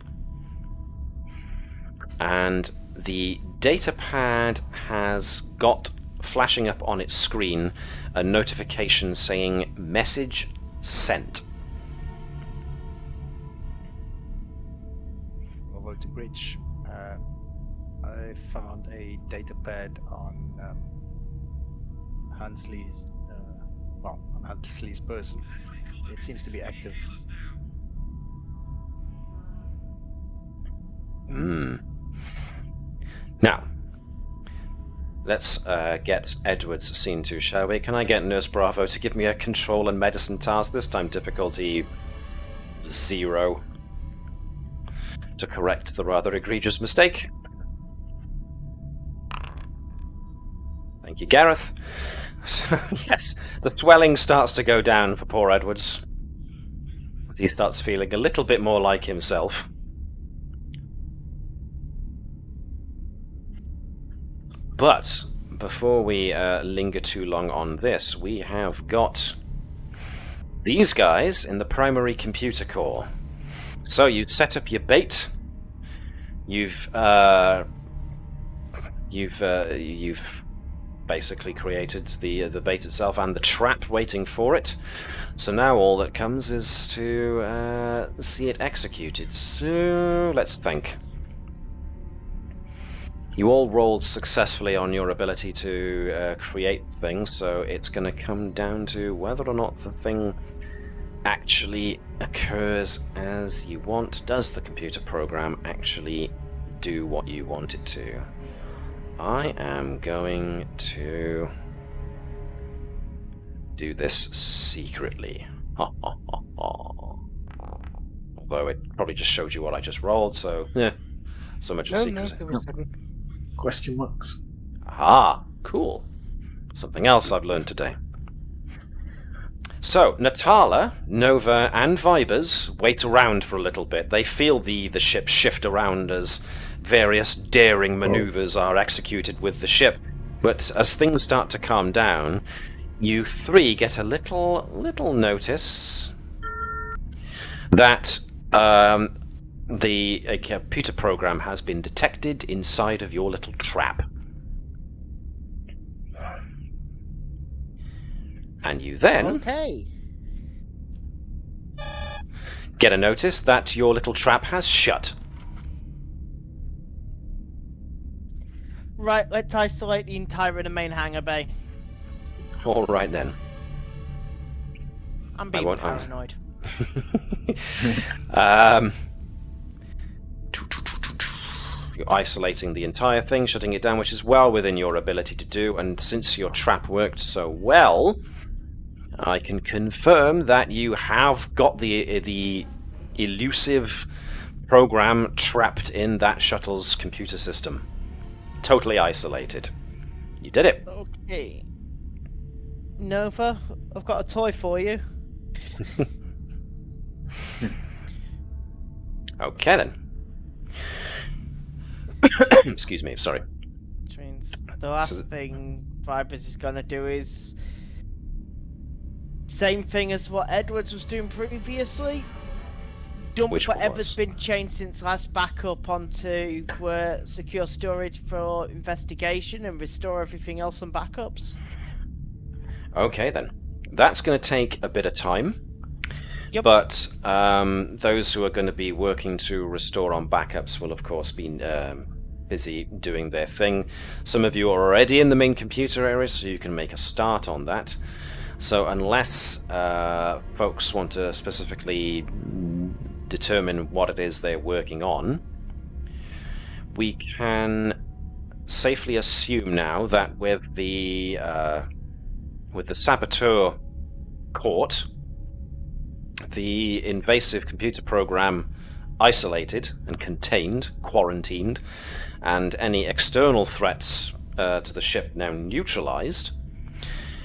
And the data pad has got flashing up on its screen a notification saying message sent. Over to bridge. I found a data pad on Huntsley's, on Huntsley's person. It seems to be active. Now, let's get Edwards seen to, shall we? Can I get Nurse Bravo to give me a control and medicine task, this time difficulty 0, to correct the rather egregious mistake? Thank you, Gareth. Yes, the swelling starts to go down for poor Edwards. He starts feeling a little bit more like himself. But before we linger too long on this, we have got these guys in the primary computer core. So you set up your bait. You've basically created the bait itself and the trap waiting for it. So now all that comes is to see it executed. So let's think. You all rolled successfully on your ability to create things, so it's going to come down to whether or not the thing actually occurs as you want. Does the computer program actually do what you want it to? I am going to do this secretly. Although it probably just showed you what I just rolled, so yeah, so much for secrecy. Question marks. Ah, cool. Something else I've learned today. So, Natala, Nova, and Vibers wait around for a little bit. They feel the ship shift around as various daring maneuvers are executed with the ship. But as things start to calm down, you three get a little notice that a computer program has been detected inside of your little trap. And you then get a notice that your little trap has shut. Right, let's isolate the entire of the main hangar bay. All right then. I'm being paranoid. You're isolating the entire thing, shutting it down, which is well within your ability to do, and since your trap worked so well, I can confirm that you have got the elusive program trapped in that shuttle's computer system. Totally isolated. You did it. Okay. Nova, I've got a toy for you. Okay then. Excuse me, sorry. Which means the last thing Vibers is gonna do is same thing as what Edwards was doing previously. Dump whatever's been changed since last backup onto secure storage for investigation and restore everything else on backups. Okay then. That's going to take a bit of time. Yep. But those who are going to be working to restore on backups will, of course, be busy doing their thing. Some of you are already in the main computer area, so you can make a start on that. So unless folks want to specifically determine what it is they're working on, we can safely assume now that with the saboteur caught, the invasive computer program isolated and contained, quarantined, and any external threats to the ship now neutralized,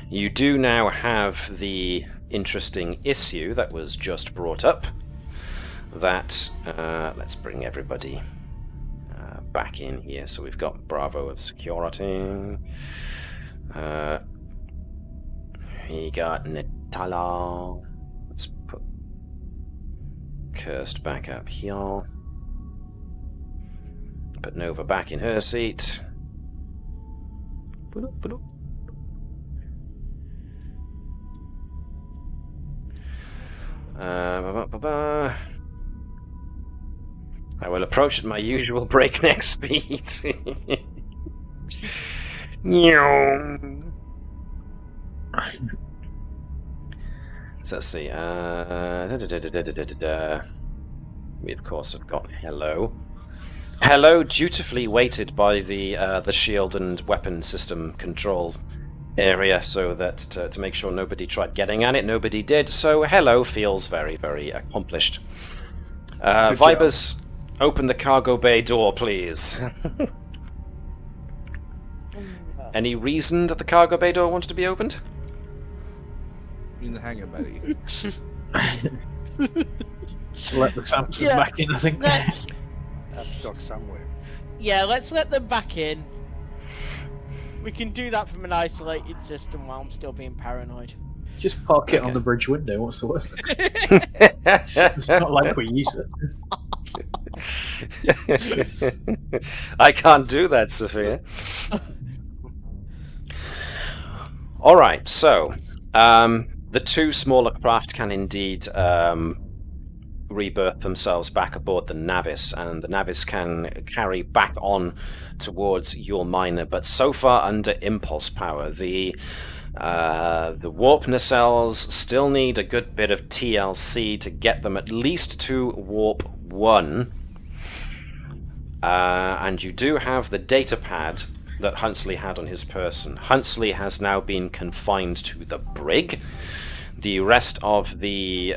you do now have the interesting issue that was just brought up that, let's bring everybody back in here. So we've got Bravo of security. We got Natala. Let's put Cursed back up here. Put Nova back in her seat. I will approach at my usual breakneck speed. So let's see. We of course have got hello. Hello, dutifully waited by the shield and weapon system control area, so that to make sure nobody tried getting at it, nobody did. So hello feels very, very accomplished. Vibers, open the cargo bay door, please. Any reason that the cargo bay door wanted to be opened? In the hangar, buddy. To let the Samson back in, I think. Have to dock somewhere. Yeah, let's let them back in. We can do that from an isolated system while I'm still being paranoid. Just park it on the bridge window, what's the worst thing? It's not like we use it. I can't do that, Sophia. Alright, so the two smaller craft can indeed rebirth themselves back aboard the Navis, and the Navis can carry back on towards Yuul Minor, but so far under impulse power. The warp nacelles still need a good bit of TLC to get them at least to warp 1. And you do have the data pad that Huntsley had on his person. Huntsley has now been confined to the brig. The rest of the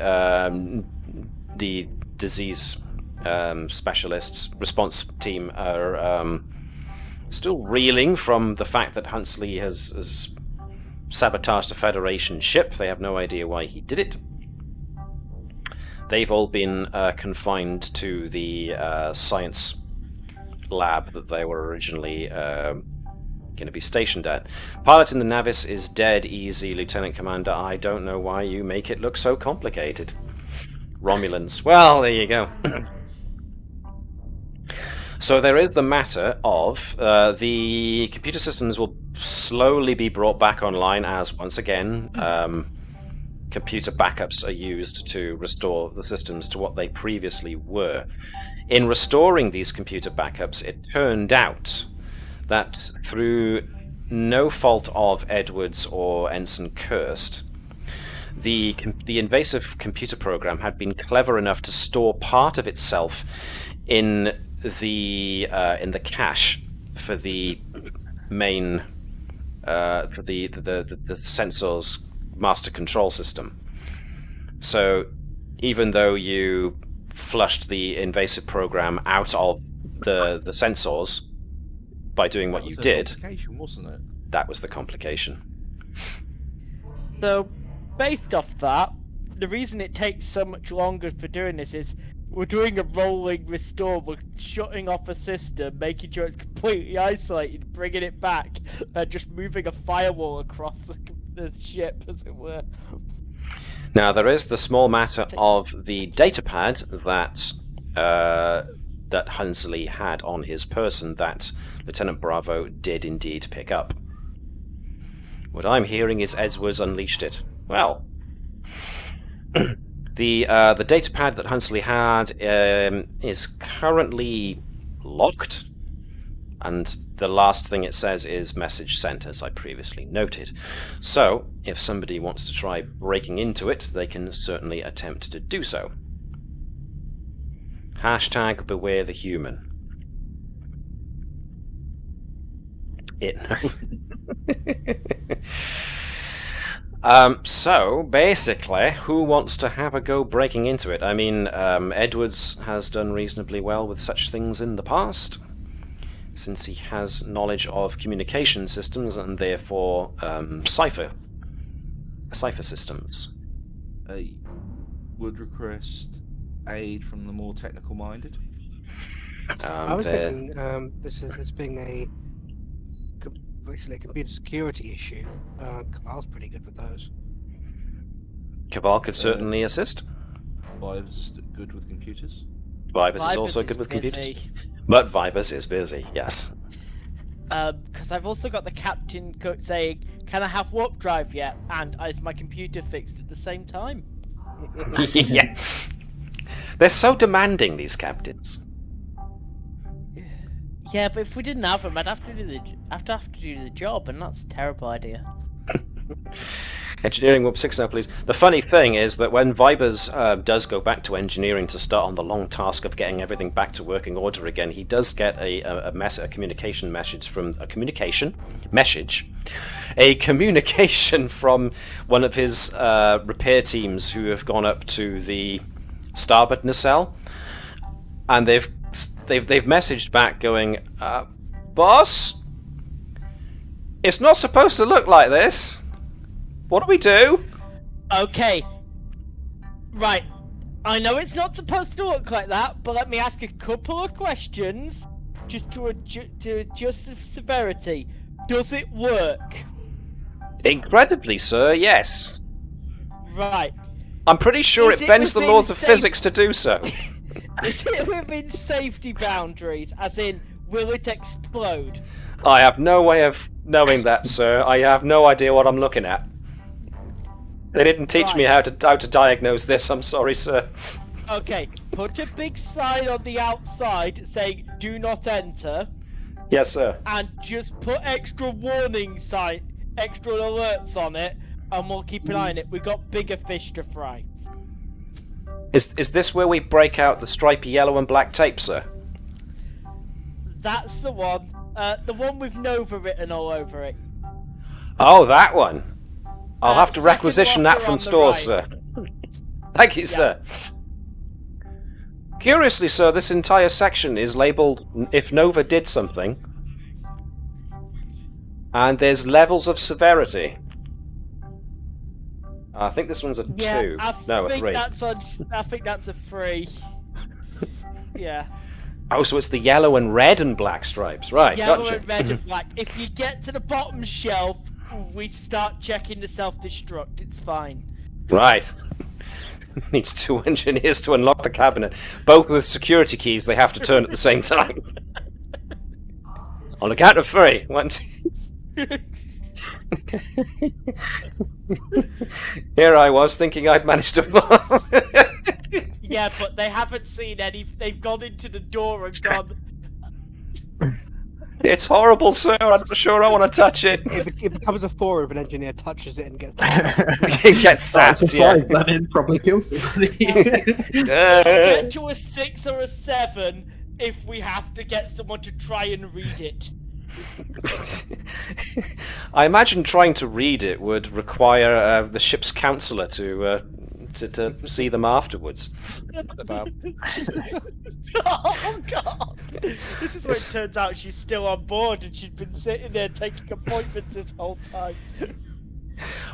disease specialists response team are still reeling from the fact that Huntsley has sabotaged a Federation ship. They have no idea why he did it. They've all been confined to the science lab that they were originally going to be stationed at. Pilot in the Navis is dead easy, Lieutenant Commander. I don't know why you make it look so complicated. Romulans. Well, there you go. So there is the matter of the computer systems will slowly be brought back online as, once again, computer backups are used to restore the systems to what they previously were. In restoring these computer backups, it turned out that through no fault of Edwards or Ensign Kirst, the invasive computer program had been clever enough to store part of itself in the cache for the main for the sensor's master control system. So even though you flushed the invasive program out of the sensors by doing what you did, wasn't it? That was the complication. So, based off that, the reason it takes so much longer for doing this is we're doing a rolling restore. We're shutting off a system, making sure it's completely isolated, bringing it back, just moving a firewall across the ship, as it were. Now, there is the small matter of the datapad that Huntsley had on his person that Lieutenant Bravo did indeed pick up. What I'm hearing is Edwards unleashed it. Well, The data pad that Huntsley had is currently locked, and the last thing it says is message sent, as I previously noted. So, if somebody wants to try breaking into it, they can certainly attempt to do so. Hashtag beware the human. So, basically, who wants to have a go breaking into it? I mean, Edwards has done reasonably well with such things in the past, since he has knowledge of communication systems and therefore cipher systems. I would request aid from the more technical-minded. I was thinking this being basically a computer security issue. Cabal's pretty good with those. Cabal could certainly assist. Vibes is good with computers. Vibers is also good with computers. But Vibers is busy, yes. Because I've also got the captain saying, "Can I have warp drive yet?" And is my computer fixed at the same time? Yeah. They're so demanding, these captains. Yeah, but if we didn't have them, I'd have to do the job, and that's a terrible idea. Engineering warp 6 now, please. The funny thing is that when Vibers does go back to engineering to start on the long task of getting everything back to working order again, he does get a communication message from from one of his repair teams who have gone up to the starboard nacelle, and they've messaged back going, "Boss, it's not supposed to look like this. What do we do?" Okay. Right. I know it's not supposed to look like that, but let me ask a couple of questions just to adjust the severity. Does it work? Incredibly, sir, yes. Right. I'm pretty sure it bends the laws of physics to do so. Is it within safety boundaries? As in, will it explode? I have no way of knowing that, sir. I have no idea what I'm looking at. They didn't teach me how to diagnose this. I'm sorry, sir. Okay, put a big sign on the outside saying "Do not enter." Yes, sir. And just put extra warning extra alerts on it, and we'll keep an eye on it. We've got bigger fish to fry. Is this where we break out the stripy yellow and black tape, sir? That's the one. The one with Nova written all over it. Oh, that one. I'll have to requisition that from stores, right. sir. Thank you, sir. Curiously, sir, this entire section is labelled "If Nova did something," and there's levels of severity. I think this one's a 2. No, a 3. I think that's a 3. Yeah. Oh, so it's the yellow and red and black stripes, right? Yellow Gotcha. and red and black. If you get to the bottom shelf, we start checking the self-destruct. It's fine. Right. Needs 2 engineers to unlock the cabinet. Both with security keys they have to turn at the same time. On the count of 3. 1, 2. Here I was thinking I'd managed to fall. Yeah, but they haven't seen any. They've gone into the door and gone. It's horrible, sir. I'm not sure I want to touch it. It becomes a 4 if an engineer touches it and gets. It gets sapped. Yeah. That in probably kills somebody. Get to a 6 or a 7 if we have to get someone to try and read it. I imagine trying to read it would require the ship's counsellor to see them afterwards. Oh god! This is where it turns out she's still on board and she's been sitting there taking appointments this whole time.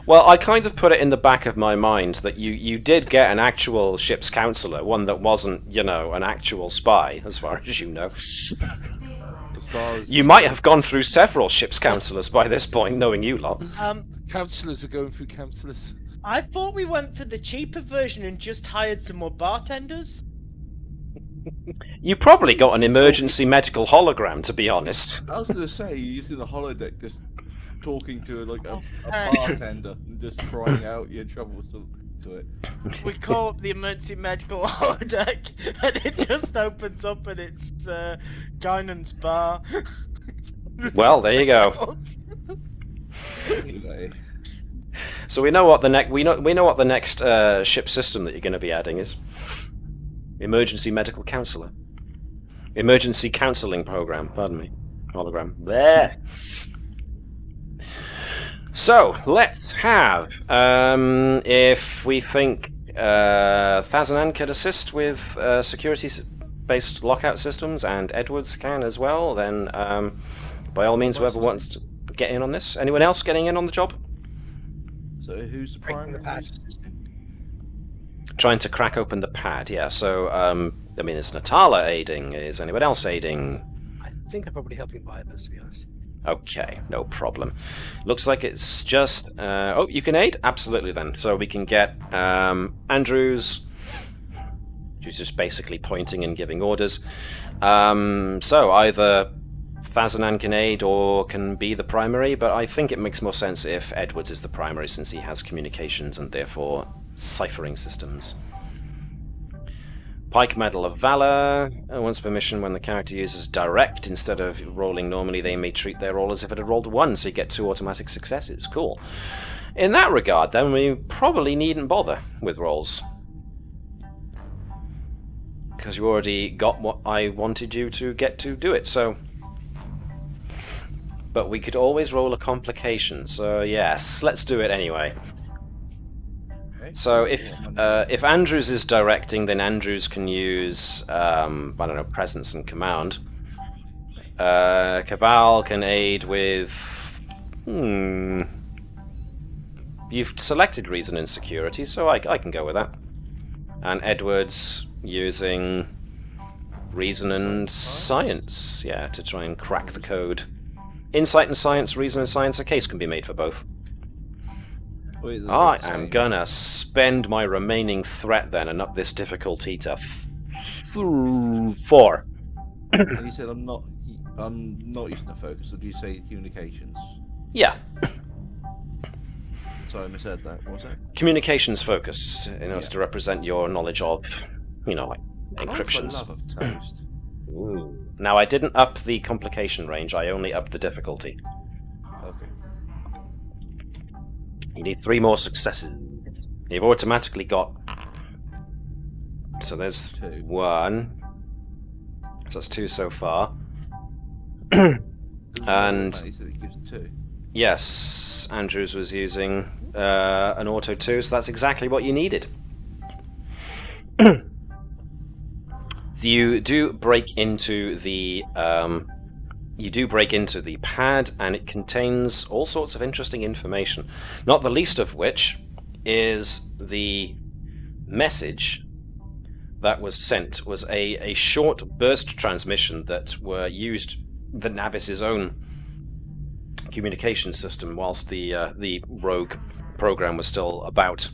Well, I kind of put it in the back of my mind that you did get an actual ship's counsellor, one that wasn't, an actual spy, as far as you know. You might have gone through several ship's counsellors by this point, knowing you lot. Counsellors are going through counsellors. I thought we went for the cheaper version and just hired some more bartenders. You probably got an emergency medical hologram, to be honest. I was going to say, you're using the holodeck just talking to a bartender and just crying out your trouble to it. We call up the emergency medical holodeck, and it just opens up, and it's Guinan's bar. Well, there you go. Anyway. So we know what the next ship system that you're going to be adding is. Emergency medical counselor. Emergency counseling program. Pardon me. Hologram. There. So let's have. If we think Thazanan could assist with security-based lockout systems, and Edwards can as well, then by all means, whoever wants to get in on this. Anyone else getting in on the job? So who's the primary? Trying to crack open the pad, yeah. So, I mean, is Natala aiding? Is anyone else aiding? I think I'm probably helping Vibers, to be honest. Okay, no problem. Looks like it's just... oh, you can aid? Absolutely, then. So we can get Andrews, who's just basically pointing and giving orders. So either Thazanan can aid or can be the primary, but I think it makes more sense if Edwards is the primary, since he has communications and therefore ciphering systems. Pike Medal of Valor. Once per mission, when the character uses direct instead of rolling normally, they may treat their roll as if it had rolled 1, so you get 2 automatic successes. Cool. In that regard, then, we probably needn't bother with rolls, because you already got what I wanted you to get to do it, so... But we could always roll a complication, so yes, let's do it anyway. So if Andrews is directing, then Andrews can use, I don't know, presence and command. Cabal can aid with... You've selected reason and security, so I can go with that. And Edwards using reason and science, yeah, to try and crack the code. Insight and science, reason and science, a case can be made for both. I am gonna spend my remaining threat then and up this difficulty to 4. And you said I'm not using the focus, so do you say communications? Yeah. Sorry, I misheard that. What was that? Communications focus, in order to represent your knowledge of, you know, like, encryptions. Oh, for love of toast. Ooh. Now, I didn't up the complication range, I only upped the difficulty. Okay. You need 3 more successes. You've automatically got... So there's 2. 1. So that's 2 so far. And... He said it gives 2. Yes, Andrews was using an auto 2, so that's exactly what you needed. You do break into the pad, and it contains all sorts of interesting information. Not the least of which is the message that was sent was a short burst transmission that were used the Navis's own communication system whilst the rogue program was still about.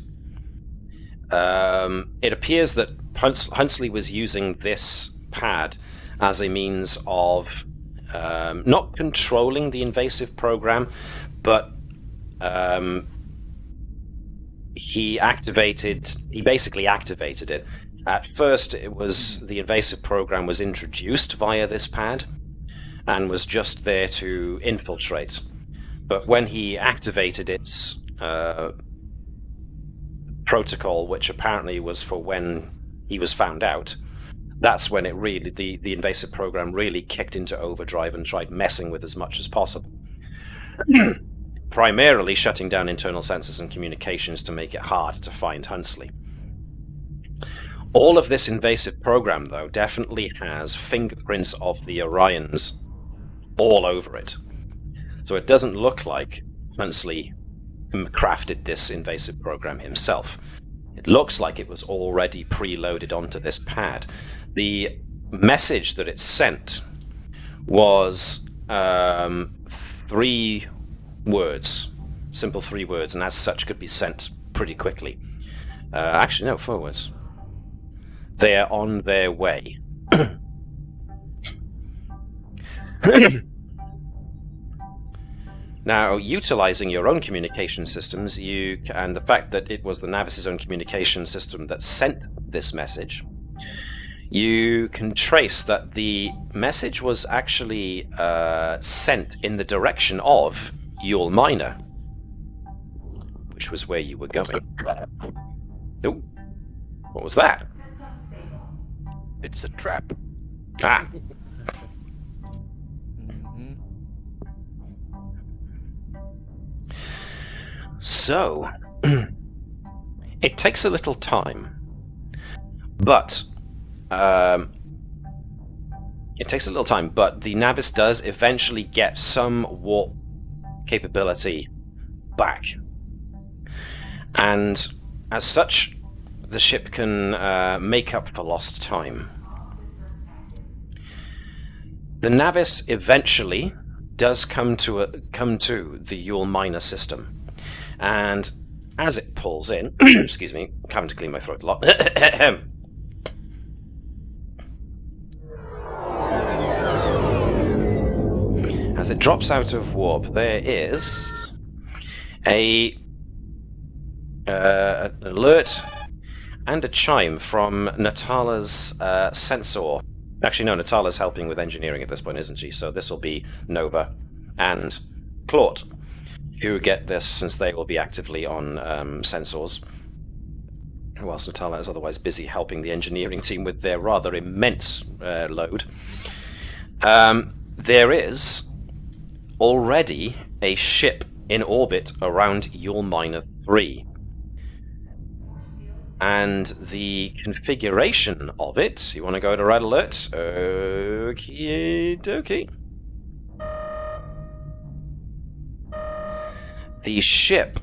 It appears that Huntsley was using this pad as a means of not controlling the invasive program, but he basically activated it. At first, it was the invasive program was introduced via this pad and was just there to infiltrate. But when he activated its protocol, which apparently was for when he was found out, that's when it really the invasive program really kicked into overdrive and tried messing with as much as possible. Primarily shutting down internal sensors and communications to make it hard to find Huntsley. All of this invasive program, though, definitely has fingerprints of the Orions all over it. So it doesn't look like Huntsley crafted this invasive program himself. It looks like it was already preloaded onto this pad. The message that it sent was 3 words, simple 3 words, and as such could be sent pretty quickly. Actually, no, 4 words. They're on their way. Now, utilizing your own communication systems, and the fact that it was the Navis' own communication system that sent this message, you can trace that the message was actually sent in the direction of Yuul Minor, which was where you were going. Oh, what was that? It's a trap. Ah. So, it takes a little time, but the Navis does eventually get some warp capability back, and as such, the ship can make up for lost time. The Navis eventually does come to the Yuul Minor system. And as it pulls in, excuse me, I'm having to clean my throat a lot. As it drops out of warp, there is an alert and a chime from Natala's sensor. Actually, no, Natala's helping with engineering at this point, isn't she? So this will be Nova and Claude who get this, since they will be actively on sensors, whilst Natala is otherwise busy helping the engineering team with their rather immense load. There is already a ship in orbit around Yuul Minor III. And the configuration of it, you want to go to red alert? Okie dokie. The ship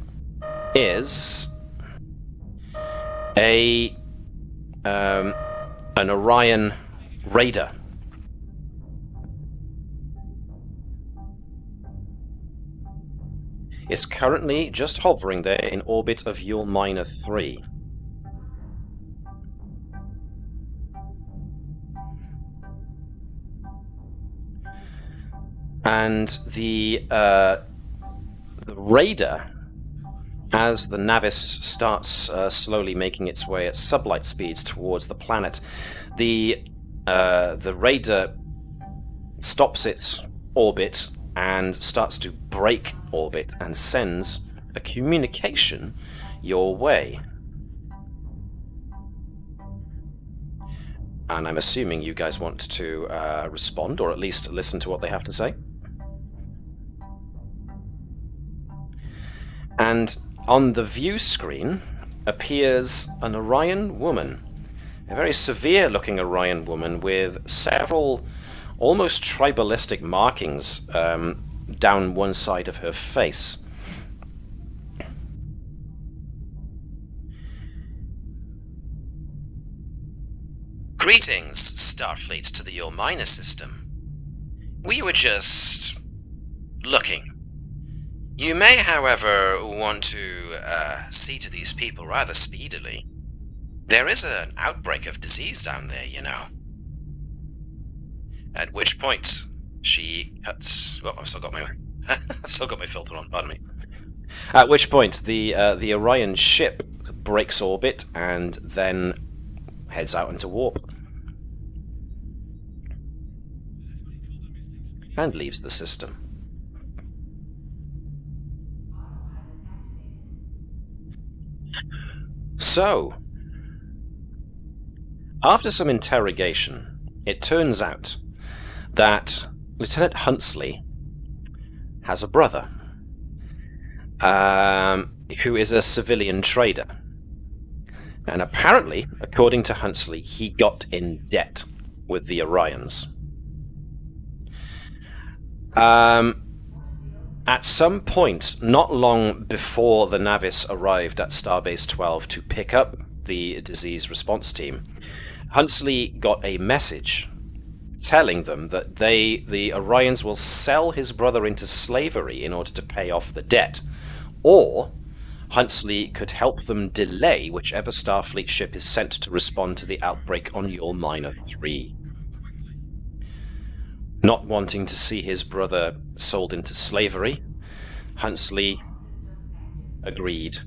is an Orion raider. It's currently just hovering there in orbit of Yuul Minor III. And the raider, as the Navis starts slowly making its way at sublight speeds towards the planet, the raider stops its orbit and starts to break orbit and sends a communication your way. And I'm assuming you guys want to respond, or at least listen to what they have to say. And on the view screen appears an Orion woman, a very severe-looking Orion woman with several almost tribalistic markings down one side of her face. Greetings, Starfleet, to the Yuul Minor system. We were just looking. You may, however, want to see to these people rather speedily. There is an outbreak of disease down there, you know. At which point, she cuts... Well, I've still got my filter on, pardon me. At which point, the Orion ship breaks orbit and then heads out into warp. And leaves the system. So, after some interrogation, it turns out that Lieutenant Huntsley has a brother who is a civilian trader. And apparently, according to Huntsley, he got in debt with the Orions. At some point, not long before the Navis arrived at Starbase 12 to pick up the disease response team, Huntsley got a message telling them that the Orions will sell his brother into slavery in order to pay off the debt, or Huntsley could help them delay whichever Starfleet ship is sent to respond to the outbreak on Yuul Minor III. Not wanting to see his brother sold into slavery, Huntsley agreed.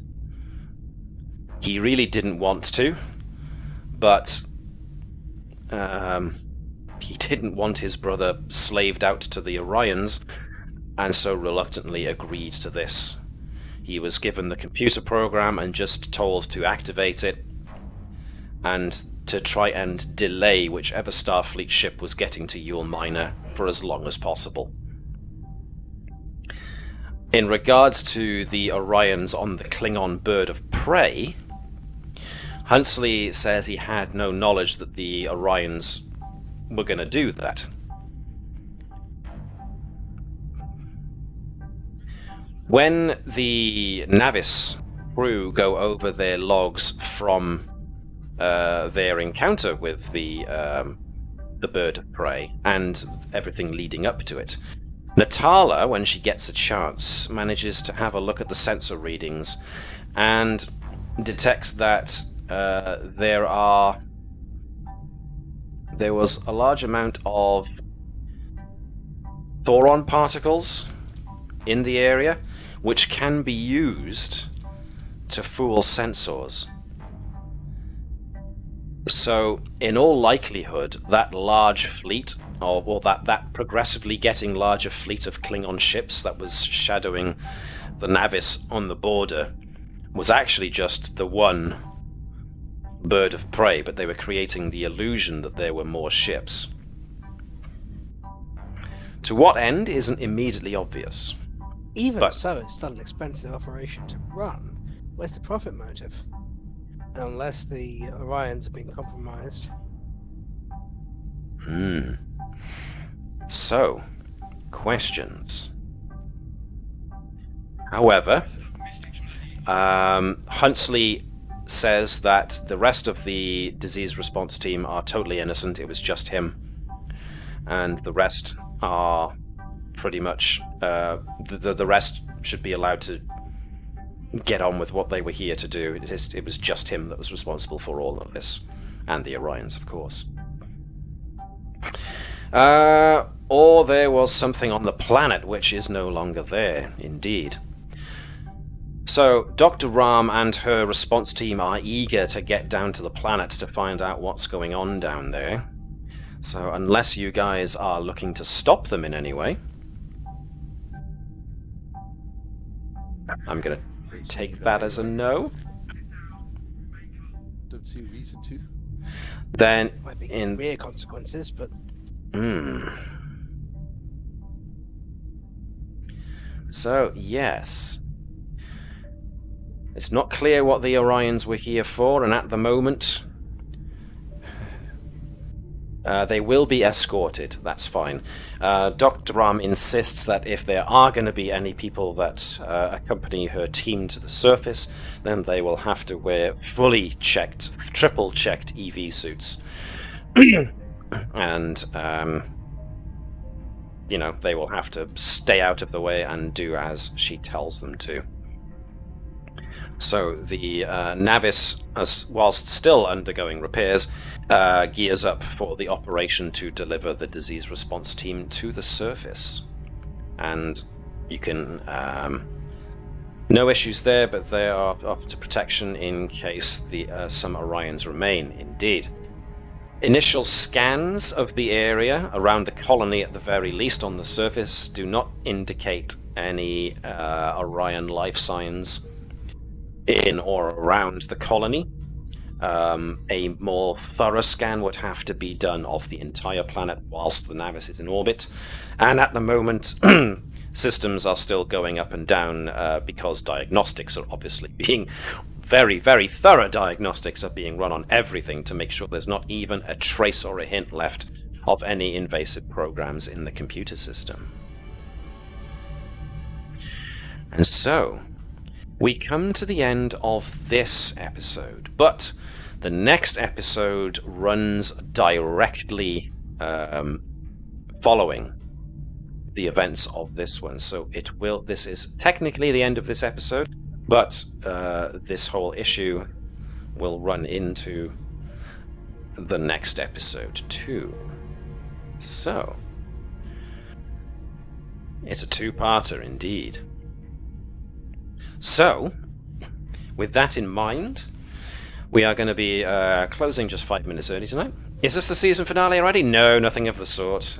He really didn't want to, but he didn't want his brother slaved out to the Orions, and so reluctantly agreed to this. He was given the computer program and just told to activate it and to try and delay whichever Starfleet ship was getting to Yuul Minor for as long as possible. In regards to the Orions on the Klingon bird of prey, Huntsley says he had no knowledge that the Orions were going to do that. When the Navis crew go over their logs from their encounter with the bird of prey and everything leading up to it, Natala, when she gets a chance, manages to have a look at the sensor readings and detects that there was a large amount of thoron particles in the area, which can be used to fool sensors. So, in all likelihood, that large fleet, or that progressively getting larger fleet of Klingon ships that was shadowing the Navis on the border, was actually just the one bird of prey, but they were creating the illusion that there were more ships. To what end isn't immediately obvious. Even so, it's still an expensive operation to run. Where's the profit motive? Unless the Orions have been compromised. So, questions. However, Huntsley says that the rest of the disease response team are totally innocent. It was just him. And the rest are pretty much... the rest should be allowed to get on with what they were here to do. It was just him that was responsible for all of this. And the Orions, of course. Or there was something on the planet which is no longer there, indeed. So, Dr. Ram and her response team are eager to get down to the planet to find out what's going on down there. So, unless you guys are looking to stop them in any way, I'm going to take that as a no. Don't see a reason to. Then, Might be in career consequences, but So, yes. It's not clear what the Orions were here for, and at the moment, they will be escorted. That's fine. Dr. Ram insists that if there are going to be any people that accompany her team to the surface, then they will have to wear fully checked, triple-checked EV suits. And, you know, they will have to stay out of the way and do as she tells them to. So the Navis, whilst still undergoing repairs, gears up for the operation to deliver the disease response team to the surface. And you can... no issues there, but they are off to protection in case some Orions remain, indeed. Initial scans of the area, around the colony at the very least on the surface, do not indicate any Orion life signs in or around the colony. A more thorough scan would have to be done of the entire planet whilst the Navis is in orbit, and at the moment systems are still going up and down because diagnostics are obviously being very, very thorough diagnostics are being run on everything to make sure there's not even a trace or a hint left of any invasive programs in the computer system. And so we come to the end of this episode, but the next episode runs directly following the events of this one. So this is technically the end of this episode, but this whole issue will run into the next episode too. So it's a two-parter indeed. So, with that in mind, we are going to be closing just 5 minutes early tonight. Is this the season finale already? No, nothing of the sort.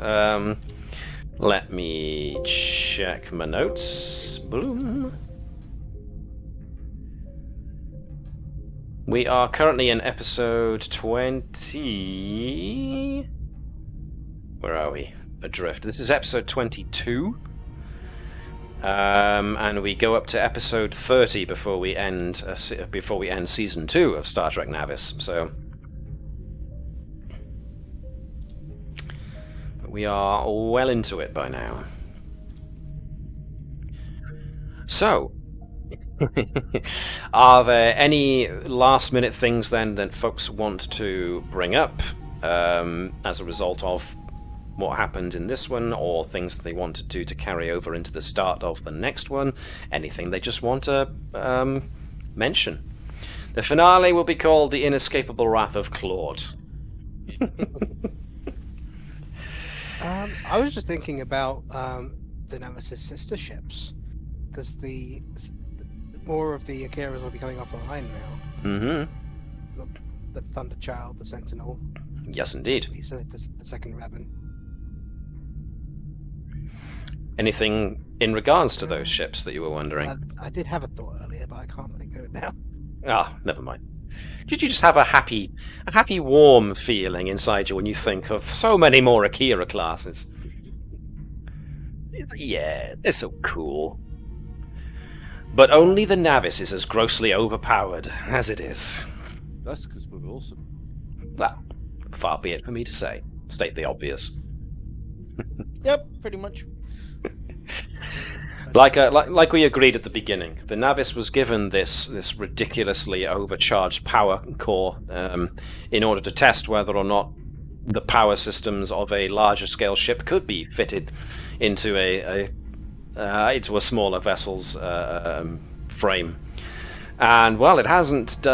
Let me check my notes. Boom. We are currently in episode 20... Where are we? Adrift. This is episode 22. And we go up to episode 30 before we end season 2 of Star Trek Navis. So we are well into it by now. So, are there any last-minute things then that folks want to bring up as a result of what happened in this one, or things that they want to do to carry over into the start of the next one? Anything they just want to mention? The finale will be called The Inescapable Wrath of Claude. I was just thinking about the Navis' sister ships, because more of the Akiras will be coming off the line now. Mm-hmm. The Thunder Child, the Sentinel. Yes, indeed. The second Raven. Anything in regards to those ships that you were wondering? I did have a thought earlier, but I can't think of it now. Ah, never mind. Did you just have a happy, warm feeling inside you when you think of so many more Akira classes? Yeah, they're so cool. But only the Navis is as grossly overpowered as it is. That's because we're awesome. Well, far be it for me to say. State the obvious. Yep, pretty much. Like we agreed at the beginning, the Navis was given this ridiculously overcharged power core in order to test whether or not the power systems of a larger scale ship could be fitted into a smaller vessel's frame. And well, it hasn't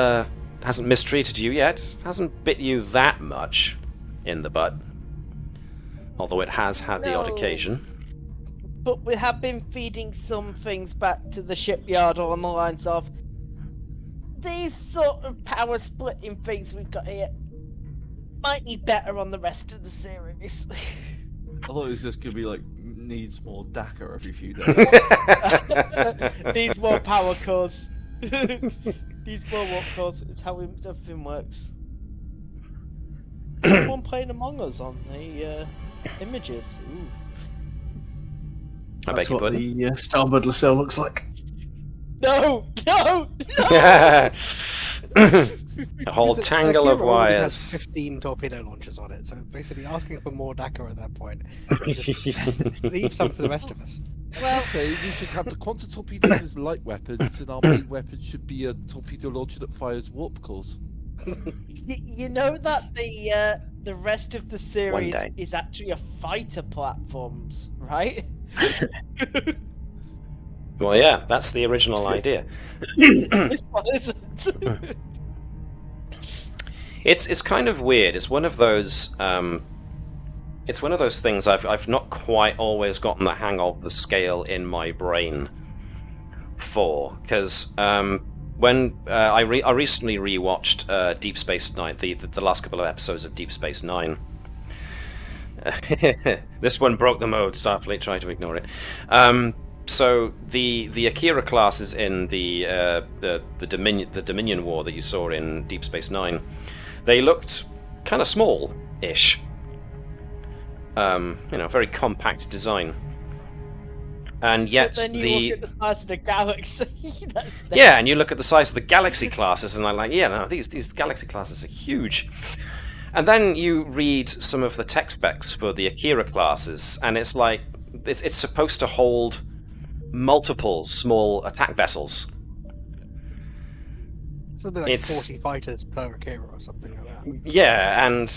mistreated you yet. It hasn't bit you that much in the butt, although it has had the odd occasion. But we have been feeding some things back to the shipyard on the lines of these sort of power splitting things we've got here might be better on the rest of the series. I thought it was just gonna be like, needs more DACA every few days. Needs more power cores. Needs more warp cores. It's how everything works. Someone playing Among Us on the images. Ooh. I beg your pardon? The starboard nacelle looks like. No! A whole tangle of wires. Has 15 torpedo launchers on it, so basically asking for more DACA at that point. Leave some for the rest of us. Well, okay, we should have the quantum torpedoes as light weapons, and our main weapon should be a torpedo launcher that fires warp cores. You know that the rest of the series is actually a fighter platforms, right? Well, yeah, that's the original idea. This one isn't. It's kind of weird. It's one of those things I've not quite always gotten the hang of the scale in my brain for, because when I recently rewatched Deep Space Nine, the last couple of episodes of Deep Space Nine. This one broke the mode. Starfleet tried to ignore it. So the Akira classes in the Dominion War that you saw in Deep Space Nine, they looked kind of small-ish. Very compact design. And yet but then you look at the size of the galaxy. Yeah, and you look at the size of the galaxy classes, and I'm like, yeah, no, these galaxy classes are huge. And then you read some of the tech specs for the Akira classes, and it's like it's supposed to hold multiple small attack vessels. Something like 40 fighters per Akira or something like that. Yeah, and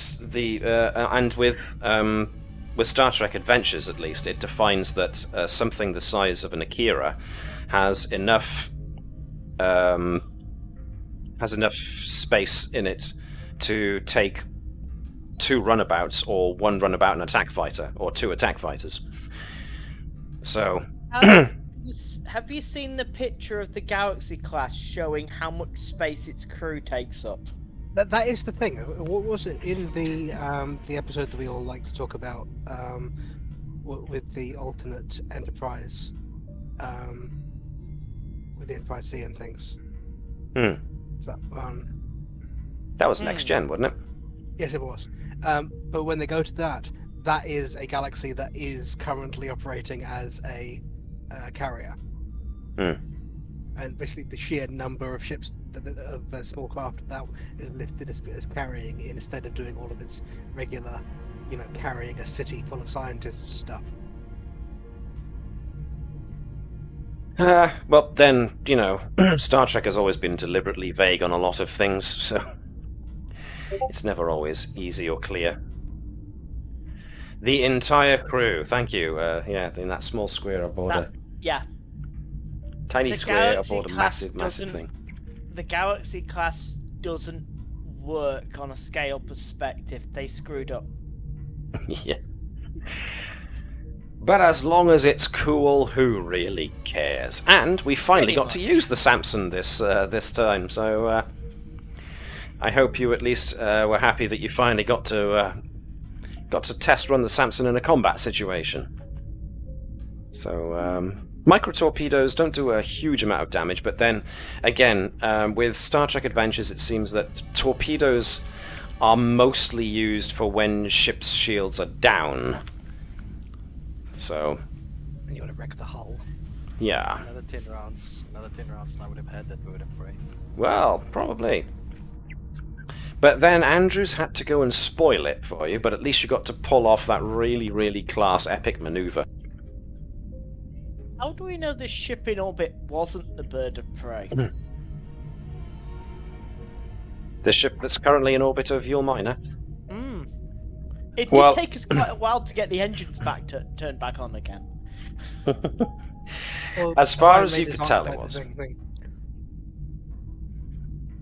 with Star Trek Adventures, at least, it defines that something the size of an Akira has enough space in it to take 2 runabouts, or 1 runabout and attack fighter, or 2 attack fighters. So Have you seen the picture of the Galaxy class showing how much space its crew takes up? That is the thing. What was it in the episode that we all like to talk about with the alternate Enterprise, with the Enterprise C and things? That was Next Gen, wasn't it? Yes, it was. But when they go to that is a galaxy that is currently operating as a carrier. And basically the sheer number of ships of a small craft that is listed as carrying instead of doing all of its regular, carrying a city full of scientists stuff. Well, then, Star Trek has always been deliberately vague on a lot of things, so it's never always easy or clear. The entire crew, thank you. In that small square aboard tiny square aboard a massive thing. The Galaxy class doesn't work on a scale perspective. They screwed up. Yeah. But as long as it's cool, who really cares? And we finally got to use the Samson this time, so I hope you at least were happy that you finally got to test run the Samson in a combat situation. So micro-torpedoes don't do a huge amount of damage, but then, again, with Star Trek Adventures, it seems that torpedoes are mostly used for when ships' shields are down. So... And you want to wreck the hull. Yeah. Another 10 rounds, and I would have had that bird of prey. Well, probably. But then Andrews had to go and spoil it for you, but at least you got to pull off that really, really class epic maneuver. How do we know the ship in orbit wasn't the bird of prey? The ship that's currently in orbit of Yuul Minor? It did take us quite a while to get the engines turned back on again. As far as you could tell, it was.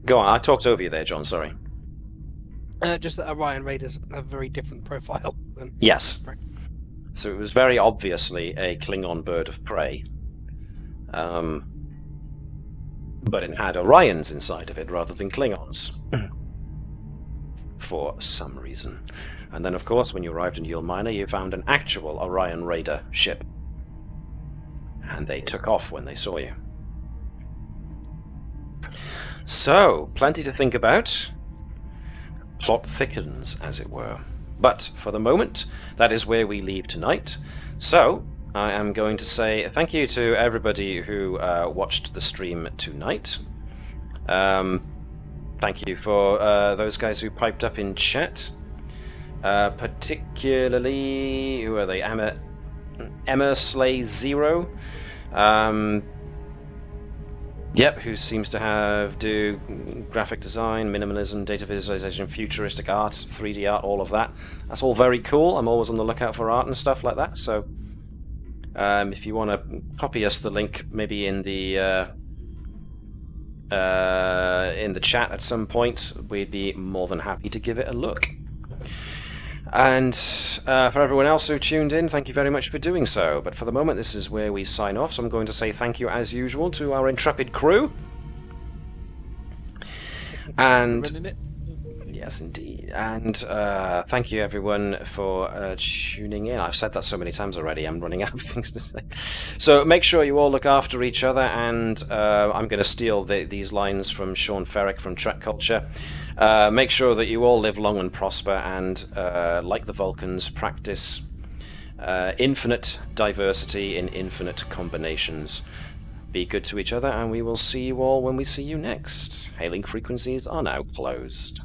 Go on, I talked over you there, John, sorry. Just that Orion Raiders have a very different profile than... Yes. So it was very obviously a Klingon bird of prey. But it had Orions inside of it rather than Klingons. For some reason. And then, of course, when you arrived in Yuul Minor, you found an actual Orion Raider ship. And they took off when they saw you. So, plenty to think about. Plot thickens, as it were. But, for the moment, that is where we leave tonight. So, I am going to say thank you to everybody who watched the stream tonight. Thank you for those guys who piped up in chat. Particularly, who are they? Emma Slay Zero. Who seems to do graphic design, minimalism, data visualization, futuristic art, 3D art, all of that. That's all very cool. I'm always on the lookout for art and stuff like that. So, if you want to copy us the link, maybe in the chat at some point, we'd be more than happy to give it a look. And for everyone else who tuned in, thank you very much for doing so. But for the moment, this is where we sign off, so I'm going to say thank you, as usual, to our intrepid crew. And... Yes, indeed. And thank you, everyone, for tuning in. I've said that so many times already, I'm running out of things to say. So make sure you all look after each other, and I'm going to steal these lines from Sean Ferrick from Trek Culture. Make sure that you all live long and prosper, and like the Vulcans, practice infinite diversity in infinite combinations. Be good to each other, and we will see you all when we see you next. Hailing frequencies are now closed.